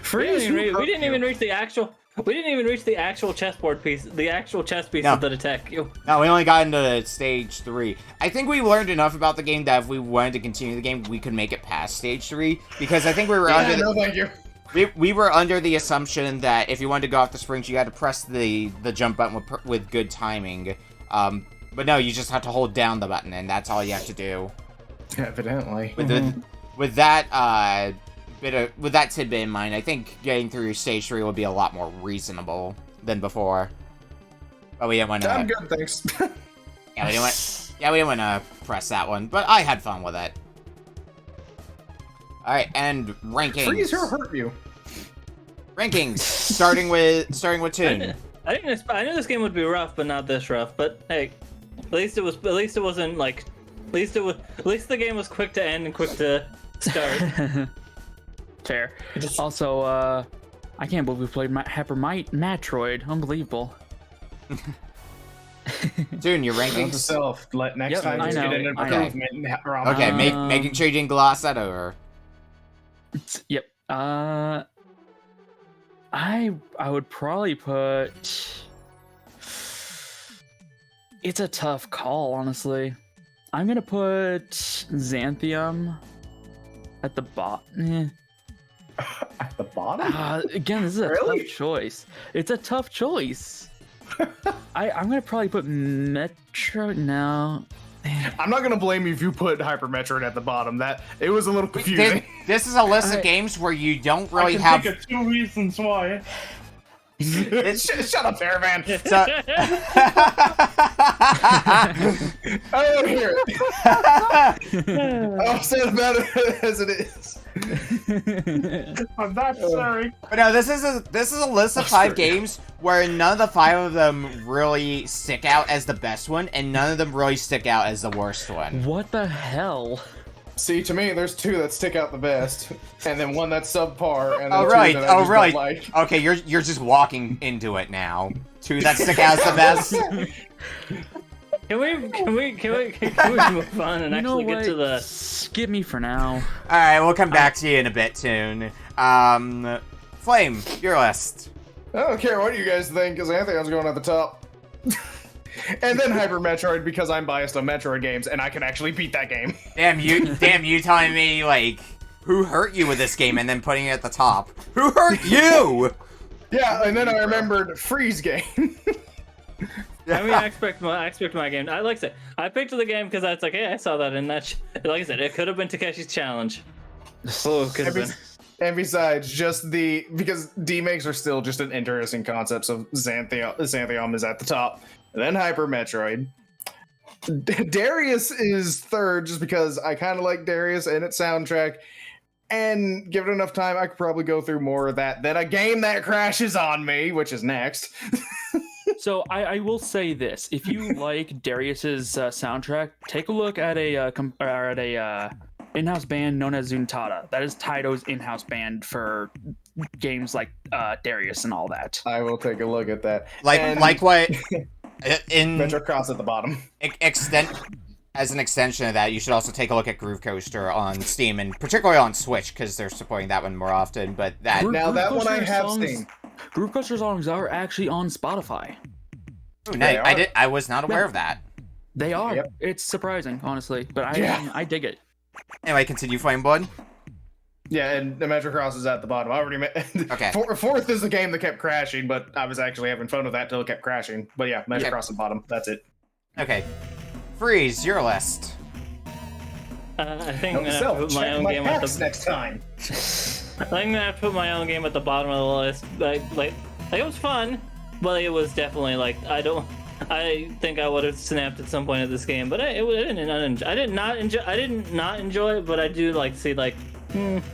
Freeze, We didn't even reach the actual chessboard piece, the actual chess pieces that attack you. No, we only got into stage 3. I think we learned enough about the game that if we wanted to continue the game, we could make it past stage 3. Because I think we were no, thank you. We were under the assumption that if you wanted to go off the springs, you had to press the jump button with good timing. But no, you just have to hold down the button, and that's all you have to do. Evidently. With that tidbit in mind, I think getting through stage 3 will be a lot more reasonable than before. But we didn't want to. I'm good, thanks. Yeah, we didn't want to press that one, but I had fun with it. All right, and rankings. Freeze or hurt you? Rankings, starting with Toon. I knew this game would be rough, but not this rough. But hey, at least it wasn't like. At least the game was quick to end and quick to start. Fair. Also, I can't believe we played Metroid. Unbelievable. Toon, your Note to rankings. self. Next time, I just know, get an I know. improvement. Okay, making sure you didn't gloss that over. Yep. I would probably put. It's a tough call, honestly. I'm gonna put Xanthiom at the bottom. At the bottom? Again, this is a Really? tough choice. It's a tough choice. I'm gonna probably put Metro now. I'm not gonna blame you if you put Hyper Metroid at the bottom. That it was a little confusing. This is a list of games where you don't I really can have. think of 2 reasons why. Shut up, Caravan. So, I don't hear it. I'll say about it as it is. I'm not sorry. but no, this is a list of 5 games where none of the 5 of them really stick out as the best one, and none of them really stick out as the worst one. What the hell? See, to me, there's 2 that stick out the best, and then 1 that's subpar, and then Oh 2 right, that I oh just right. don't like. Okay, you're just walking into it now. 2 that stick out as the best. Can we move on and actually get to the? Skip me for now. All right, we'll come back to you in a bit, Toon. Flame, your list. I don't care what you guys think, because Xanthiom's going at the top. And then Hyper Metroid, because I'm biased on Metroid games, and I can actually beat that game. Damn you telling me like who hurt you with this game and then putting it at the top. Who hurt you? Yeah, and then I remembered Freeze game. I mean, I expect my game. I like I said, I picked the game because I was like, hey, I saw that in that. Like I said, it could have been Takeshi's Challenge. Oh, it could have been. And besides, because D-Makes are still just an interesting concept, so Xanthiom is at the top. And then Hyper Metroid. Darius is third, just because I kind of like Darius and its soundtrack. And give it enough time, I could probably go through more of that than a game that crashes on me, which is next. So I will say this: if you like Darius's soundtrack, take a look at a in-house band known as Zuntata. That is Taito's in-house band for games like Darius and all that. I will take a look at that. Like what? In Metro Cross at the bottom. As an extension of that, you should also take a look at Groove Coaster on Steam, and particularly on Switch, because they're supporting that one more often. But that Now that one I have seen. Groove Coaster songs are actually on Spotify. Ooh, I was not aware of that. They are. Yep. It's surprising, honestly, but I dig it. Anyway, continue, Flameblood. Yeah, and the Metro Cross is at the bottom. I already Okay. Fourth is the game that kept crashing, but I was actually having fun with that till it kept crashing. But yeah, Metro Yep. Cross at the bottom. That's it. Okay. Freeze, your list. I think Note I'm to gonna self, put my check own my game at packs the. next time. I think I'm gonna have to put my own game at the bottom of the list. Like it was fun, but it was definitely like I think I would have snapped at some point of this game, but I did not enjoy it, but I do like see like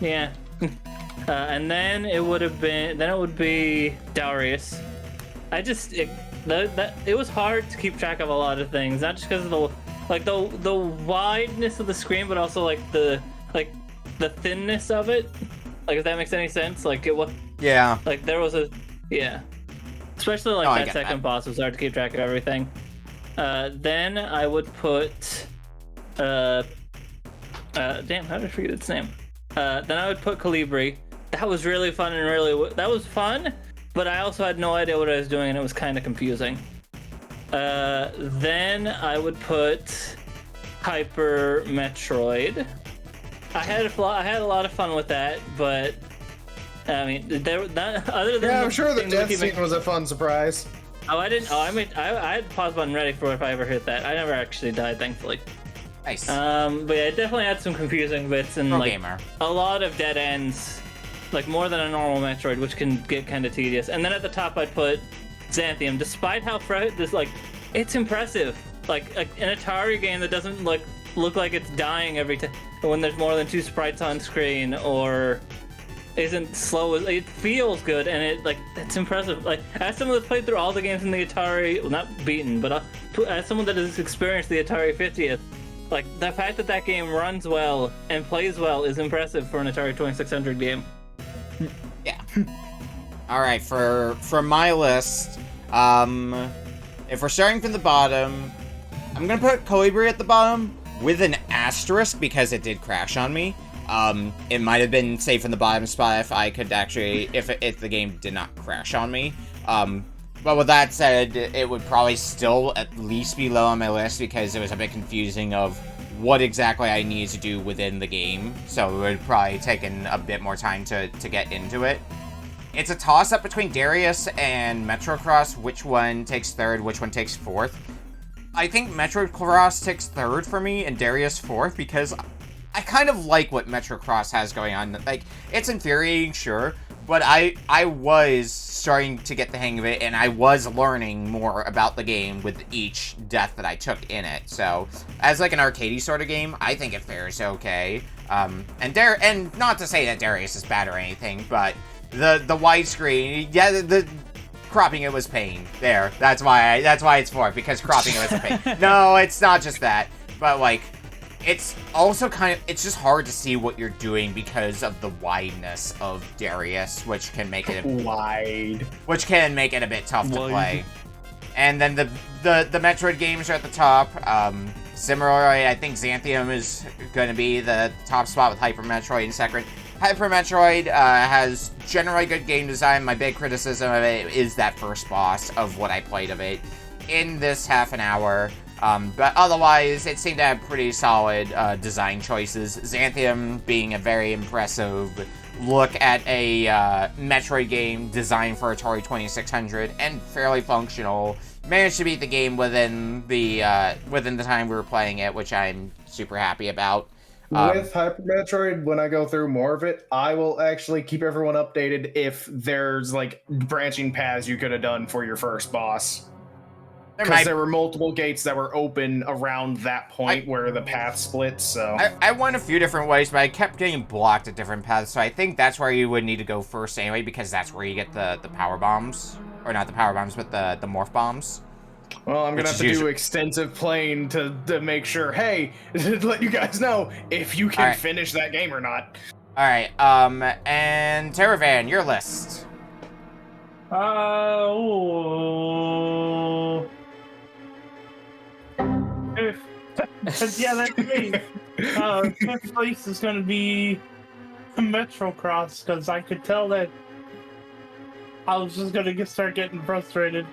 yeah. And then it would be Darius. It was hard to keep track of a lot of things, not just because of the wideness of the screen, but also like the thinness of it. Like, if that makes any sense. Like it was. Yeah. Like there was especially like I that get second that. boss was hard to keep track of everything. Then I would put damn, how did I forget its name? Then I would put Kolibri. That was really fun and that was fun, but I also had no idea what I was doing and it was kind of confusing. Then I would put Hyper Metroid. I had a lot of fun with that, but I mean, other than Yeah, I'm sure the thing that death keep scene was a fun surprise. Oh, I didn't. Oh, I had the pause button ready for if I ever hit that. I never actually died, thankfully. Nice. But yeah, it definitely had some confusing bits and like gamer. a lot of dead ends, like more than a normal Metroid, which can get kind of tedious. And then at the top, I'd put Xanthiom. Despite how it's impressive. Like an Atari game that doesn't look like it's dying every time when there's more than 2 sprites on screen, or isn't slow. It feels good, and it's impressive. Like, as someone that's played through all the games in the Atari, well, not beaten, but as someone that has experienced the Atari 50th, like, the fact that game runs well and plays well is impressive for an Atari 2600 game. Yeah. All right, for my list, if we're starting from the bottom, I'm gonna put Kolibri at the bottom with an asterisk because it did crash on me. It might have been safe in the bottom spot if I could actually, if the game did not crash on me. But with that said, it would probably still at least be low on my list because it was a bit confusing of what exactly I needed to do within the game. So it would probably taken a bit more time to get into it. It's a toss-up between Darius and Metrocross, which one takes third, which one takes fourth. I think Metrocross takes third for me and Darius fourth because I kind of like what Metrocross has going on. Like, it's infuriating, sure, but I was starting to get the hang of it, and I was learning more about the game with each death that I took in it. So, as like an arcadey sort of game, I think it fares okay. And not to say that Darius is bad or anything, but the widescreen, yeah, the cropping it was pain. There, that's why it's fourth, because cropping it was a pain. No, it's not just that, but like, it's also it's just hard to see what you're doing because of the wideness of Darius, which can make it which can make it a bit tough to play. And then the Metroid games are at the top. Similarly, I think Xanthiom is going to be the top spot with Hyper Metroid in second. Hyper Metroid has generally good game design. My big criticism of it is that first boss of what I played of it in this half an hour. But otherwise, it seemed to have pretty solid design choices. Xanthiom being a very impressive look at a Metroid game designed for Atari 2600 and fairly functional. Managed to beat the game within the time we were playing it, which I'm super happy about. With Hyper Metroid, when I go through more of it, I will actually keep everyone updated if there's like branching paths you could have done for your first boss. Because there were multiple gates that were open around that point where the path splits, so... I went a few different ways, but I kept getting blocked at different paths, so I think that's where you would need to go first anyway, because that's where you get the power bombs. Or not the power bombs, but the morph bombs. Well, I'm gonna have to do extensive playing to make sure, hey, to let you guys know if you can finish that game or not. Alright, and Terravan, your list. Yeah, that's me. Fifth place is going to be Metrocross, because I could tell that I was just going to start getting frustrated.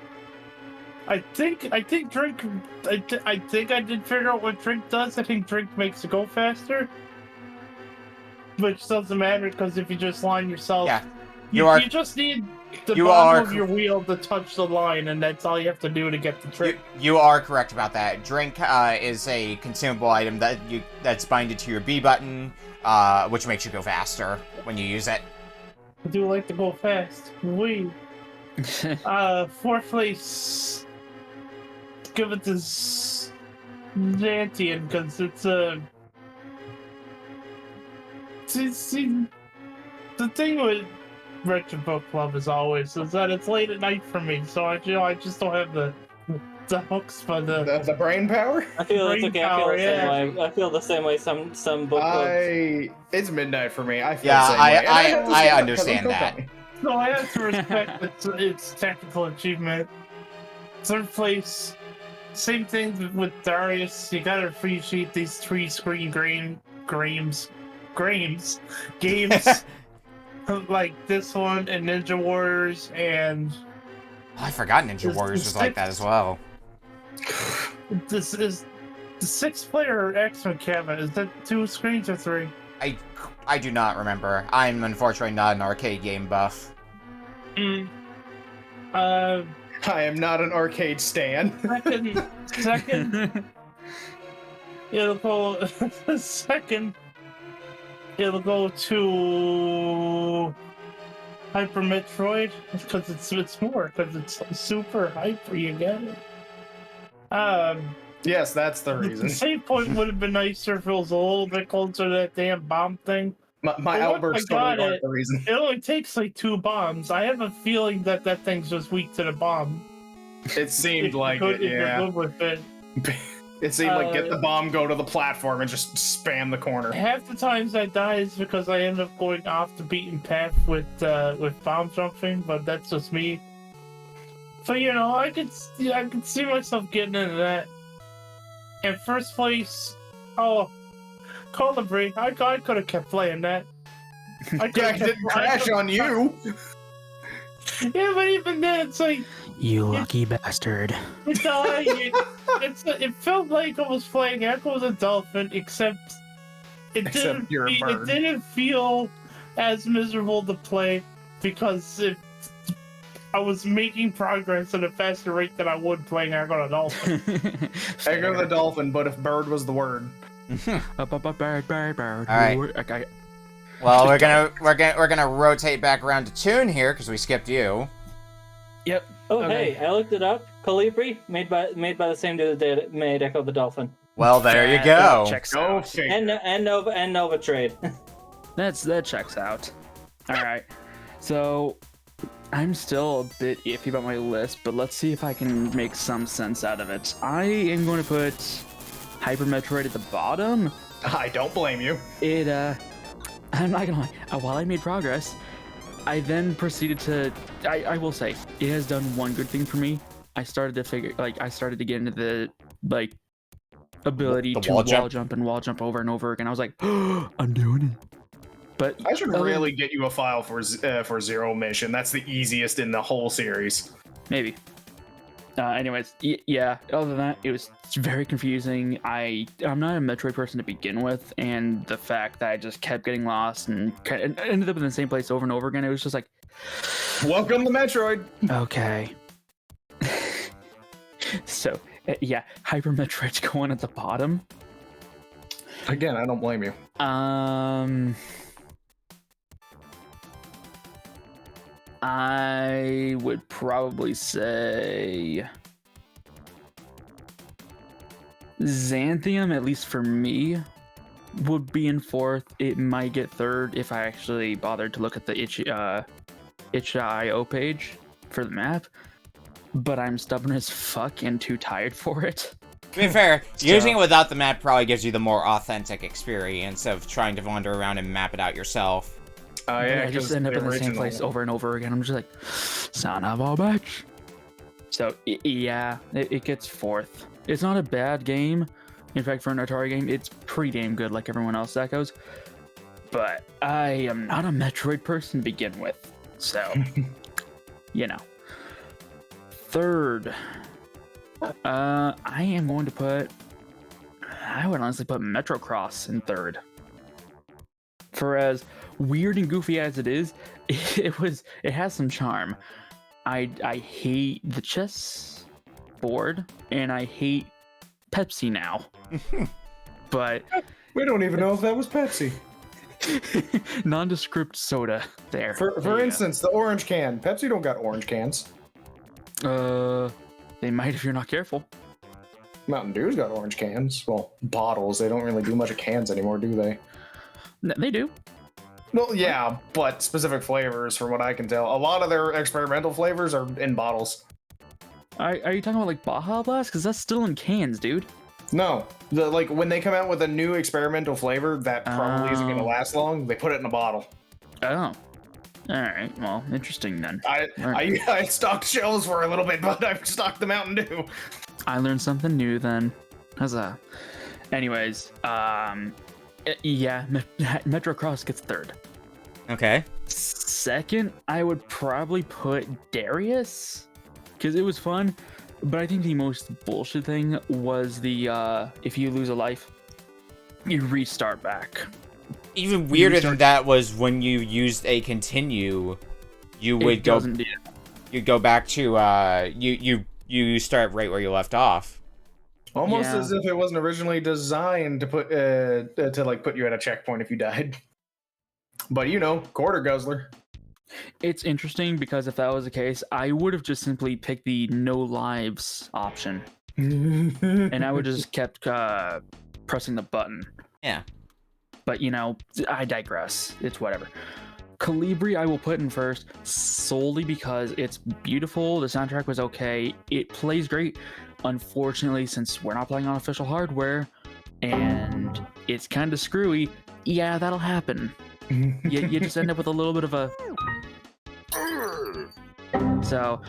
I think Drink. I think I did figure out what Drink does. I think Drink makes it go faster, which doesn't matter because if you just line yourself, you just need the bottom of your wheel to touch the line, and that's all you have to do to get the trick. You are correct about that. Drink is a consumable item that's binded to your B button, which makes you go faster when you use it. I do like to go fast. Wee. Fourth place. Give it to Xanthiom because it's see, the thing with Retro Book Club is that it's late at night for me, so I just don't have the hooks for the brain power. I feel it's okay. I feel the same way. Some book clubs. It's midnight for me. I feel the same way. I understand that. So I have to respect its technical achievement. Third place, same thing with Darius. You gotta appreciate these 3-screen games. Like this one and Ninja Warriors and... I forgot Ninja Warriors was like that as well. This is the 6-player X-Men cabinet. Is that 2 screens or 3? I do not remember. I'm unfortunately not an arcade game buff. I am not an arcade stan. Second, it'll go. Second, it'll go to Hyper Metroid because it's more because it's super hyper. You get it. Yes, that's the The reason. save point would have been nicer if it was a little bit closer to that damn bomb thing. My Well, outbursts I got totally aren't it. the reason. It only takes like 2 bombs. I have a feeling that thing's just weak to the bomb. It seemed like it, If you're yeah. good with it. It seemed like get the bomb, go to the platform, and just spam the corner. Half the times I die is because I end up going off the beaten path with bomb jumping, but that's just me. So I could see myself getting into that. In first place, Kolibri. I could have kept playing that. Yeah, it didn't crash on you. Yeah, but even then, it's like You lucky bastard. it felt like I was playing Echo the Dolphin, except Except you're a it bird. didn't feel as miserable to play because I was making progress at a faster rate than I would playing Echo the Dolphin. Echo the dolphin, but if bird was the word. Bird. Alright. Okay. Well, we're gonna rotate back around to Toon here because we skipped you. Yep. Oh, Okay. hey, I looked it up. Kolibri, made by the same dude that made Echo the Dolphin. Well, there you That go. checks Go out. figure. And Nova Trade. That checks out. All right. So I'm still a bit iffy about my list, but let's see if I can make some sense out of it. I am going to put Hyper Metroid at the bottom. I don't blame you. I'm not gonna lie. While I made progress, I then proceeded to. I will say it has done one good thing for me. I started to get into the ability The to wall wall jump? jump and wall jump over and over again. I was like, I'm doing it. But I should other- really get you a file for Zero Mission. That's the easiest in the whole series. maybe. Anyways, yeah. Other than that, it was very confusing. I'm not a Metroid person to begin with, and the fact that I just kept getting lost and ended up in the same place over and over again, it was just like, Welcome to Metroid. okay. So yeah, Hyper Metroid's going at the bottom. Again, I don't blame you. I would probably say Xanthiom, at least for me, would be in 4th. It might get 3rd if I actually bothered to look at the itch.io page for the map. But I'm stubborn as fuck and too tired for it. To be fair, using it without the map probably gives you the more authentic experience of trying to wander around and map it out yourself. Oh But yeah, I just end up in the same place over and over again. I'm just like, son of a bitch. So yeah, it gets 4th. It's not a bad game. In fact, for an Atari game, it's pretty damn good, like everyone else that goes. But I am not a Metroid person to begin with, so 3rd, I am going to put. I would honestly put Metrocross in 3rd. For as weird and goofy as it is, it has some charm. I hate the chess board and I hate Pepsi now. But We don't even know if that was Pepsi. nondescript soda there. For instance, the orange can. Pepsi don't got orange cans. They might if you're not careful. Mountain Dew's got orange cans. Well, bottles. They don't really do much of cans anymore, do they? They do. Well, yeah, but specific flavors, from what I can tell. A lot of their experimental flavors are in bottles. Are you talking about like Baja Blast? Because that's still in cans, dude. No, when they come out with a new experimental flavor that probably isn't going to last long, they put it in a bottle. Oh. Alright, well, interesting then. I stocked shells for a little bit, but I've stocked the Mountain Dew. I learned something new then. Huzzah. Anyways, yeah, Metrocross gets 3rd. Okay. 2nd, I would probably put Darius, because it was fun, but I think the most bullshit thing was the, if you lose a life, you restart back. even weirder than that was when you used a continue, you would go back to you start right where you left off. Almost as if it wasn't originally designed to put put you at a checkpoint if you died. But quarter guzzler. It's interesting because if that was the case, I would have just simply picked the no lives option, and I would just kept pressing the button. Yeah. But I digress. It's whatever. Kolibri I will put in first solely because it's beautiful. The soundtrack was okay. It plays great. Unfortunately, since we're not playing on official hardware and it's kind of screwy, yeah, that'll happen. You just end up with a little bit of a... So,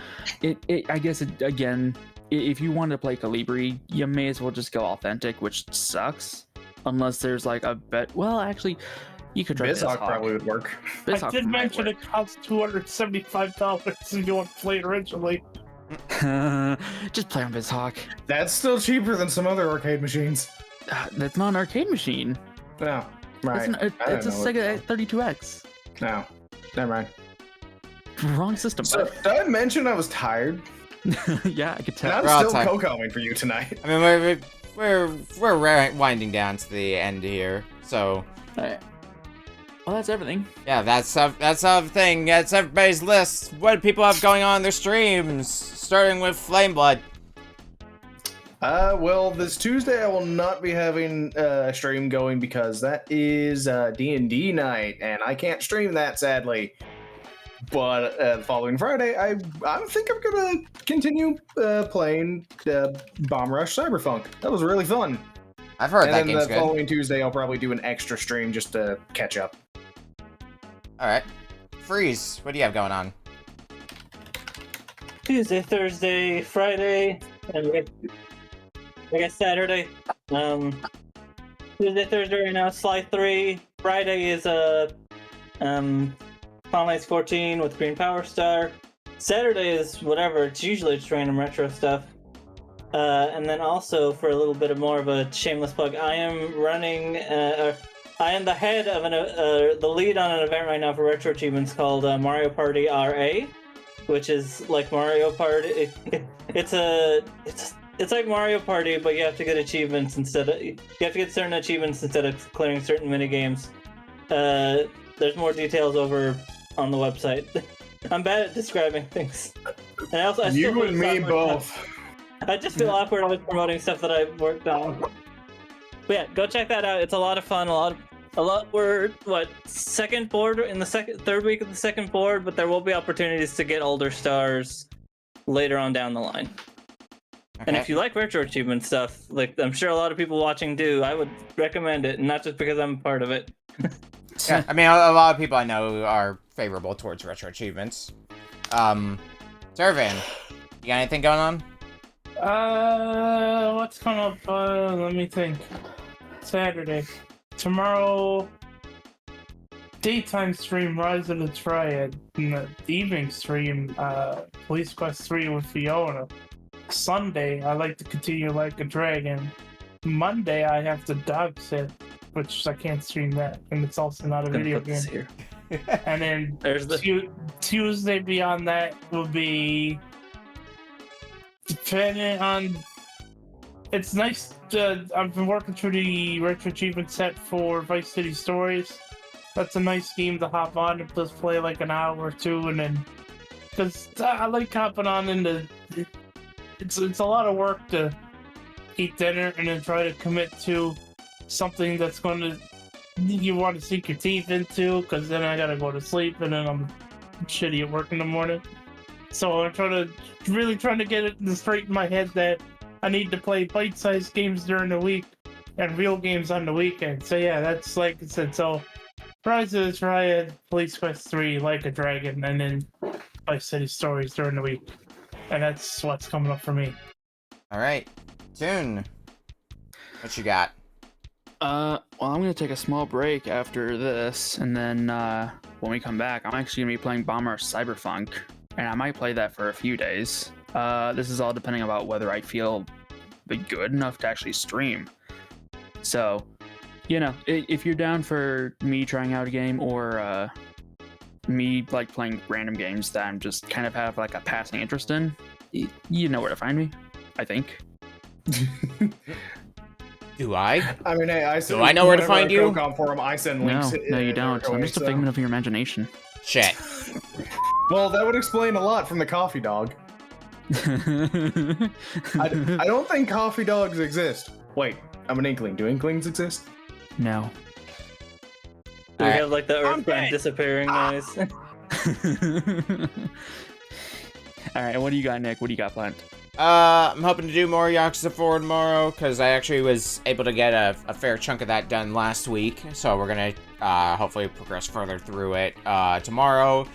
I guess, again, if you wanted to play Kolibri, you may as well just go authentic, which sucks. Unless there's like a bet. Well, actually, you could try BizHawk probably would work. I did mention it costs $275 if you want to play it originally. Just play on BizHawk. That's still cheaper than some other arcade machines. That's not an arcade machine. No, right. It's a Sega 32X. No, never mind. Wrong system. So, did I mention I was tired? Yeah, I could tell. And I'm still cocoing for you tonight. I mean, we're winding down to the end here, so. Well, that's everything. Yeah, that's everything. That's everybody's list. What do people have going on in their streams? Starting with Flameblood. Well, this Tuesday I will not be having a stream going because that is D&D night, and I can't stream that, sadly. But the following Friday, I think I'm gonna continue playing Bomb Rush Cyberpunk. That was really fun. I've heard that game's good. And then the following Tuesday, I'll probably do an extra stream just to catch up. All right, Freeze, what do you have going on? Tuesday, Thursday, Friday, and I guess Saturday. Tuesday, Thursday right now, Sly 3. Friday is Final Fantasy 14 with Green Power Star. Saturday is whatever, it's usually just random retro stuff. And then also, for a little bit of more of a shameless plug, I am running, I am the head of the lead on an event right now for retro achievements called Mario Party RA, which is like Mario Party. It's like Mario Party, but you have to get achievements you have to get certain achievements instead of clearing certain mini games. There's more details over on the website. I'm bad at describing things. And I you and me both. I just feel awkward always promoting stuff that I've worked on. But yeah, go check that out. It's a lot of fun. We're second board in the third week of the second board, but there will be opportunities to get older stars later on down the line. Okay. And if you like retro achievement stuff, like I'm sure a lot of people watching do, I would recommend it, and not just because I'm part of it. Yeah, I mean, a lot of people I know are favorable towards retro achievements. Servan, you got anything going on? What's coming up? Let me think. Saturday. Tomorrow, daytime stream, Rise of the Triad. And the evening stream, Police Quest 3 with Fiona. Sunday, I like to continue Like a Dragon. Monday, I have to dog sit, which I can't stream that, and it's also not a video game. Here. And then there's Tuesday beyond that will be depending on. It's nice. I've been working through the retro achievement set for Vice City Stories. That's a nice game to hop on and just play like an hour or two, and then because I like hopping on into. It's a lot of work to eat dinner and then try to commit to something that's going to you want to sink your teeth into, because then I gotta go to sleep and then I'm shitty at work in the morning. So I'm trying to get it straight in my head that I need to play bite-sized games during the week and real games on the weekend. So yeah, that's like I said. So Rise of the Triad, Police Quest 3, Like a Dragon, and then Vice City Stories during the week. And that's what's coming up for me. All right, Toon, what you got? Well, I'm gonna take a small break after this, and then when we come back, I'm actually gonna be playing Bomber Cyberpunk, and I might play that for a few days. This is all depending about whether I feel good enough to actually stream. So, you know, if you're down for me trying out a game or me like playing random games that I'm just kind of have like a passing interest in, you know where to find me, I think. Do I? I mean, hey, Do I know where to find you? Forum, I send links. No, you don't. I'm just a figment of your imagination. Shit. Well, that would explain a lot from the coffee dog. I don't think coffee dogs exist. Wait, I'm an inkling. Do inklings exist? No. Do we have like the earthbound disappearing noise? Alright, what do you got, Nick? What do you got planned? I'm hoping to do more Yakuza 4 tomorrow, because I actually was able to get a fair chunk of that done last week, so we're gonna hopefully progress further through it tomorrow.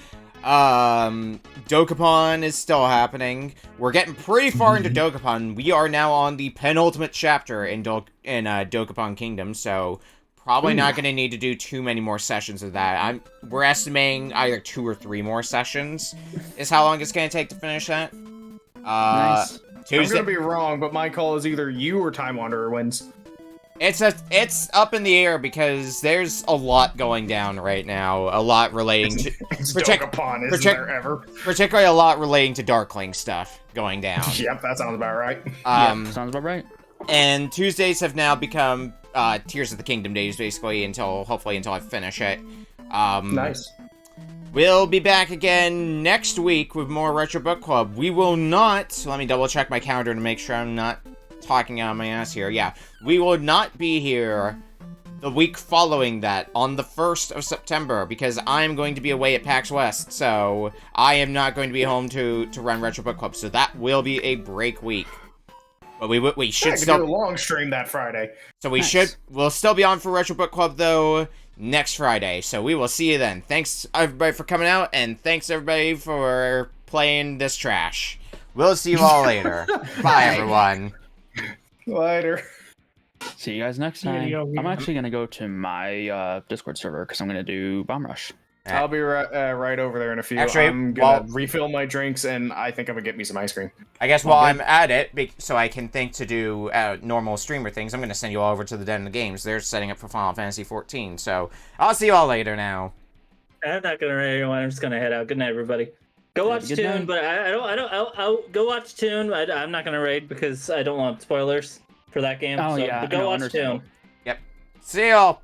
Dokapon is still happening. We're getting pretty far into Dokapon. We are now on the penultimate chapter in Dokapon Kingdom, so probably not going to need to do too many more sessions of that. We're estimating either 2 or 3 more sessions is how long it's going to take to finish that. Nice. Tuesday. I'm gonna be wrong, but my call is either you or Time Wanderer wins. It's up in the air because there's a lot going down right now. A lot relating to Dokapon, isn't there ever? Particularly a lot relating to Darkling stuff going down. Yep, that sounds about right. Yeah, sounds about right. And Tuesdays have now become Tears of the Kingdom days, basically, hopefully until I finish it. Nice. We'll be back again next week with more Retro Book Club. We will not, let me double check my calendar to make sure I'm not talking out of my ass here. Yeah, we will not be here the week following that, on the 1st of September, because I'm going to be away at PAX West, so I am not going to be home to run Retro Book Club, so that will be a break week. But we should still do a long stream that Friday. So we'll still be on for Retro Book Club though next Friday. So we will see you then. Thanks everybody for coming out, and thanks everybody for playing this trash. We'll see you all later. Bye everyone. Later. See you guys next time. I'm actually gonna go to my Discord server because I'm gonna do Bomb Rush. I'll be right over there in a few. Actually, I'm gonna refill my drinks, and I think I'm gonna get me some ice cream. I guess while I'm at it, so I can think to do normal streamer things, I'm gonna send you all over to the Den of the Games. They're setting up for Final Fantasy 14, so I'll see you all later now. I'm not gonna raid anyone. I'm just gonna head out. Good night, everybody. Go watch Toon, but I'll go watch Toon. I'm not gonna raid because I don't want spoilers for that game. Oh so, yeah, but go watch Toon. Yep. See y'all.